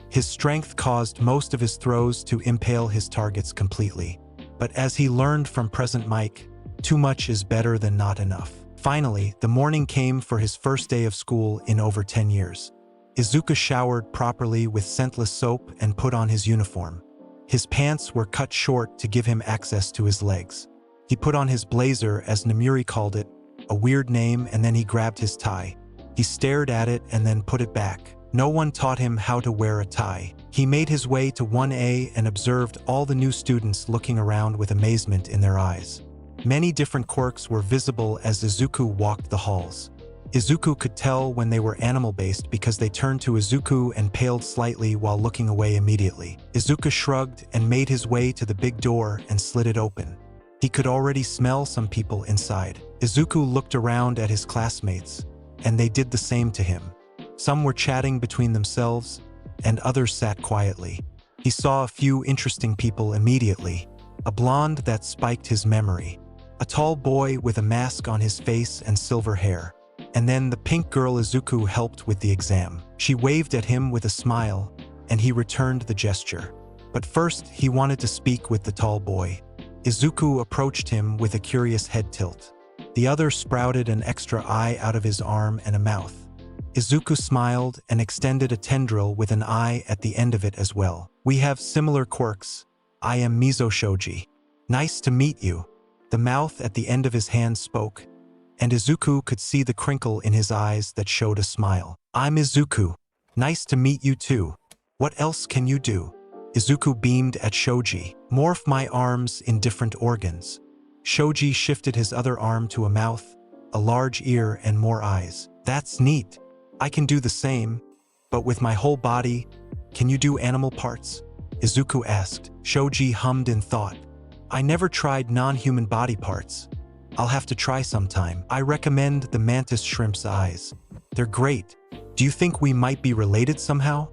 His strength caused most of his throws to impale his targets completely. But as he learned from President Mike, too much is better than not enough. Finally, the morning came for his first day of school in over 10 years. Izuku showered properly with scentless soap and put on his uniform. His pants were cut short to give him access to his legs. He put on his blazer, as Namuri called it, a weird name, and then he grabbed his tie. He stared at it and then put it back. No one taught him how to wear a tie. He made his way to 1A and observed all the new students looking around with amazement in their eyes. Many different quirks were visible as Izuku walked the halls. Izuku could tell when they were animal-based because they turned to Izuku and paled slightly while looking away immediately. Izuku shrugged and made his way to the big door and slid it open. He could already smell some people inside. Izuku looked around at his classmates, and they did the same to him. Some were chatting between themselves, and others sat quietly. He saw a few interesting people immediately. A blonde that spiked his memory. A tall boy with a mask on his face and silver hair. And then the pink girl Izuku helped with the exam. She waved at him with a smile, and he returned the gesture. But first, he wanted to speak with the tall boy. Izuku approached him with a curious head tilt. The other sprouted an extra eye out of his arm and a mouth. Izuku smiled and extended a tendril with an eye at the end of it as well. We have similar quirks. I am Mizo Shoji. Nice to meet you. The mouth at the end of his hand spoke, and Izuku could see the crinkle in his eyes that showed a smile. I'm Izuku. Nice to meet you too. What else can you do? Izuku beamed at Shoji. Morph my arms in different organs. Shoji shifted his other arm to a mouth, a large ear, and more eyes. That's neat. I can do the same, but with my whole body. Can you do animal parts? Izuku asked. Shoji hummed in thought. I never tried non-human body parts. I'll have to try sometime. I recommend the mantis shrimp's eyes. They're great. Do you think we might be related somehow?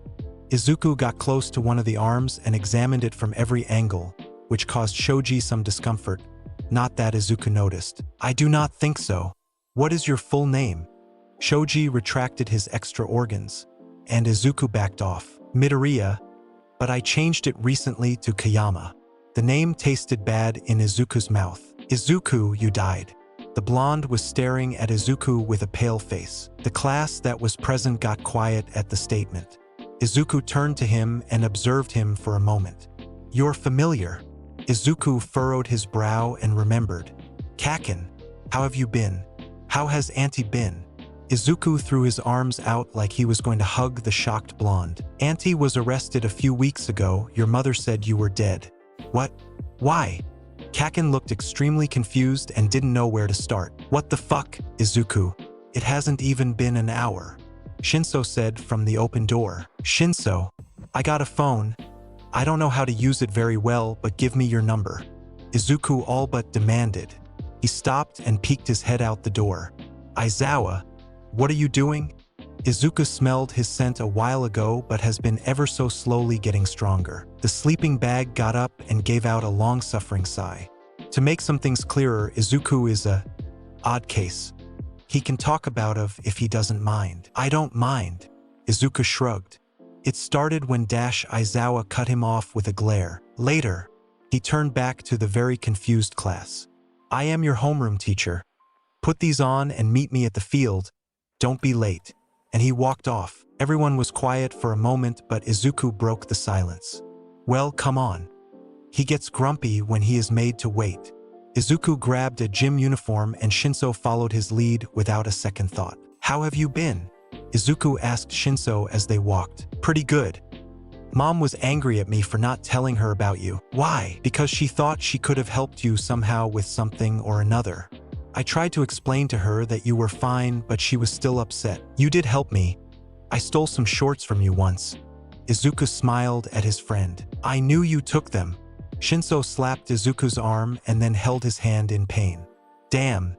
Izuku got close to one of the arms and examined it from every angle, which caused Shoji some discomfort. Not that Izuku noticed. I do not think so. What is your full name? Shoji retracted his extra organs, and Izuku backed off. Midoriya, but I changed it recently to Kayama. The name tasted bad in Izuku's mouth. Izuku, you died. The blonde was staring at Izuku with a pale face. The class that was present got quiet at the statement. Izuku turned to him and observed him for a moment. You're familiar. Izuku furrowed his brow and remembered. Kaken, how have you been? How has Auntie been? Izuku threw his arms out like he was going to hug the shocked blonde. Auntie was arrested a few weeks ago. Your mother said you were dead. What? Why? Kaken looked extremely confused and didn't know where to start. What the fuck, Izuku? It hasn't even been an hour. Shinso said from the open door. Shinso, I got a phone. I don't know how to use it very well, but give me your number. Izuku all but demanded. He stopped and peeked his head out the door. Aizawa, what are you doing? Izuku smelled his scent a while ago but has been ever so slowly getting stronger. The sleeping bag got up and gave out a long-suffering sigh. To make some things clearer, Izuku is a odd case. He can talk about if he doesn't mind. I don't mind. Izuku shrugged. It started when Aizawa cut him off with a glare. Later, he turned back to the very confused class. I am your homeroom teacher. Put these on and meet me at the field. Don't be late. And he walked off. Everyone was quiet for a moment, but Izuku broke the silence. Well, come on. He gets grumpy when he is made to wait. Izuku grabbed a gym uniform and Shinso followed his lead without a second thought. How have you been? Izuku asked Shinso as they walked. Pretty good. Mom was angry at me for not telling her about you. Why? Because she thought she could have helped you somehow with something or another. I tried to explain to her that you were fine, but she was still upset. You did help me. I stole some shorts from you once. Izuku smiled at his friend. I knew you took them. Shinso slapped Izuku's arm and then held his hand in pain. Damn.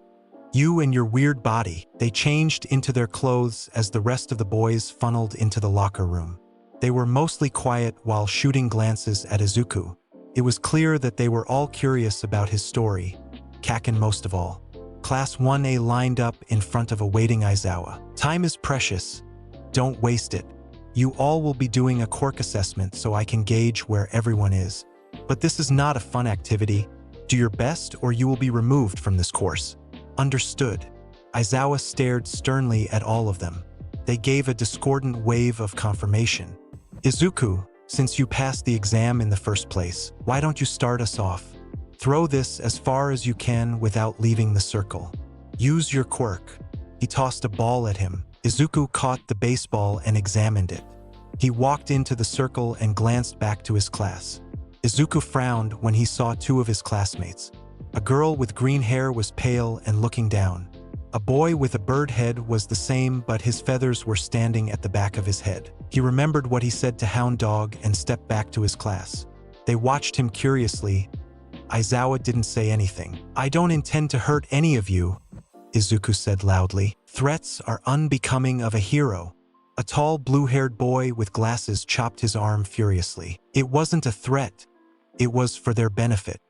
You and your weird body. They changed into their clothes as the rest of the boys funneled into the locker room. They were mostly quiet while shooting glances at Izuku. It was clear that they were all curious about his story, Kaken most of all. Class 1A lined up in front of a waiting Aizawa. Time is precious. Don't waste it. You all will be doing a quirk assessment so I can gauge where everyone is. But this is not a fun activity. Do your best or you will be removed from this course. Understood. Aizawa stared sternly at all of them. They gave a discordant wave of confirmation. Izuku, since you passed the exam in the first place, why don't you start us off? Throw this as far as you can without leaving the circle. Use your quirk. He tossed a ball at him. Izuku caught the baseball and examined it. He walked into the circle and glanced back to his class. Izuku frowned when he saw two of his classmates. A girl with green hair was pale and looking down. A boy with a bird head was the same, but his feathers were standing at the back of his head. He remembered what he said to Hound Dog and stepped back to his class. They watched him curiously. Aizawa didn't say anything. I don't intend to hurt any of you, Izuku said loudly. Threats are unbecoming of a hero. A tall blue-haired boy with glasses chopped his arm furiously. It wasn't a threat. It was for their benefit.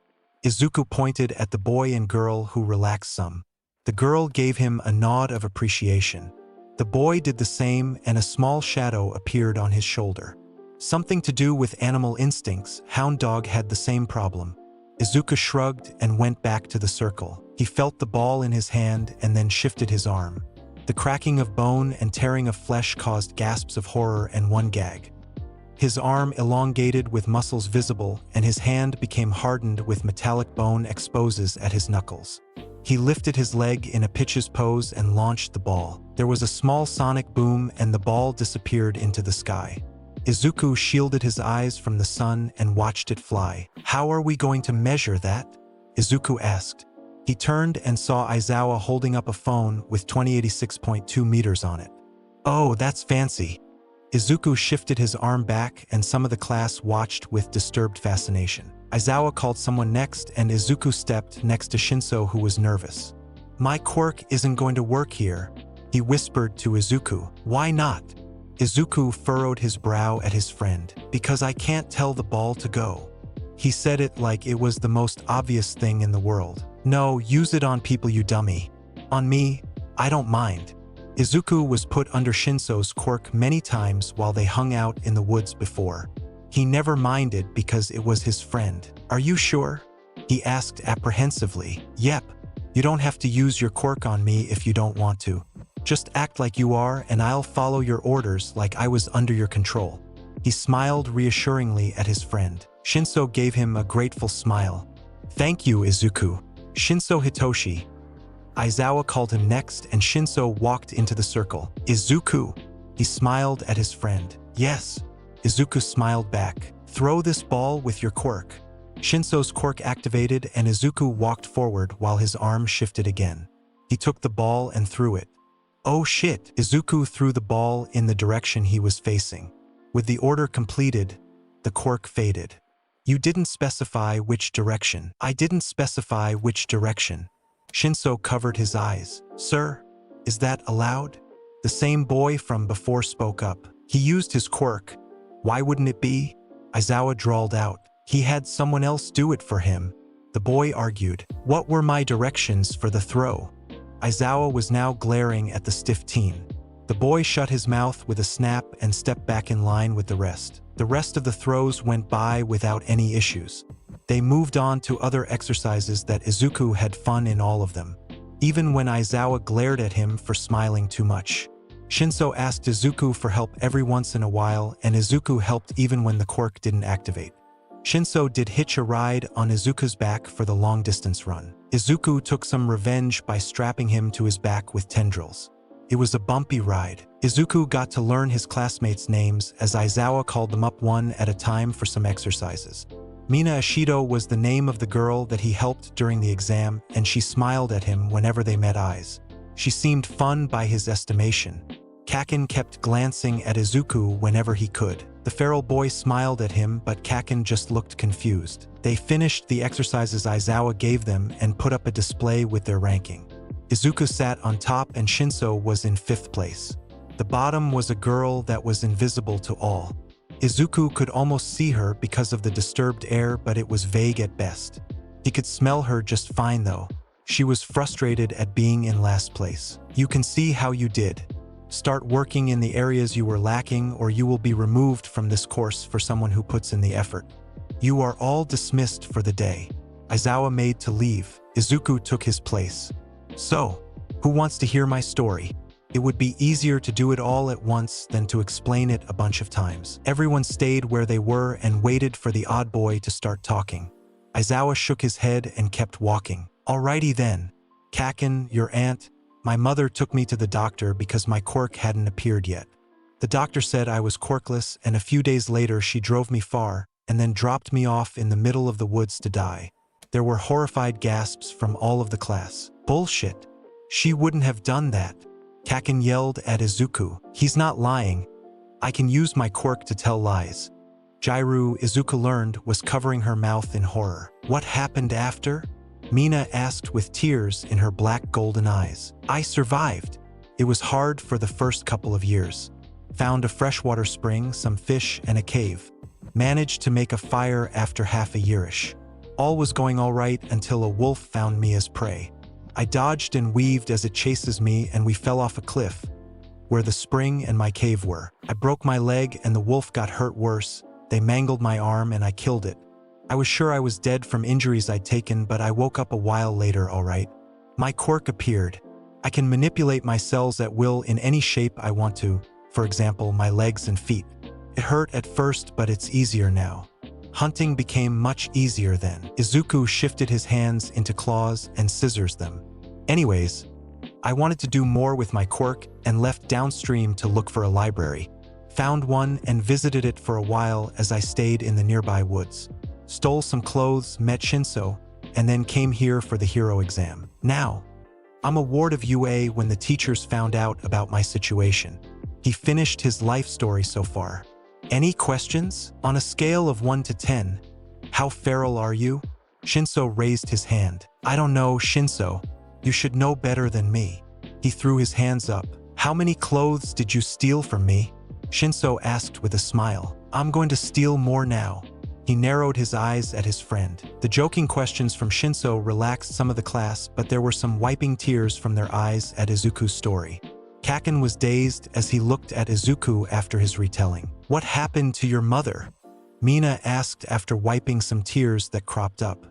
Izuku pointed at the boy and girl who relaxed some. The girl gave him a nod of appreciation. The boy did the same and a small shadow appeared on his shoulder. Something to do with animal instincts. Hound Dog had the same problem. Izuku shrugged and went back to the circle. He felt the ball in his hand and then shifted his arm. The cracking of bone and tearing of flesh caused gasps of horror and one gag. His arm elongated with muscles visible, and his hand became hardened with metallic bone exposes at his knuckles. He lifted his leg in a pitcher's pose and launched the ball. There was a small sonic boom and the ball disappeared into the sky. Izuku shielded his eyes from the sun and watched it fly. How are we going to measure that? Izuku asked. He turned and saw Aizawa holding up a phone with 2086.2 meters on it. Oh, that's fancy. Izuku shifted his arm back and some of the class watched with disturbed fascination. Aizawa called someone next and Izuku stepped next to Shinso, who was nervous. My quirk isn't going to work here, he whispered to Izuku. Why not? Izuku furrowed his brow at his friend. Because I can't tell the ball to go. He said it like it was the most obvious thing in the world. No, use it on people, you dummy. On me, I don't mind. Izuku was put under Shinso's quirk many times while they hung out in the woods before. He never minded because it was his friend. Are you sure? He asked apprehensively. Yep. You don't have to use your quirk on me if you don't want to. Just act like you are and I'll follow your orders like I was under your control. He smiled reassuringly at his friend. Shinso gave him a grateful smile. Thank you, Izuku. Shinso Hitoshi. Aizawa called him next and Shinso walked into the circle. Izuku. He smiled at his friend. Yes. Izuku smiled back. Throw this ball with your quirk. Shinso's quirk activated and Izuku walked forward while his arm shifted again. He took the ball and threw it. Oh shit! Izuku threw the ball in the direction he was facing. With the order completed, the quirk faded. You didn't specify which direction. I didn't specify which direction. Shinso covered his eyes. Sir, is that allowed? The same boy from before spoke up. He used his quirk. Why wouldn't it be? Aizawa drawled out. He had someone else do it for him. The boy argued. What were my directions for the throw? Aizawa was now glaring at the stiff teen. The boy shut his mouth with a snap and stepped back in line with the rest. The rest of the throws went by without any issues. They moved on to other exercises that Izuku had fun in all of them, even when Aizawa glared at him for smiling too much. Shinso asked Izuku for help every once in a while, and Izuku helped even when the quirk didn't activate. Shinso did hitch a ride on Izuku's back for the long-distance run. Izuku took some revenge by strapping him to his back with tendrils. It was a bumpy ride. Izuku got to learn his classmates' names as Aizawa called them up one at a time for some exercises. Mina Ashido was the name of the girl that he helped during the exam, and she smiled at him whenever they met eyes. She seemed fun by his estimation. Kaken kept glancing at Izuku whenever he could. The feral boy smiled at him, but Kaken just looked confused. They finished the exercises Aizawa gave them and put up a display with their ranking. Izuku sat on top and Shinso was in 5th place. The bottom was a girl that was invisible to all. Izuku could almost see her because of the disturbed air, but it was vague at best. He could smell her just fine though. She was frustrated at being in last place. You can see how you did. Start working in the areas you were lacking or you will be removed from this course for someone who puts in the effort. You are all dismissed for the day. Aizawa made to leave. Izuku took his place. So, who wants to hear my story? It would be easier to do it all at once than to explain it a bunch of times. Everyone stayed where they were and waited for the odd boy to start talking. Aizawa shook his head and kept walking. Alrighty then. Kaken, your aunt, my mother took me to the doctor because my quirk hadn't appeared yet. The doctor said I was quirkless, and a few days later she drove me far and then dropped me off in the middle of the woods to die. There were horrified gasps from all of the class. Bullshit. She wouldn't have done that. Kaken yelled at Izuku. He's not lying. I can use my quirk to tell lies. Jiru, Izuku learned, was covering her mouth in horror. What happened after? Mina asked with tears in her black golden eyes. I survived. It was hard for the first couple of years. Found a freshwater spring, some fish, and a cave. Managed to make a fire after half a yearish. All was going all right until a wolf found me as prey. I dodged and weaved as it chases me, and we fell off a cliff, where the spring and my cave were. I broke my leg and the wolf got hurt worse. They mangled my arm and I killed it. I was sure I was dead from injuries I'd taken, but I woke up a while later, all right. My quirk appeared. I can manipulate my cells at will in any shape I want to, for example, my legs and feet. It hurt at first, but it's easier now. Hunting became much easier then. Izuku shifted his hands into claws and scissors them. Anyways, I wanted to do more with my quirk and left downstream to look for a library. Found one and visited it for a while as I stayed in the nearby woods. Stole some clothes, met Shinso, and then came here for the hero exam. Now, I'm a ward of UA when the teachers found out about my situation. He finished his life story so far. Any questions? On a scale of 1 to 10, how feral are you? Shinso raised his hand. I don't know, Shinso. You should know better than me. He threw his hands up. How many clothes did you steal from me? Shinso asked with a smile. I'm going to steal more now. He narrowed his eyes at his friend. The joking questions from Shinso relaxed some of the class, but there were some wiping tears from their eyes at Izuku's story. Kaken was dazed as he looked at Izuku after his retelling. What happened to your mother? Mina asked after wiping some tears that cropped up.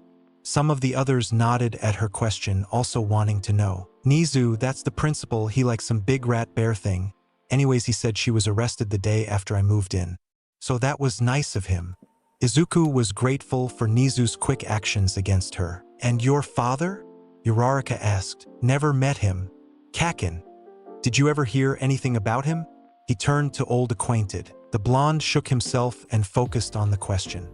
Some of the others nodded at her question, also wanting to know. Nizu, that's the principal, he like some big rat bear thing. Anyways, he said she was arrested the day after I moved in. So that was nice of him. Izuku was grateful for Nizu's quick actions against her. And your father? Uraraka asked. Never met him. Kaken, did you ever hear anything about him? He turned to old acquainted. The blonde shook himself and focused on the question.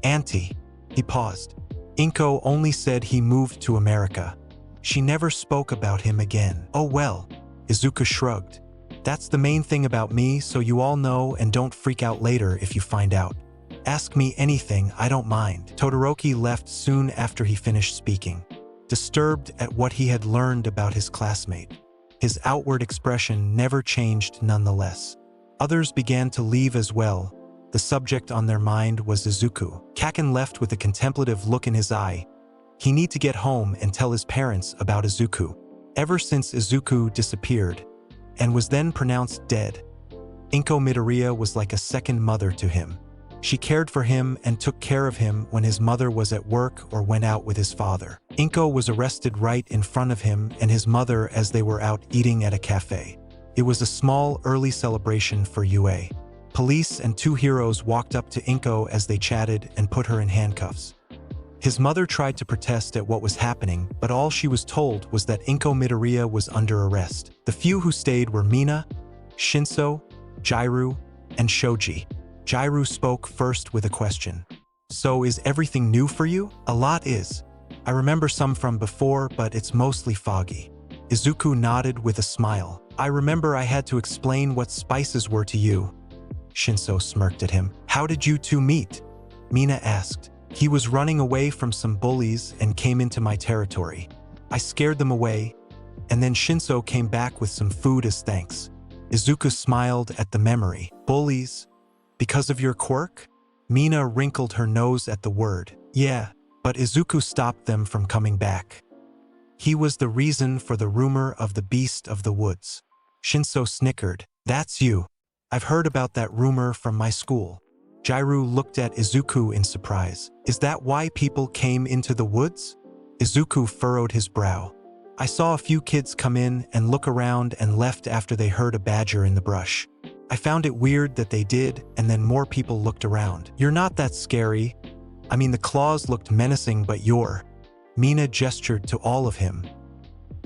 Auntie. He paused. Inko only said he moved to America. She never spoke about him again. Oh well. Izuku shrugged. That's the main thing about me, so you all know and don't freak out later if you find out. Ask me anything, I don't mind. Todoroki left soon after he finished speaking, disturbed at what he had learned about his classmate. His outward expression never changed nonetheless. Others began to leave as well. The subject on their mind was Izuku. Kaken left with a contemplative look in his eye. He need to get home and tell his parents about Izuku. Ever since Izuku disappeared and was then pronounced dead, Inko Midoriya was like a second mother to him. She cared for him and took care of him when his mother was at work or went out with his father. Inko was arrested right in front of him and his mother as they were out eating at a cafe. It was a small, early celebration for UA. Police and two heroes walked up to Inko as they chatted and put her in handcuffs. His mother tried to protest at what was happening, but all she was told was that Inko Midoriya was under arrest. The few who stayed were Mina, Shinso, Jairu, and Shoji. Jairu spoke first with a question. So is everything new for you? A lot is. I remember some from before, but it's mostly foggy. Izuku nodded with a smile. I remember I had to explain what spices were to you. Shinso smirked at him. How did you two meet? Mina asked. He was running away from some bullies and came into my territory. I scared them away, and then Shinso came back with some food as thanks. Izuku smiled at the memory. Bullies? Because of your quirk? Mina wrinkled her nose at the word. Yeah, but Izuku stopped them from coming back. He was the reason for the rumor of the beast of the woods. Shinso snickered. That's you. I've heard about that rumor from my school. Jairu looked at Izuku in surprise. Is that why people came into the woods? Izuku furrowed his brow. I saw a few kids come in and look around and left after they heard a badger in the brush. I found it weird that they did, and then more people looked around. You're not that scary. I mean, the claws looked menacing, but you're... Mina gestured to all of him.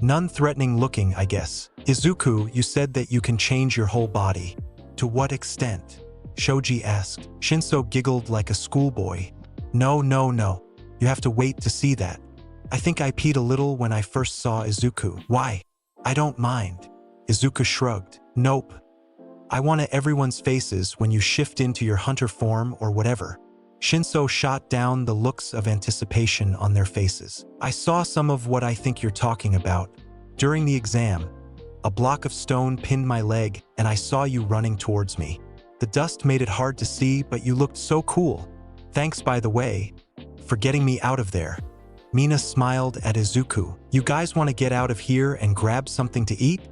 None threatening looking, I guess. Izuku, you said that you can change your whole body. To what extent? Shoji asked. Shinso giggled like a schoolboy. No. You have to wait to see that. I think I peed a little when I first saw Izuku. Why? I don't mind. Izuku shrugged. Nope. I want everyone's faces when you shift into your hunter form or whatever. Shinso shot down the looks of anticipation on their faces. I saw some of what I think you're talking about. During the exam, a block of stone pinned my leg and I saw you running towards me. The dust made it hard to see, but you looked so cool. Thanks, by the way, for getting me out of there. Mina smiled at Izuku. You guys want to get out of here and grab something to eat?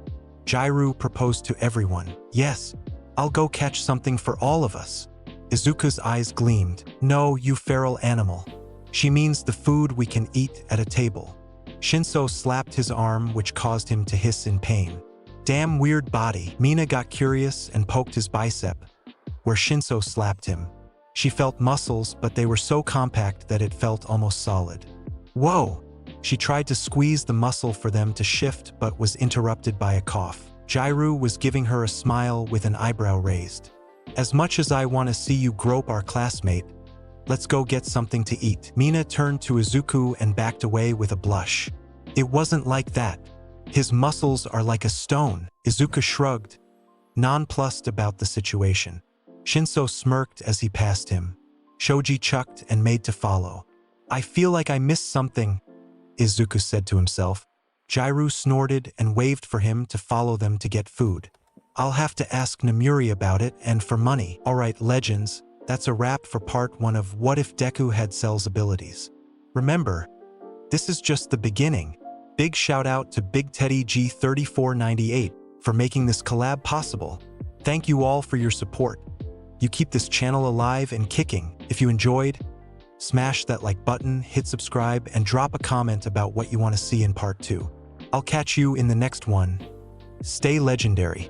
Jairu proposed to everyone. Yes, I'll go catch something for all of us. Izuku's eyes gleamed. No, you feral animal. She means the food we can eat at a table. Shinso slapped his arm, which caused him to hiss in pain. Damn weird body. Mina got curious and poked his bicep, where Shinso slapped him. She felt muscles, but they were so compact that it felt almost solid. Whoa! She tried to squeeze the muscle for them to shift, but was interrupted by a cough. Jairu was giving her a smile with an eyebrow raised. As much as I want to see you grope our classmate, let's go get something to eat. Mina turned to Izuku and backed away with a blush. It wasn't like that. His muscles are like a stone. Izuku shrugged, nonplussed about the situation. Shinso smirked as he passed him. Shoji chucked and made to follow. I feel like I missed something, Izuku said to himself. Jairu snorted and waved for him to follow them to get food. I'll have to ask Namuri about it and for money. Alright, legends, that's a wrap for part 1 of What If Deku Had Cell's Abilities. Remember, this is just the beginning. Big shout out to Big Teddy G3498 for making this collab possible. Thank you all for your support. You keep this channel alive and kicking. If you enjoyed, smash that like button, hit subscribe, and drop a comment about what you want to see in part 2. I'll catch you in the next one. Stay legendary.